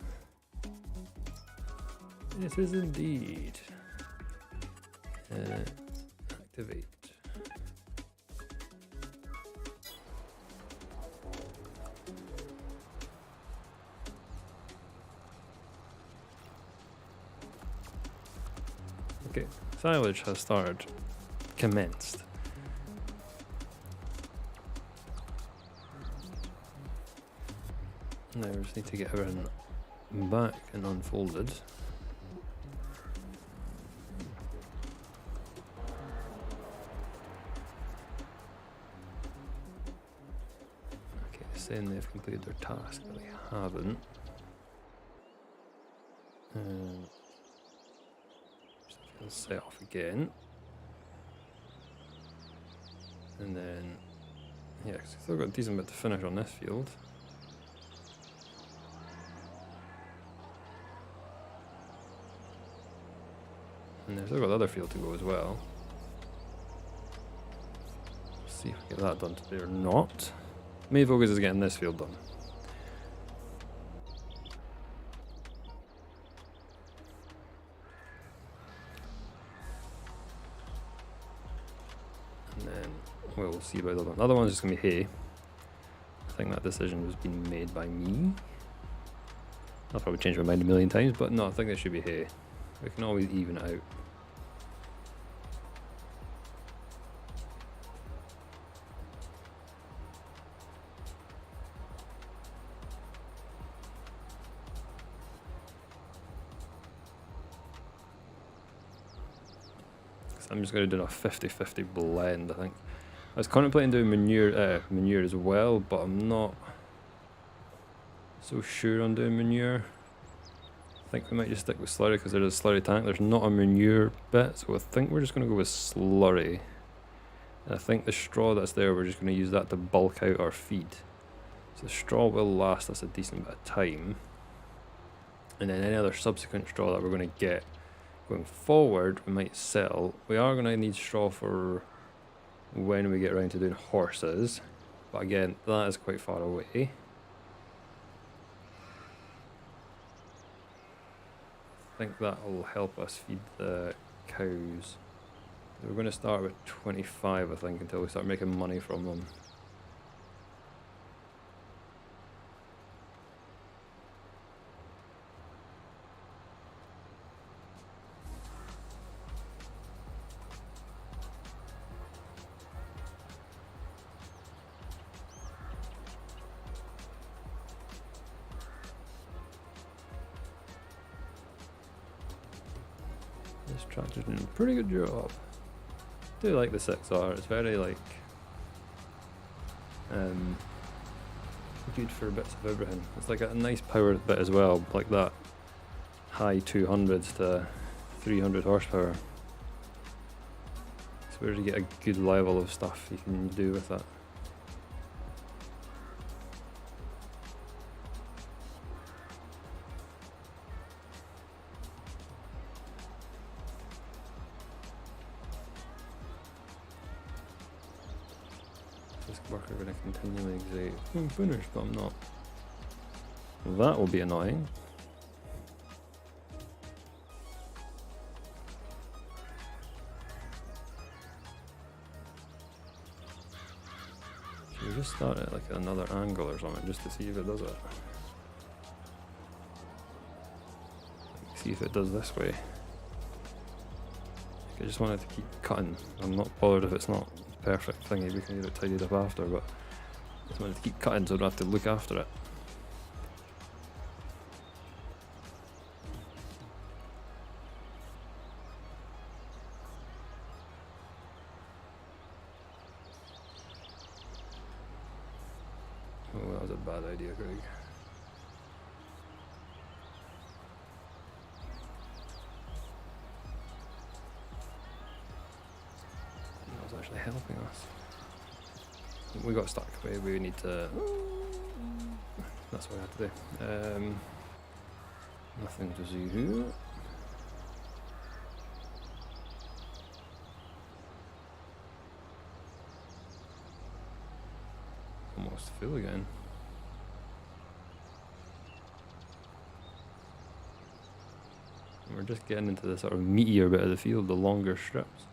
It is indeed. Activate. Okay, silage has started, commenced. Now we just need to get everything back and unfolded. Okay, saying they've completed their task, but they haven't. Let's set off again. And then, yeah, still got a decent bit to finish on this field. And they've still got the other field to go as well. Let's see if we get that done today or not. Main focus is getting this field done. And then we'll see about the other one. The other one's just going to be hay. I think that decision was being made by me. I'll probably change my mind a million times, but no, I think it should be hay. We can always even it out. I'm just going to do a 50-50 blend, I think. I was contemplating doing manure as well, but I'm not so sure on doing manure. I think we might just stick with slurry because there's a slurry tank. There's not a manure bit, so I think we're just going to go with slurry. And I think the straw that's there, we're just going to use that to bulk out our feed. So the straw will last us a decent bit of time. And then any other subsequent straw that we're going to get going forward, we might sell. We are going to need straw for when we get around to doing horses. But again, that is quite far away. I think that will help us feed the cows. We're going to start with 25, I think, until we start making money from them. This tractor's doing a pretty good job. I do like the 6R, it's very like good for bits of everything. It's like a nice power bit as well, like that high 200s to 300 horsepower. So where do you get a good level of stuff you can do with that? This worker going to continually exit. I'm finished, but I'm not. That will be annoying. Should we just start at like another angle or something just to see if it does it. See if it does this way. I just wanted to keep cutting. I'm not bothered if it's not perfect thingy, we can get it tidied up after, but I just wanted to keep cutting so I don't have to look after it. Oh, that was a bad idea, Greg. That was actually helping us. We got stuck. We need to. That's what we have to do. Nothing to see here. Almost full again. And we're just getting into the sort of meatier bit of the field, the longer strips.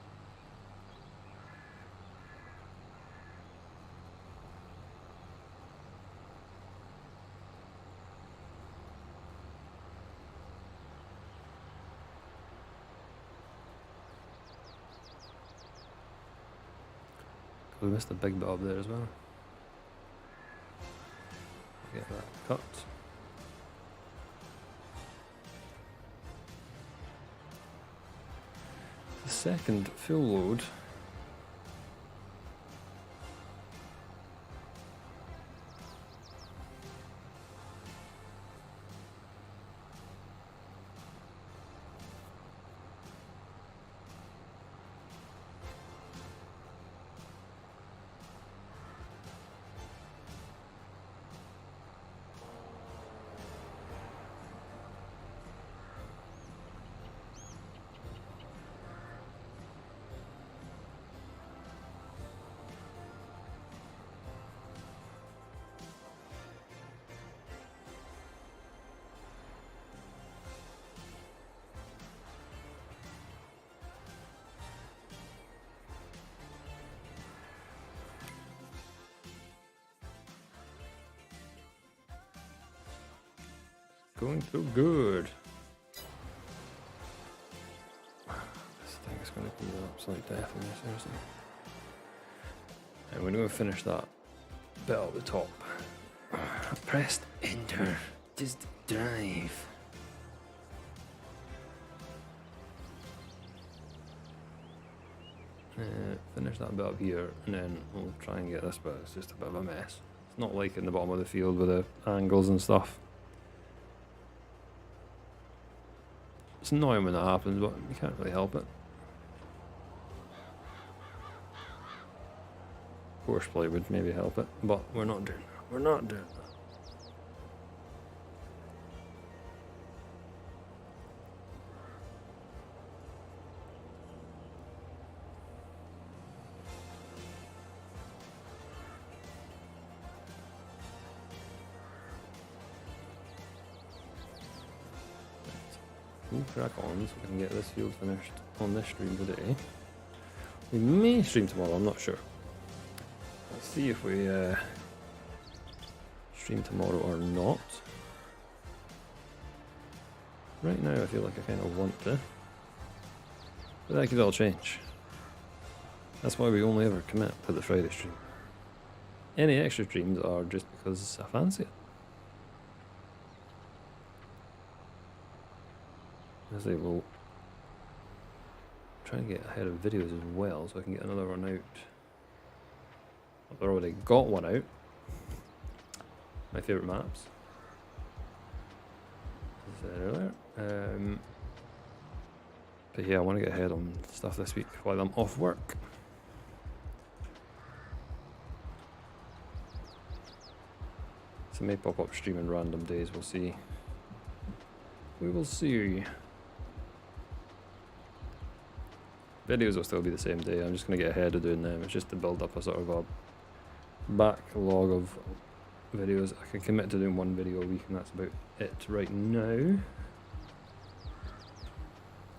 We missed a big bit up there as well. Get that cut. The second full load. Going so good. This thing is going to be an absolute death in this, seriously. And we're going to finish that bit at the top. I pressed enter. Just drive. Finish that bit up here, and then we'll try and get this bit. It's just a bit of a mess. It's not like in the bottom of the field with the angles and stuff. It's annoying when that happens, but you can't really help it. Horseplay would maybe help it, but we're not doing that. We're not doing that. We'll crack on so we can get this field finished on this stream today. We may stream tomorrow, I'm not sure. Let's see if we stream tomorrow or not. Right now I feel like I kind of want to, but that could all change. That's why we only ever commit to the Friday stream. Any extra streams are just because I fancy it. As they will try and get ahead of videos as well, so I can get another one out. I've already got one out. My favourite maps. As I said earlier. But yeah, I want to get ahead on stuff this week while I'm off work. So it may pop up streaming random days, we'll see. We will see. Videos will still be the same day, I'm just going to get ahead of doing them. It's just to build up a sort of a backlog of videos. I can commit to doing one video a week and that's about it right now.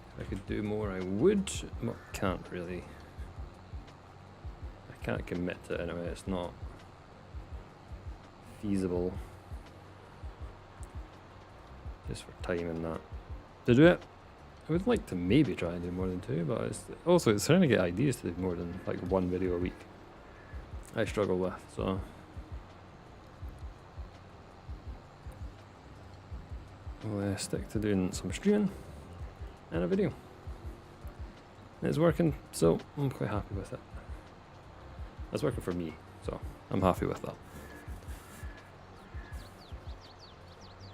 If I could do more I would, but can't really. I can't commit to it anyway, it's not feasible. Just for time and that. To do it, I would like to maybe try and do more than 2, but it's trying to get ideas to do more than like 1 video a week. I struggle with, so we'll stick to doing some streaming and a video. It's working, so I'm quite happy with it. It's working for me, so I'm happy with that.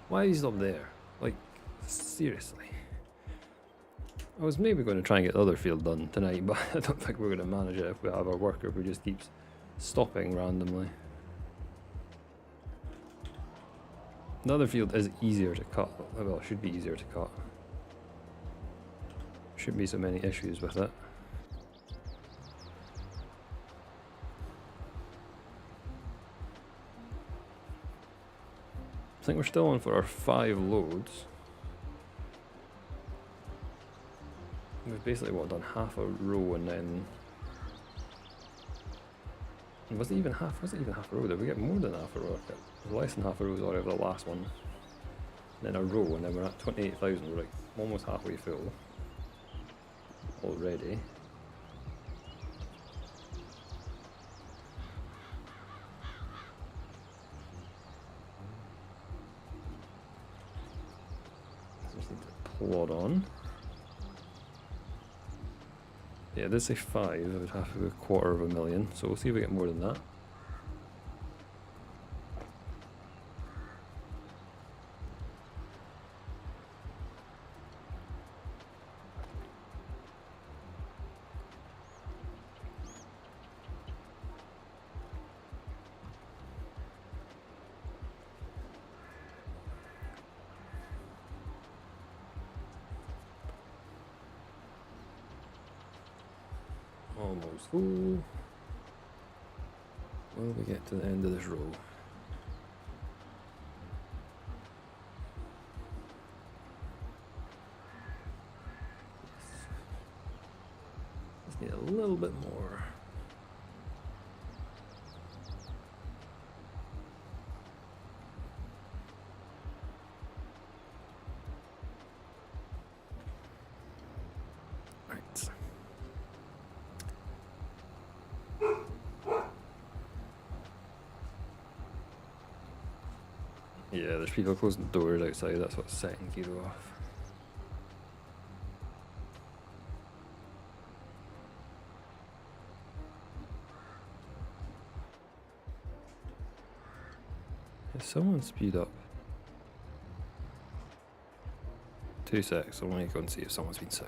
Why is he up there? Like, seriously. I was maybe going to try and get the other field done tonight, but I don't think we're going to manage it if we have our worker who just keeps stopping randomly. The other field is easier to cut. Well, it should be easier to cut. Shouldn't be so many issues with it. I think we're still on for our 5 loads. We've basically done half a row and then was it even half a row? Did we get more than half a row? It was less than half a row sorry over the last one. Then a row and then we're at 28,000, we're like almost halfway full already. Just need to plod on. Yeah, this is 5, I would have to go 250,000, so we'll see if we get more than that. Almost full. Will we get to the end of this row? Just need a little bit more. Right. Yeah, there's people closing doors outside, that's what's setting Kiro off. Has someone speed up? 2 secs, I want to go and see if someone's been sick.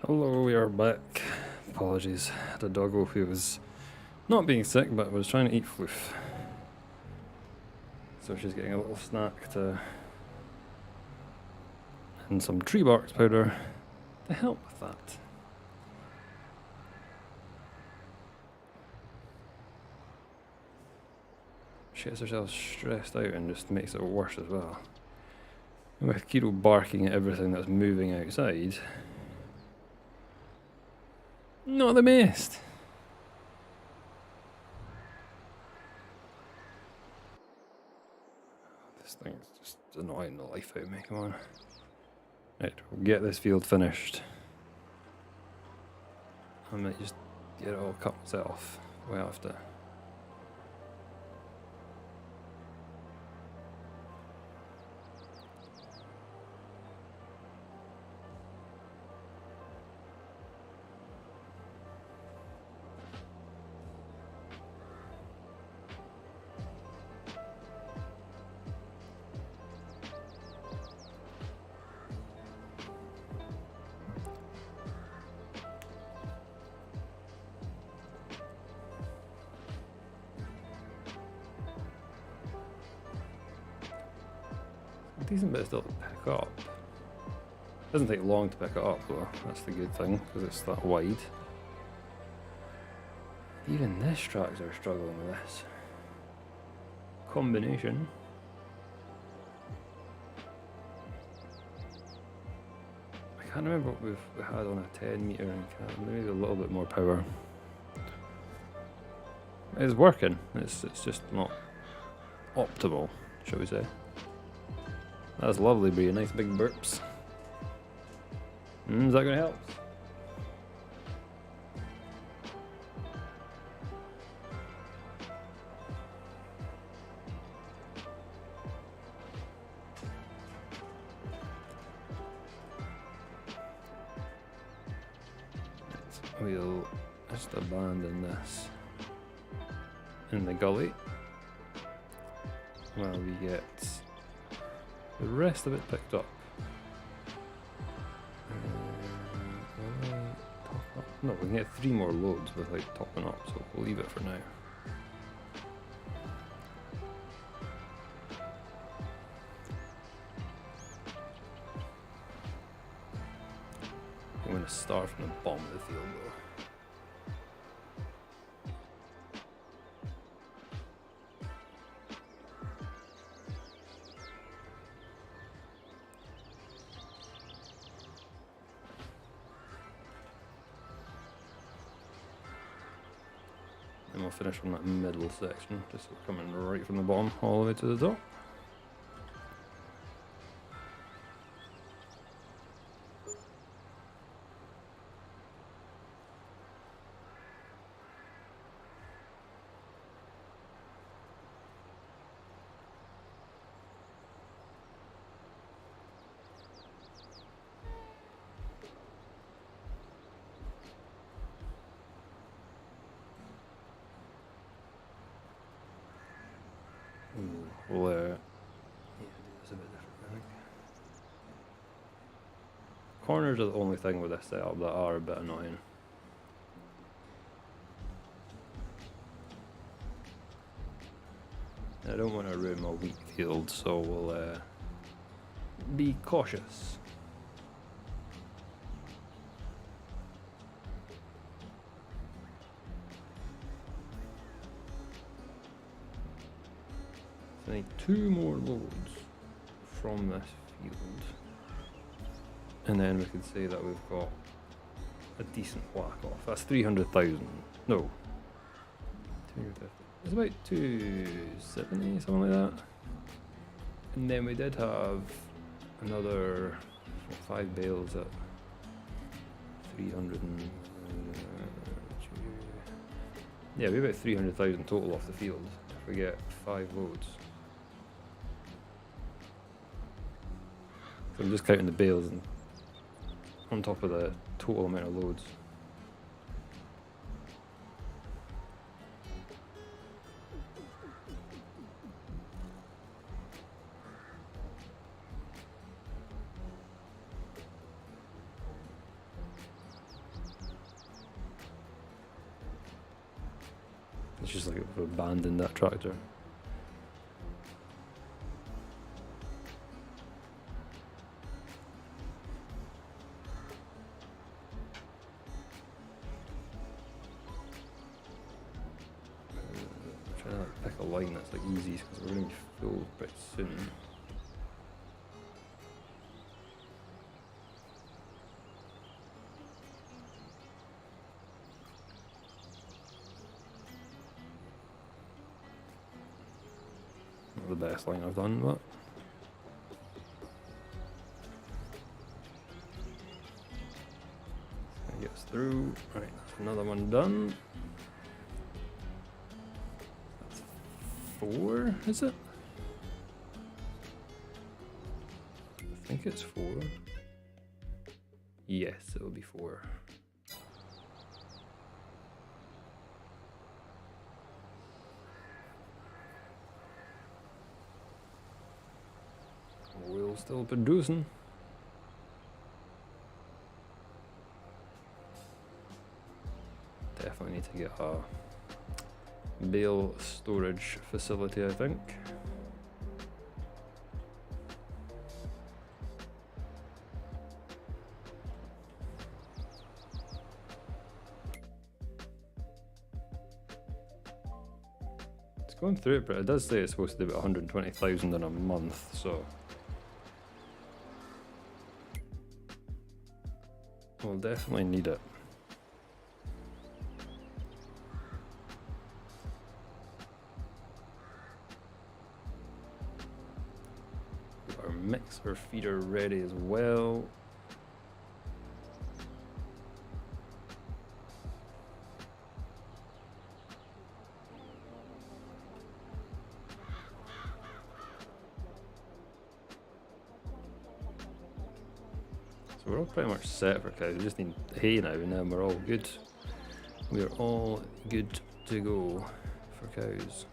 Hello, we are back. Apologies. Had a doggo who was not being sick, but was trying to eat floof. So she's getting a little snack and some tree bark powder to help with that. She gets herself stressed out and just makes it worse as well. And with Kiro barking at everything that's moving outside, not the best. This thing's just annoying the life out of me, come on. Right, we'll get this field finished. I might just get it all cut myself. We have to. Decent bit still to pick up. Doesn't take long to pick it up though, that's the good thing, because it's that wide. Even this tractor are struggling with this combination. I can't remember what we had on a 10 metre and maybe a little bit more power. It's working, it's just not optimal, shall we say. That's lovely, Bria. Nice big burps. Is that going to help? We'll just abandon this in the gully while we get the rest of it picked up. No, we can get 3 more loads without topping up, so we'll leave it for now. I'm going to start from the bottom of the field though. And we'll finish on that middle section, just coming right from the bottom all the way to the top. We'll do this a bit different, I think. Corners are the only thing with this setup that are a bit annoying. I don't want to ruin my wheat field, so we'll be cautious. I need 2 more loads from this field, and then we can say that we've got a decent whack off. That's 300,000. No, 250. It's about 270, something like that. And then we did have another 5 bales at 300 and yeah, we have about 300,000 total off the field if we get 5 loads. So I'm just counting the bales and on top of the total amount of loads. just like I've abandoned that tractor. Trying to like pick a line that's like easy because we're going to be full pretty soon. Not the best line I've done, but that gets through. Right, that's another one done. 4, is it? I think it's 4. Yes, it will be 4. Oil still producing. Definitely need to get a bale storage facility, I think. It's going through it, but it does say it's supposed to be about 120,000 in a month, so we'll definitely need it. Our mixer feeder ready as well. So we're all pretty much set for cows. We just need hay now, and then we're all good. We're all good to go for cows.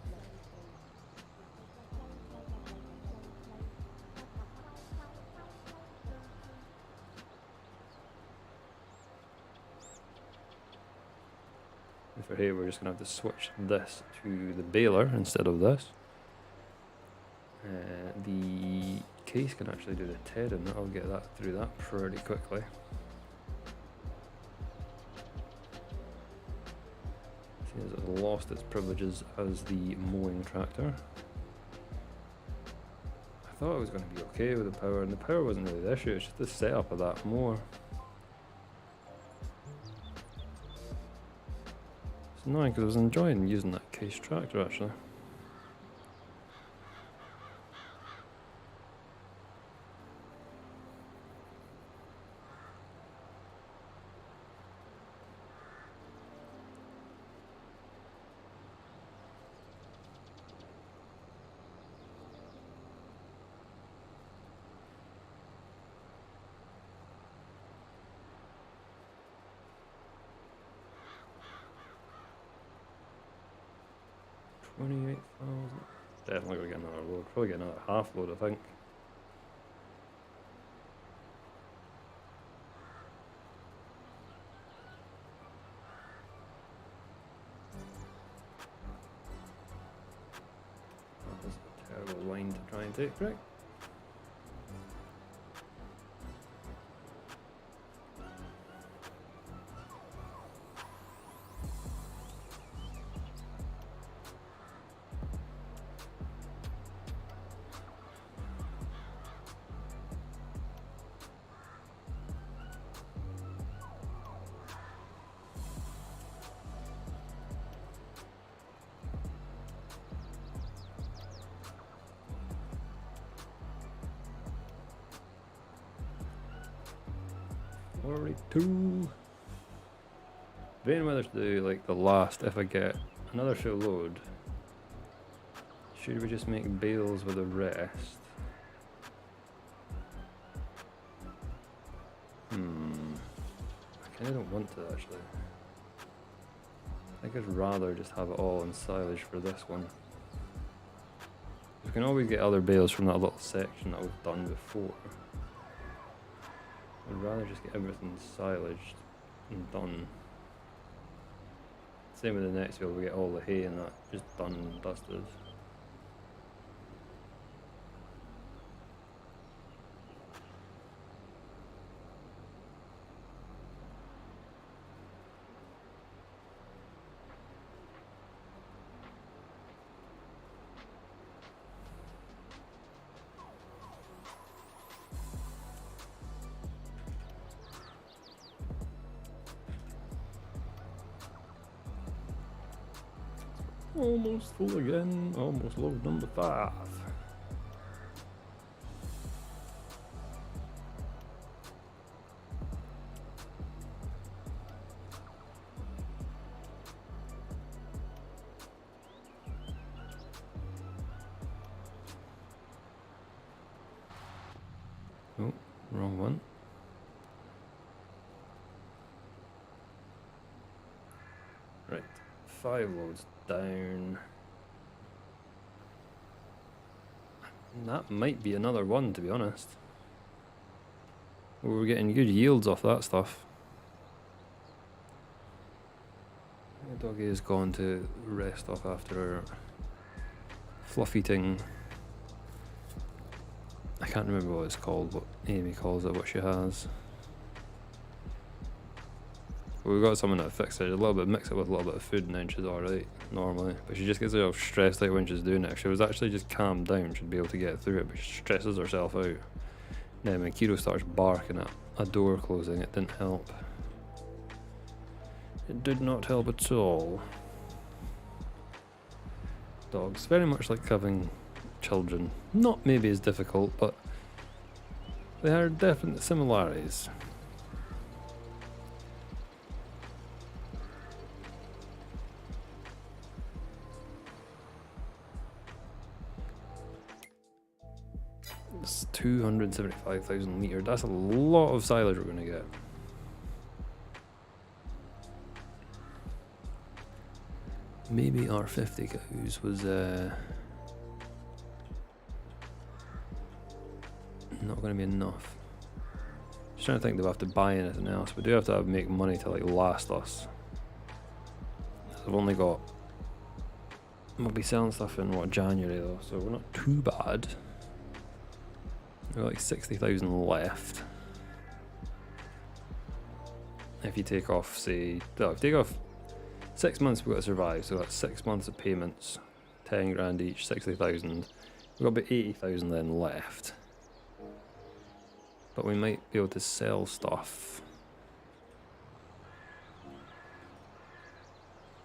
And for hay, we're just going to have to switch this to the baler instead of this. The case can actually do the tedding. I'll get that through that pretty quickly. Seems it's lost its privileges as the mowing tractor. I thought it was going to be okay with the power, and the power wasn't really the issue, it's just the setup of that mower. It's annoying because I was enjoying using that case tractor actually. Definitely gonna get another load. Probably get another half load, I think. That was a terrible line to try and take, right? Two. Debating whether to do like the last if I get another full load. Should we just make bales with the rest? I kinda don't want to actually. I think I'd rather just have it all in silage for this one. We can always get other bales from that little section that we've done before. I'd rather just get everything silaged and done. Same with the next field, we get all the hay and that just done and dusted. Almost full again, almost load number 5. Oh, wrong one. Right, 5 loads down. That might be another one, to be honest. We're getting good yields off that stuff. The doggy has gone to rest off after her fluff eating. I can't remember what it's called, what Amy calls it, what she has. We've got someone that fixes it a little bit, mix it with a little bit of food, and then she's alright normally. But she just gets herself stressed out when she's doing it. If she was actually just calmed down, she'd be able to get through it, but she stresses herself out. Then when Kiro starts barking at a door closing, it didn't help. It did not help at all. Dogs, very much like having children. Not maybe as difficult, but there are definite similarities. It's 275,000 litres. That's a lot of silage we're going to get. Maybe our 50 cows was not going to be enough. Just trying to think if we have to buy anything else. We do have to make money to like last us. I've only got. We'll be selling stuff in what, January though, so we're not too bad. We've got like 60,000 left. If you take off, say, well, if you take off 6 months, we've got to survive. So that's 6 months of payments, 10 grand each, 60,000. We've got about 80,000 then left. But we might be able to sell stuff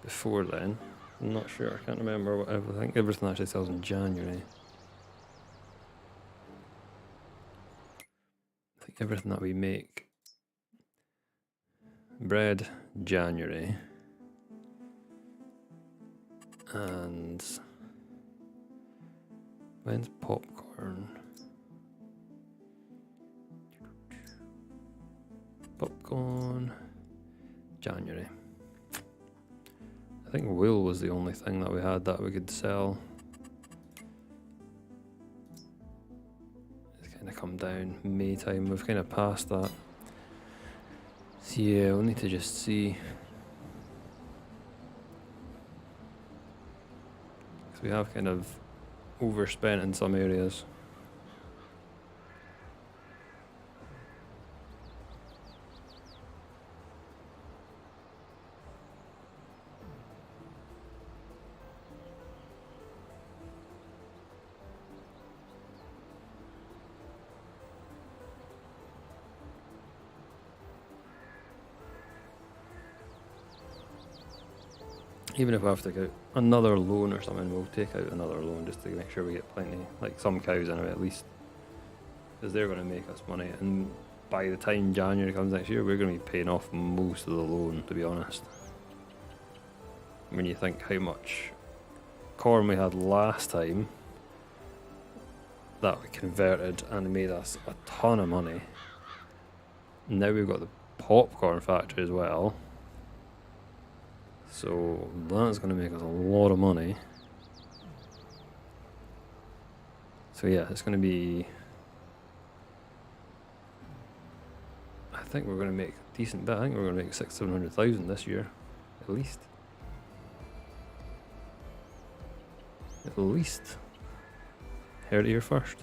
before then. I'm not sure. I can't remember what everything. Everything actually sells in January. I think everything that we make. Bread, January. And when's popcorn? Popcorn, January. I think wool was the only thing that we had that we could sell. It's kind of come down May time. We've kind of passed that. So yeah, we'll need to just see. We have kind of overspent in some areas. Even if we have to get another loan or something, we'll take out another loan just to make sure we get plenty, like some cows anyway at least. Because they're going to make us money, and by the time January comes next year, we're going to be paying off most of the loan, to be honest. When you think how much corn we had last time, that we converted and made us a ton of money. Now we've got the popcorn factory as well. So that's going to make us a lot of money. So yeah, it's going to be... I think we're going to make a decent bit. I think we're going to make 600,000-700,000 this year, at least. at least. Heard it here first.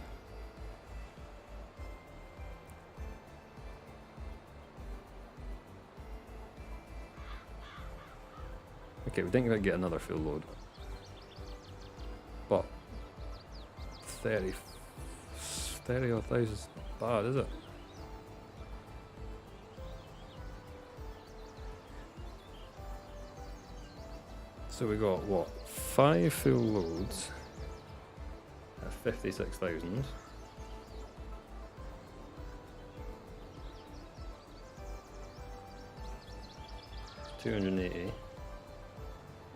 Okay, we didn't quite get another full load. But 30 odd thousand is not bad, is it? So we got what? 5 full loads at 56,000. $280.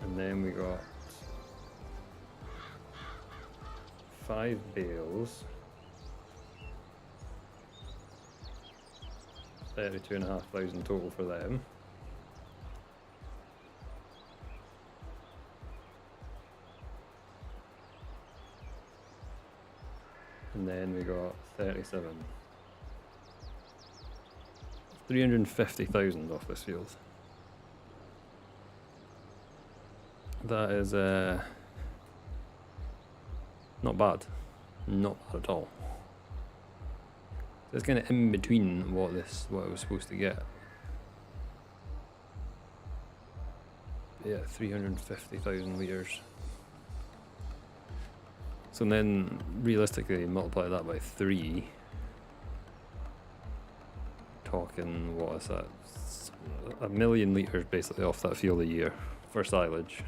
And then we got 5 bales, 32,500 total for them. And then we got 37. 350,000 off this field. That is not bad. Not bad at all. So it's kind of in between what I was supposed to get. But yeah, 350,000 litres. So then realistically multiply that by 3. Talking, what is that? 1 million litres basically off that field a year for silage.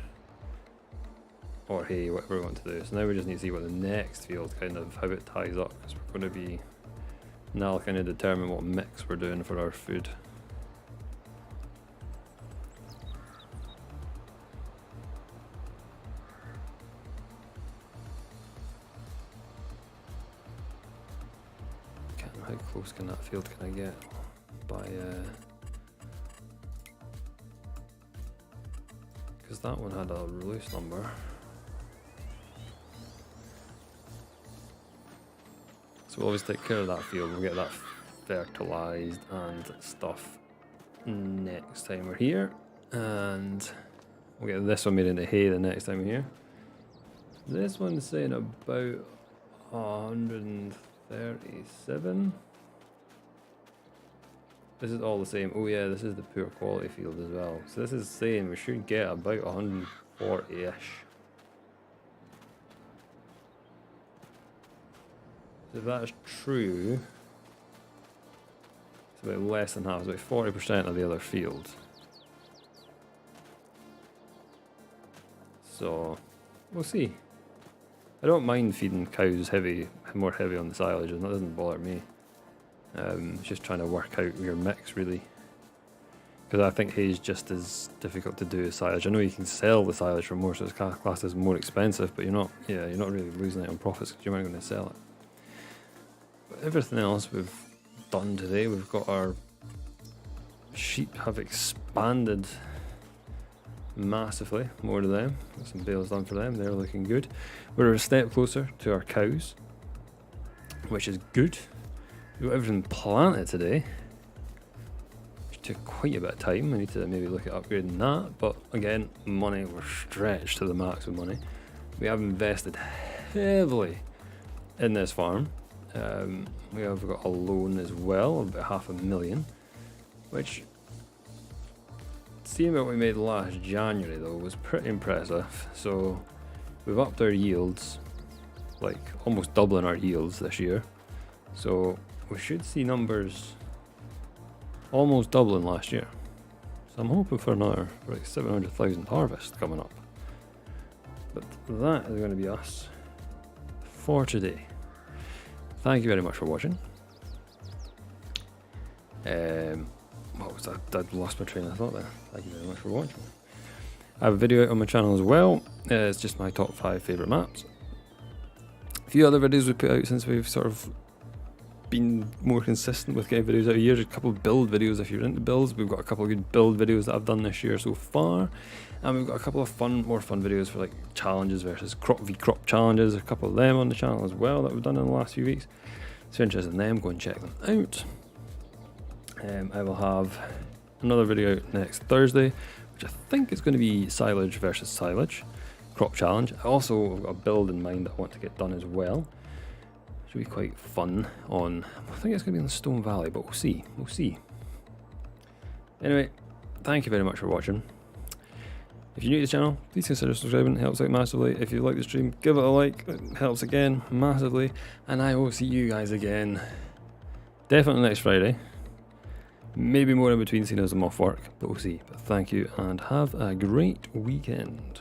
Or hay, whatever we want to do. So now we just need to see what the next field kind of, how it ties up, because we're going to be now kind of determine what mix we're doing for our food. How close can that field can I get by because that one had a release number. So we'll always take care of that field. We'll get that fertilized and stuff next time we're here, and we'll get this one made into hay the next time we're here. This one's saying about 137. This is all the same. Oh yeah, this is the poor quality field as well. So this is saying we should get about 140-ish. If that's true, it's about less than half, it's about 40% of the other field. So, we'll see. I don't mind feeding cows more heavy on the silage, and that doesn't bother me. It's just trying to work out your mix, really. Because I think hay is just as difficult to do as silage. I know you can sell the silage for more, so it's classed as more expensive, but you're not really losing it on profits because you're not going to sell it. But everything else we've done today, we've got our sheep have expanded massively, more to them. Got some bales done for them, they're looking good. We're a step closer to our cows, which is good. We've got everything planted today, which took quite a bit of time. We need to maybe look at upgrading that, but again, money, we're stretched to the max with money. We have invested heavily in this farm. We have got a loan as well of about $500,000, which, seeing what we made last January though, was pretty impressive. So we've upped our yields, like almost doubling our yields this year. So we should see numbers almost doubling last year. So I'm hoping for another like 700,000 harvest coming up. But that is going to be us for today. Thank you very much for watching. What was that? I lost my train of thought there. Thank you very much for watching. I have a video out on my channel as well. It's just my top 5 favourite maps. A few other videos we put out since we've sort of been more consistent with getting videos out a year. A couple of build videos if you're into builds. We've got a couple of good build videos that I've done this year so far. And we've got a couple of more fun videos for like challenges versus crop v crop challenges. A couple of them on the channel as well that we've done in the last few weeks. If you're interested in them, go and check them out. I will have another video out next Thursday, which I think is going to be silage versus silage. crop challenge. I also have got a build in mind that I want to get done as well. Should be quite fun on, I think it's going to be in the Stone Valley, but we'll see. We'll see. Anyway, thank you very much for watching. If you're new to the channel, please consider subscribing, it helps out massively. If you like the stream, give it a like, it helps again massively. And I will see you guys again, definitely next Friday. Maybe more in between seeing as I'm off work, but we'll see. But thank you and have a great weekend.